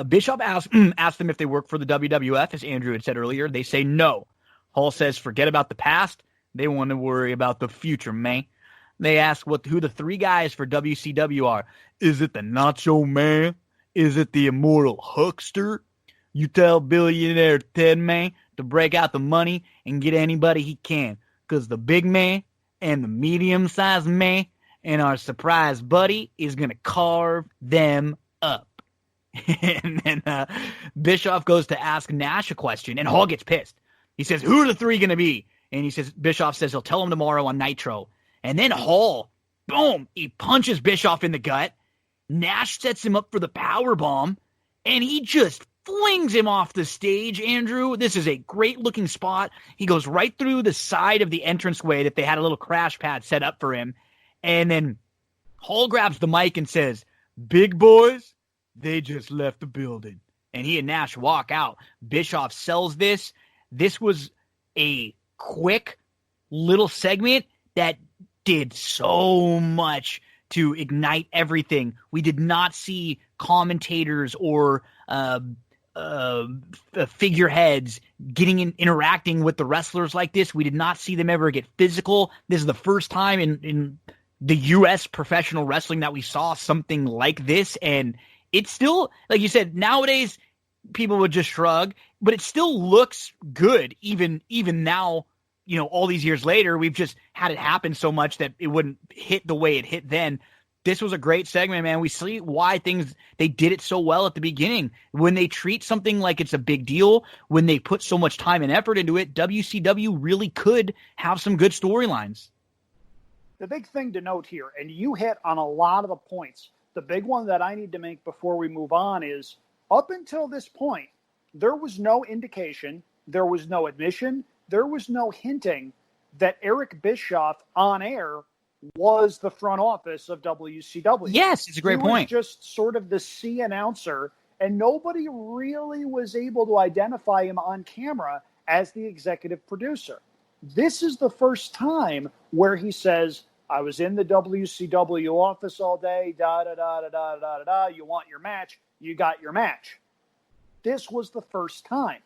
Bischoff asked them if they work for the WWF, as Andrew had said earlier. They say no. Hall says forget about the past. They want to worry about the future, man. They ask who the 3 guys for WCW are. Is it the Nacho Man? Is it the Immortal Huckster? You tell billionaire Ted Man to break out the money and get anybody he can. Because the big man and the medium-sized man and our surprise buddy is going to carve them up. And then Bischoff goes to ask Nash a question, and Hall gets pissed. He says, who are the 3 going to be? And Bischoff says he'll tell him tomorrow on Nitro. And then Hall, boom, he punches Bischoff in the gut. Nash sets him up for the power bomb, and he just flings him off the stage, Andrew. This is a great-looking spot. He goes right through the side of the entranceway that they had a little crash pad set up for him. And then Hall grabs the mic and says, big boys, they just left the building. And he and Nash walk out. Bischoff sells this. This was a quick little segment that did so much to ignite everything. We did not see commentators or figureheads interacting with the wrestlers like this. We did not see them ever get physical. This is the first time in the U.S. professional wrestling that we saw something like this. And it's still, like you said, nowadays people would just shrug, but it still looks good. Even now, all these years later, we've just had it happen so much that it wouldn't hit the way it hit then. this was a great segment, man. We see why they did it so well at the beginning. When they treat something like it's a big deal, when they put so much time and effort into it, WCW really could have some good storylines. The big thing to note here, and you hit on a lot of the points, the big one that I need to make before we move on is, up until this point, there was no indication, there was no admission, there was no hinting that Eric Bischoff on air was the front office of WCW. Yes, it's a great point. He was just sort of the C announcer, and nobody really was able to identify him on camera as the executive producer. This is the first time where he says, I was in the WCW office all day, da-da-da-da-da-da-da, you want your match, you got your match. This was the first time.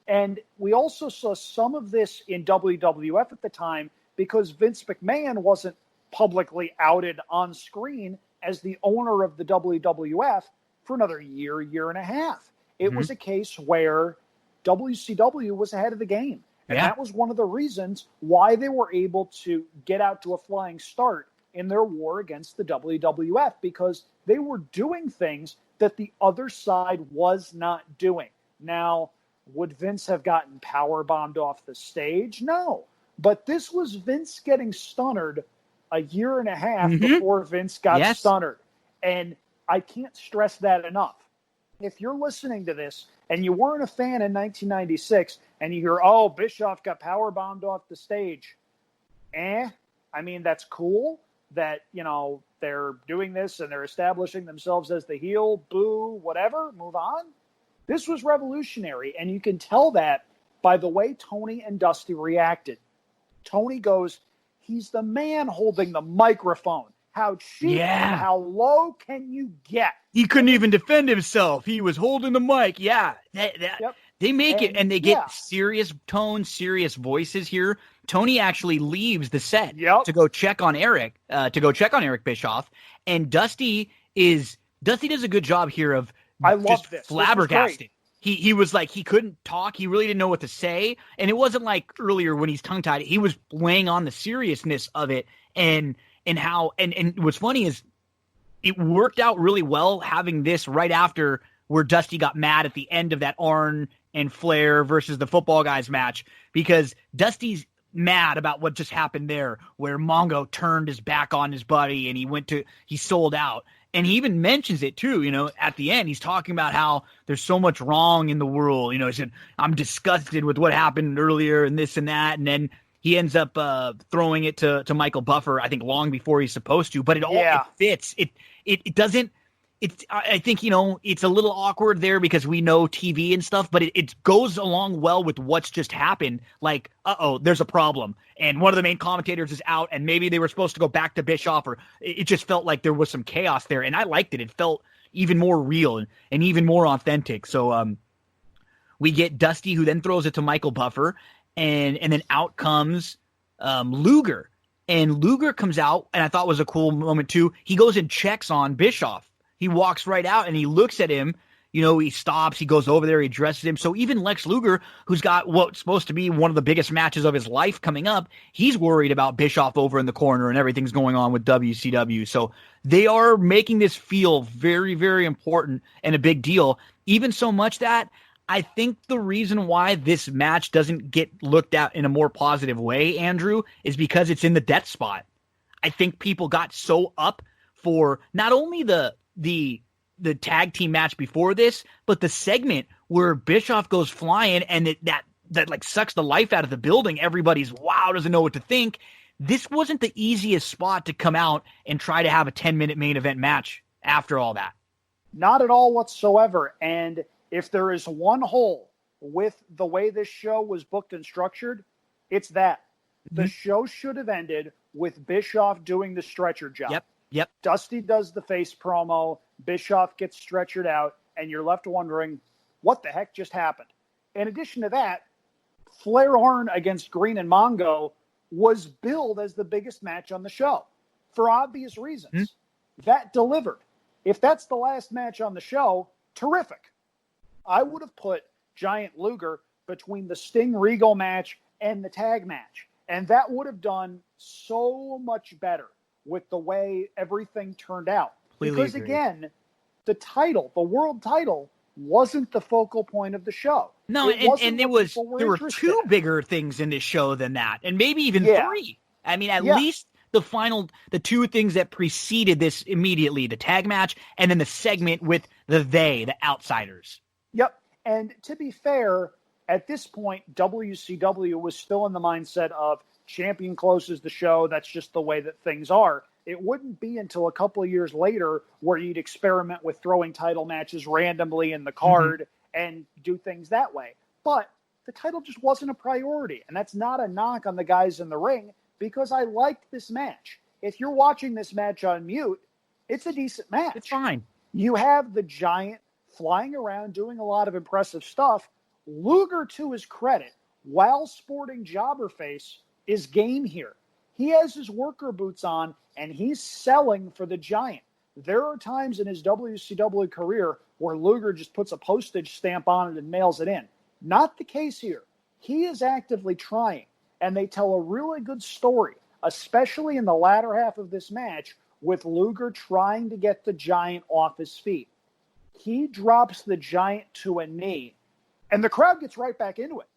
And we also saw some of this in WWF at the time because Vince McMahon wasn't publicly outed on screen as the owner of the WWF for another year and a half. It was a case where WCW was ahead of the game. And that was one of the reasons why they were able to get out to a flying start in their war against the WWF, because they were doing things that the other side was not doing. Now, would Vince have gotten powerbombed off the stage? No. But this was Vince getting stunnered a year and a half before Vince got stunnered. And I can't stress that enough. If you're listening to this and you weren't a fan in 1996 and you hear, oh, Bischoff got powerbombed off the stage, I mean, that's cool that, you know, they're doing this and they're establishing themselves as the heel, boo, whatever, move on. This was revolutionary, and you can tell that by the way Tony and Dusty reacted. Tony goes, he's the man holding the microphone. How cheap and how low can you get? He couldn't even defend himself. He was holding the mic. Yeah. They make it, and they get serious tone, serious voices here. Tony actually leaves the set to go check on Eric Bischoff, and Dusty does a good job here of flabbergasted. He was like, he couldn't talk. He really didn't know what to say. And it wasn't like earlier when he's tongue-tied. He was laying on the seriousness of it and what's funny is it worked out really well having this right after where Dusty got mad at the end of that Arn and Flair versus the football guys match, because Dusty's mad about what just happened there, where Mongo turned his back on his buddy and he sold out. And he even mentions it too, you know, at the end. He's talking about how there's so much wrong in the world. You know, he said, I'm disgusted with what happened earlier and this and that. And then he ends up throwing it to Michael Buffer, I think, long before he's supposed to. But it fits. It doesn't. I think, you know, it's a little awkward there because we know TV and stuff, but it goes along well with what's just happened. Like, there's a problem. And one of the main commentators is out, and maybe they were supposed to go back to Bischoff, or it just felt like there was some chaos there. And I liked it. It felt even more real and even more authentic. So we get Dusty, who then throws it to Michael Buffer, and then out comes Luger. And Luger comes out, and I thought was a cool moment too. He goes and checks on Bischoff. He walks right out and he looks at him. You know, he stops, he goes over there, he addresses him. So even Lex Luger, who's got what's supposed to be one of the biggest matches of his life coming up, he's worried about Bischoff over in the corner and everything's going on with WCW. So they are making this feel very, very important and a big deal. Even so much that I think the reason why this match doesn't get looked at in a more positive way, Andrew, is because it's in the death spot. I think people got so up for not only the tag team match before this, but the segment where Bischoff goes flying and that like sucks the life out of the building. Everybody's doesn't know what to think. This wasn't the easiest spot to come out and try to have a 10-minute main event match after all that. Not at all whatsoever. And if there is one hole with the way this show was booked and structured, it's that. The show should have ended with Bischoff doing the stretcher job. Yep. Dusty does the face promo, Bischoff gets stretchered out, and you're left wondering, what the heck just happened? In addition to that, Flair Arn against Green and Mongo was billed as the biggest match on the show for obvious reasons. That delivered. If that's the last match on the show, terrific. I would have put Giant Luger between the Sting Regal match and the tag match, and that would have done so much better with the way everything turned out. Completely Because agree. again, the title, the world title, wasn't the focal point of the show. No, and there were interested two in. bigger things in this show than that, and maybe even Yeah. three. I mean, at Yeah. least the two things that preceded this immediately, the tag match and then the segment with the outsiders. Yep. And to be fair, at this point, WCW was still in the mindset of champion closes the show. That's just the way that things are. It wouldn't be until a couple of years later where you'd experiment with throwing title matches randomly in the card and do things that way. But the title just wasn't a priority. And that's not a knock on the guys in the ring, because I liked this match. If you're watching this match on mute, it's a decent match. It's fine. You have the Giant flying around doing a lot of impressive stuff. Luger, to his credit, while sporting jobber face, is game here. He has his worker boots on, and he's selling for the Giant. There are times in his WCW career where Luger just puts a postage stamp on it and mails it in. Not the case here. He is actively trying, and they tell a really good story, especially in the latter half of this match, with Luger trying to get the Giant off his feet. He drops the Giant to a knee, and the crowd gets right back into it.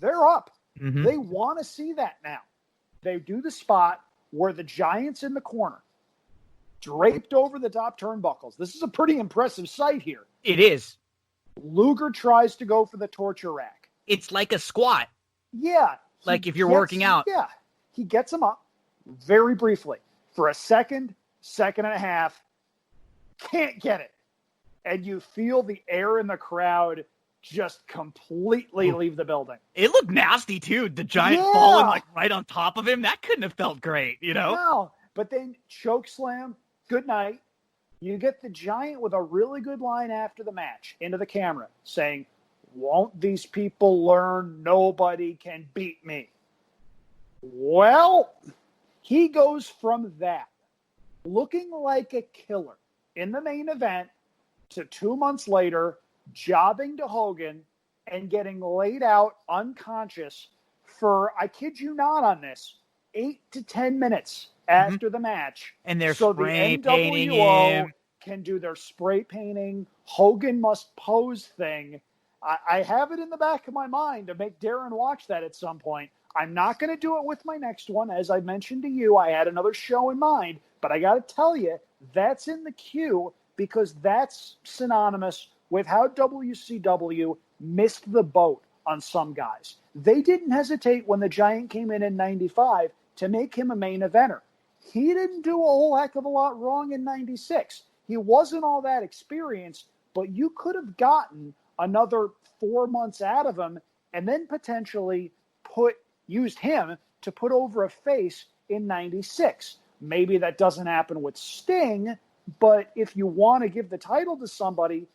They're up. They want to see that now. They do the spot where the Giant's in the corner, draped over the top turnbuckles. This is a pretty impressive sight here. It is. Luger tries to go for the torture rack. It's like a squat. Yeah. Like if you're working out. Yeah. He gets him up very briefly for a second and a half. Can't get it. And you feel the air in the crowd just completely leave the building. It looked nasty, too. The Giant falling like right on top of him. That couldn't have felt great, you know? No. But then choke slam, good night. You get the Giant with a really good line after the match into the camera saying, "Won't these people learn nobody can beat me?" Well, he goes from that, looking like a killer in the main event, to 2 months later, jobbing to Hogan and getting laid out unconscious for, I kid you not on this, 8 to 10 minutes after the match. And they're so the spray painting NWO him. can do their spray painting, Hogan must pose thing. I have it in the back of my mind to make Darren watch that at some point. I'm not going to do it with my next one. As I mentioned to you, I had another show in mind, but I got to tell you, that's in the queue because that's synonymous with how WCW missed the boat on some guys. They didn't hesitate when the Giant came in 95 to make him a main eventer. He didn't do a whole heck of a lot wrong in 96. He wasn't all that experienced, but you could have gotten another 4 months out of him and then potentially used him to put over a face in 96. Maybe that doesn't happen with Sting, but if you want to give the title to somebody,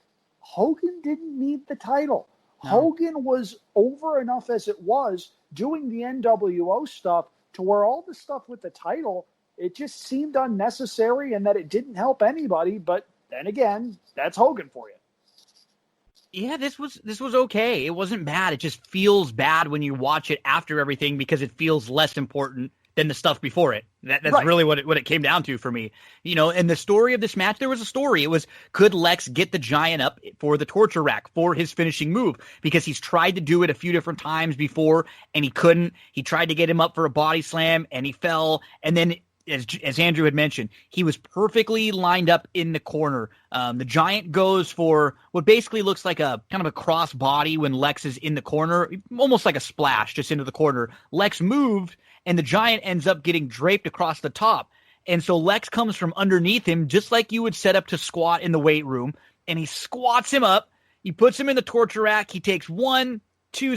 Hogan didn't need the title. No. Hogan was over enough as it was doing the NWO stuff to where all the stuff with the title, it just seemed unnecessary and that it didn't help anybody. But then again, that's Hogan for you. Yeah, this was okay. It wasn't bad. It just feels bad when you watch it after everything because it feels less important than the stuff before it. That's right. Really what it came down to for me. You know, and the story of this match, there was a story. It was, could Lex get the Giant up for the torture rack for his finishing move? Because he's tried to do it a few different times before and he couldn't. He tried to get him up for a body slam and he fell. And then as Andrew had mentioned, he was perfectly lined up in the corner. The Giant goes for what basically looks like a kind of a cross body when Lex is in the corner, almost like a splash just into the corner. Lex moved, and the Giant ends up getting draped across the top. And so Lex comes from underneath him, just like you would set up to squat in the weight room, and he squats him up. He puts him in the torture rack. He takes 1-2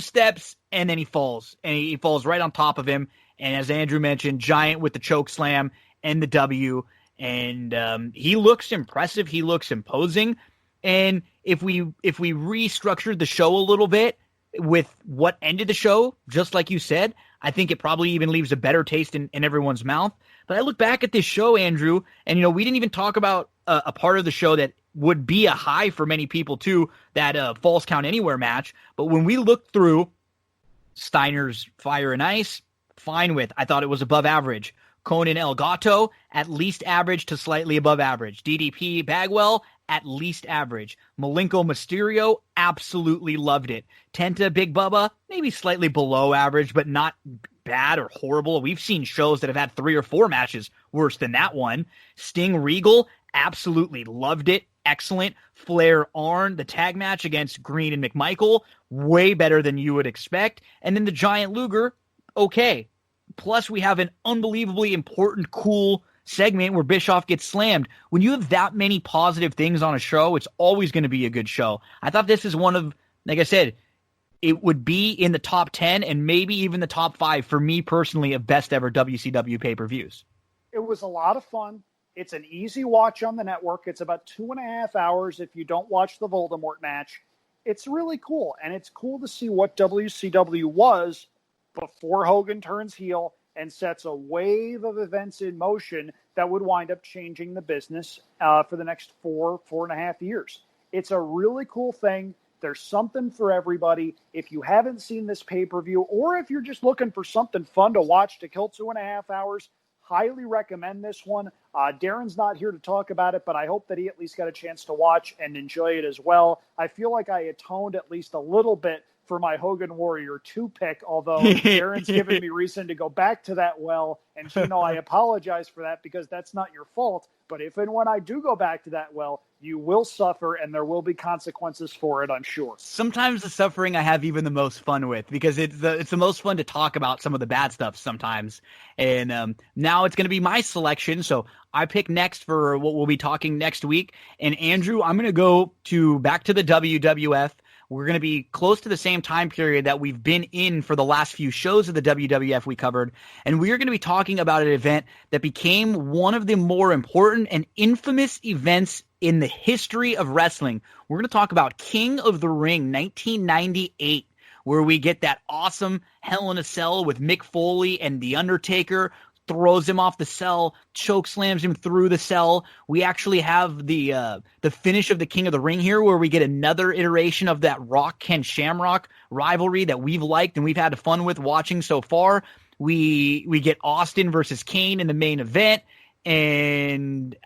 steps, and then he falls. And he falls right on top of him. And as Andrew mentioned, Giant with the choke slam and the W. And he looks impressive. He looks imposing. And if we restructured the show a little bit with what ended the show, just like you said, I think it probably even leaves a better taste in everyone's mouth. But I look back at this show, Andrew, and, you know, we didn't even talk about a part of the show that would be a high for many people, too, that Falls Count Anywhere match. But when we looked through Steiner's Fire and Ice, fine with. I thought it was above average. Conan El Gato, at least average to slightly above average. DDP Bagwell, at least average. Malenko Mysterio, absolutely loved it. Tenta Big Bubba, maybe slightly below average, but not bad or horrible. We've seen shows that have had 3 or 4 matches worse than that one. Sting Regal, absolutely loved it. Excellent. Flair Arn, the tag match against Green and McMichael, way better than you would expect. And then the Giant Luger, okay. Plus, we have an unbelievably important, cool segment where Bischoff gets slammed. When you have that many positive things on a show, it's always going to be a good show. I thought this is one of, like I said, it would be in the top 10 and maybe even the top 5 for me personally of best ever WCW pay-per-views. It was a lot of fun. It's an easy watch on the network. It's about 2.5 hours if you don't watch the Voldemort match. It's really cool, and it's cool to see what WCW was before Hogan turns heel and sets a wave of events in motion that would wind up changing the business for the next 4.5 years. It's a really cool thing. There's something for everybody. If you haven't seen this pay-per-view, or if you're just looking for something fun to watch to kill 2.5 hours, highly recommend this one. Darren's not here to talk about it, but I hope that he at least got a chance to watch and enjoy it as well. I feel like I atoned at least a little bit for my Hogan Warrior 2 pick, although Darren's given me reason to go back to that well. And, I apologize for that because that's not your fault. But if and when I do go back to that well, you will suffer and there will be consequences for it, I'm sure. Sometimes the suffering I have even the most fun with because it's the most fun to talk about some of the bad stuff sometimes. And now it's going to be my selection. So I pick next for what we'll be talking next week. And Andrew, I'm going to go back to the WWF. We're going to be close to the same time period that we've been in for the last few shows of the WWF we covered. And we are going to be talking about an event that became one of the more important and infamous events in the history of wrestling. We're going to talk about King of the Ring 1998, where we get that awesome Hell in a Cell with Mick Foley and The Undertaker, throws him off the cell, choke slams him through the cell. We actually have the finish of the King of the Ring here, where we get another iteration of that Rock Ken Shamrock rivalry that we've liked and we've had fun with watching so far. We get Austin versus Kane in the main event, and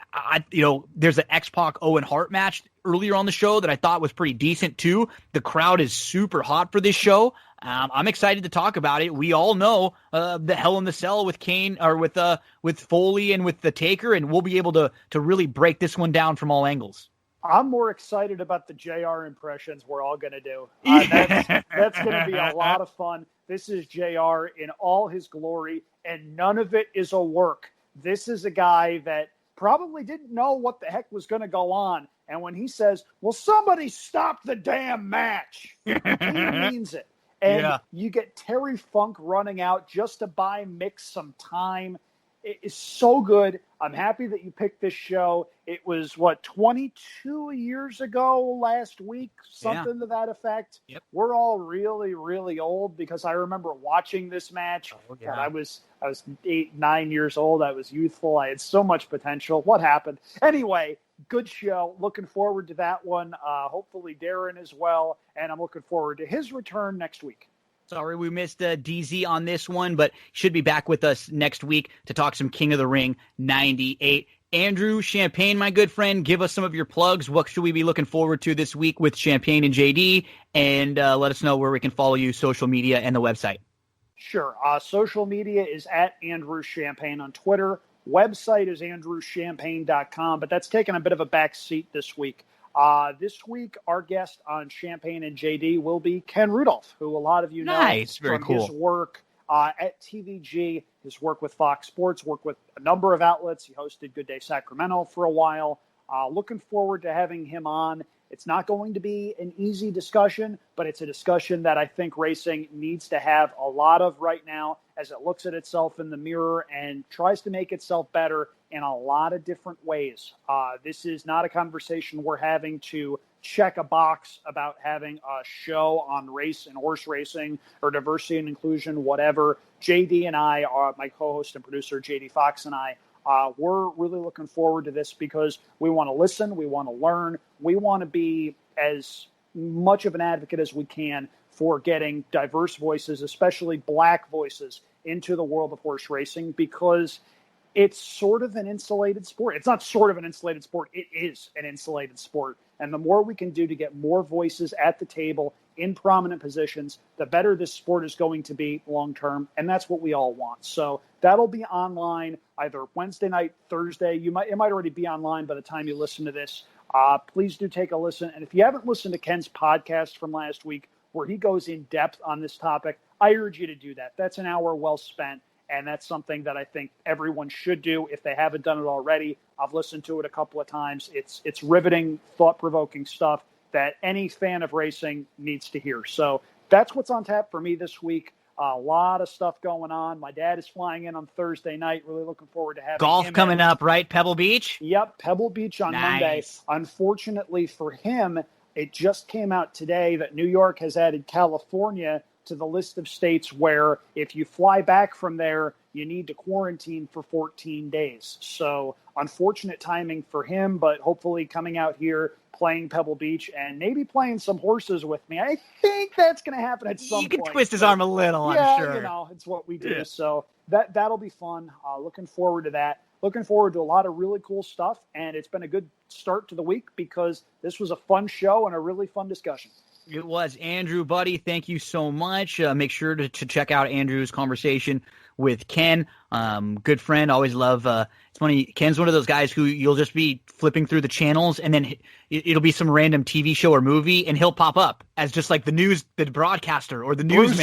there's an X-Pac Owen Hart match earlier on the show that I thought was pretty decent too. The crowd is super hot for this show. I'm excited to talk about it. We all know the Hell in the Cell with Kane or with Foley and with the Taker, and we'll be able to really break this one down from all angles. I'm more excited about the JR impressions we're all going to do. That's going to be a lot of fun. This is JR in all his glory, and none of it is a work. This is a guy that probably didn't know what the heck was going to go on. And when he says, well, somebody stop the damn match, he means it. And you get Terry Funk running out just to buy Mick some time. It is so good. I'm happy that you picked this show. It was, 22 years ago last week, something to that effect. Yep. We're all really, really old because I remember watching this match. Oh, yeah. I was 8, 9 years old. I was youthful. I had so much potential. What happened? Anyway, good show. Looking forward to that one. Hopefully Darren as well. And I'm looking forward to his return next week. Sorry we missed DZ on this one, but should be back with us next week to talk some King of the Ring 98. Andrew Champagne, my good friend, give us some of your plugs. What should we be looking forward to this week with Champagne and JD? And let us know where we can follow you, social media, and the website. Sure. Social media is at Andrew Champagne on Twitter. Website is andrewchampagne.com, but that's taken a bit of a back seat this week. This week, our guest on Champagne and JD will be Ken Rudolph, who a lot of you know Very from cool. his work at TVG, his work with Fox Sports, work with a number of outlets. He hosted Good Day Sacramento for a while. Looking forward to having him on. It's not going to be an easy discussion, but it's a discussion that I think racing needs to have a lot of right now as it looks at itself in the mirror and tries to make itself better in a lot of different ways. This is not a conversation we're having to check a box about having a show on race and horse racing or diversity and inclusion, whatever. JD and I, my co-host and producer JD Fox and I, we're really looking forward to this because we want to listen, we want to learn, we want to be as much of an advocate as we can for getting diverse voices, especially black voices, into the world of horse racing, because it's sort of an insulated sport. It's not sort of an insulated sport. It is an insulated sport. And the more we can do to get more voices at the table in prominent positions, the better this sport is going to be long term. And that's what we all want. So that'll be online either Wednesday night, Thursday. It might already be online by the time you listen to this. Please do take a listen. And if you haven't listened to Ken's podcast from last week, where he goes in depth on this topic, I urge you to do that. That's an hour well spent. And that's something that I think everyone should do if they haven't done it already. I've listened to it a couple of times. It's riveting, thought-provoking stuff that any fan of racing needs to hear. So that's what's on tap for me this week. A lot of stuff going on. My dad is flying in on Thursday night. Really looking forward to having golf him coming up, right? Pebble Beach? Yep, Pebble Beach on Monday. Unfortunately for him, it just came out today that New York has added California to the list of states where if you fly back from there, you need to quarantine for 14 days. So unfortunate timing for him, but hopefully coming out here, playing Pebble Beach, and maybe playing some horses with me. I think that's going to happen at some point. You can twist his arm a little, yeah, I'm sure. You know, it's what we do. Yeah. So that'll be fun. Looking forward to that. Looking forward to a lot of really cool stuff, and it's been a good start to the week because this was a fun show and a really fun discussion. It was. Andrew, buddy, thank you so much. Make sure to check out Andrew's conversation with Ken. Good friend. Always love. It's funny. Ken's one of those guys who you'll just be flipping through the channels and then it'll be some random TV show or movie and he'll pop up as just like the broadcaster or the newsman.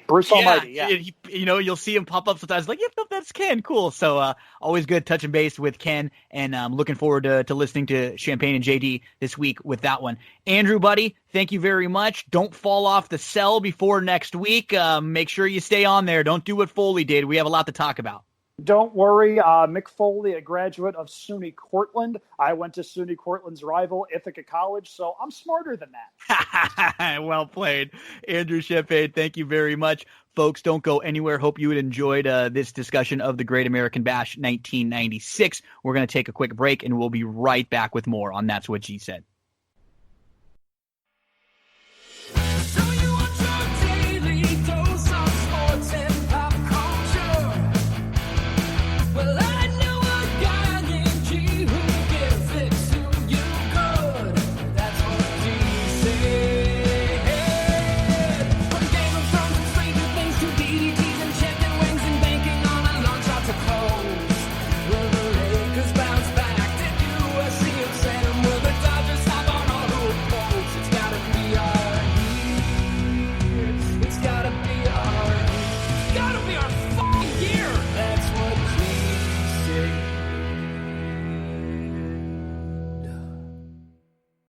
Bruce Almighty. Yeah. You'll see him pop up sometimes like, yep, that's Ken. Cool. So always good touching base with Ken, and looking forward to listening to Champagne and JD this week with that one. Andrew, buddy, thank you very much. Don't fall off the cell before next week. Make sure you stay on there. Don't do what Foley did. We have a lot to talk about. Don't worry. Mick Foley, a graduate of SUNY Cortland. I went to SUNY Cortland's rival, Ithaca College, so I'm smarter than that. Well played. Andrew Champagne, thank you very much. Folks, don't go anywhere. Hope you had enjoyed this discussion of the Great American Bash 1996. We're going to take a quick break, and we'll be right back with more on That's What G Said.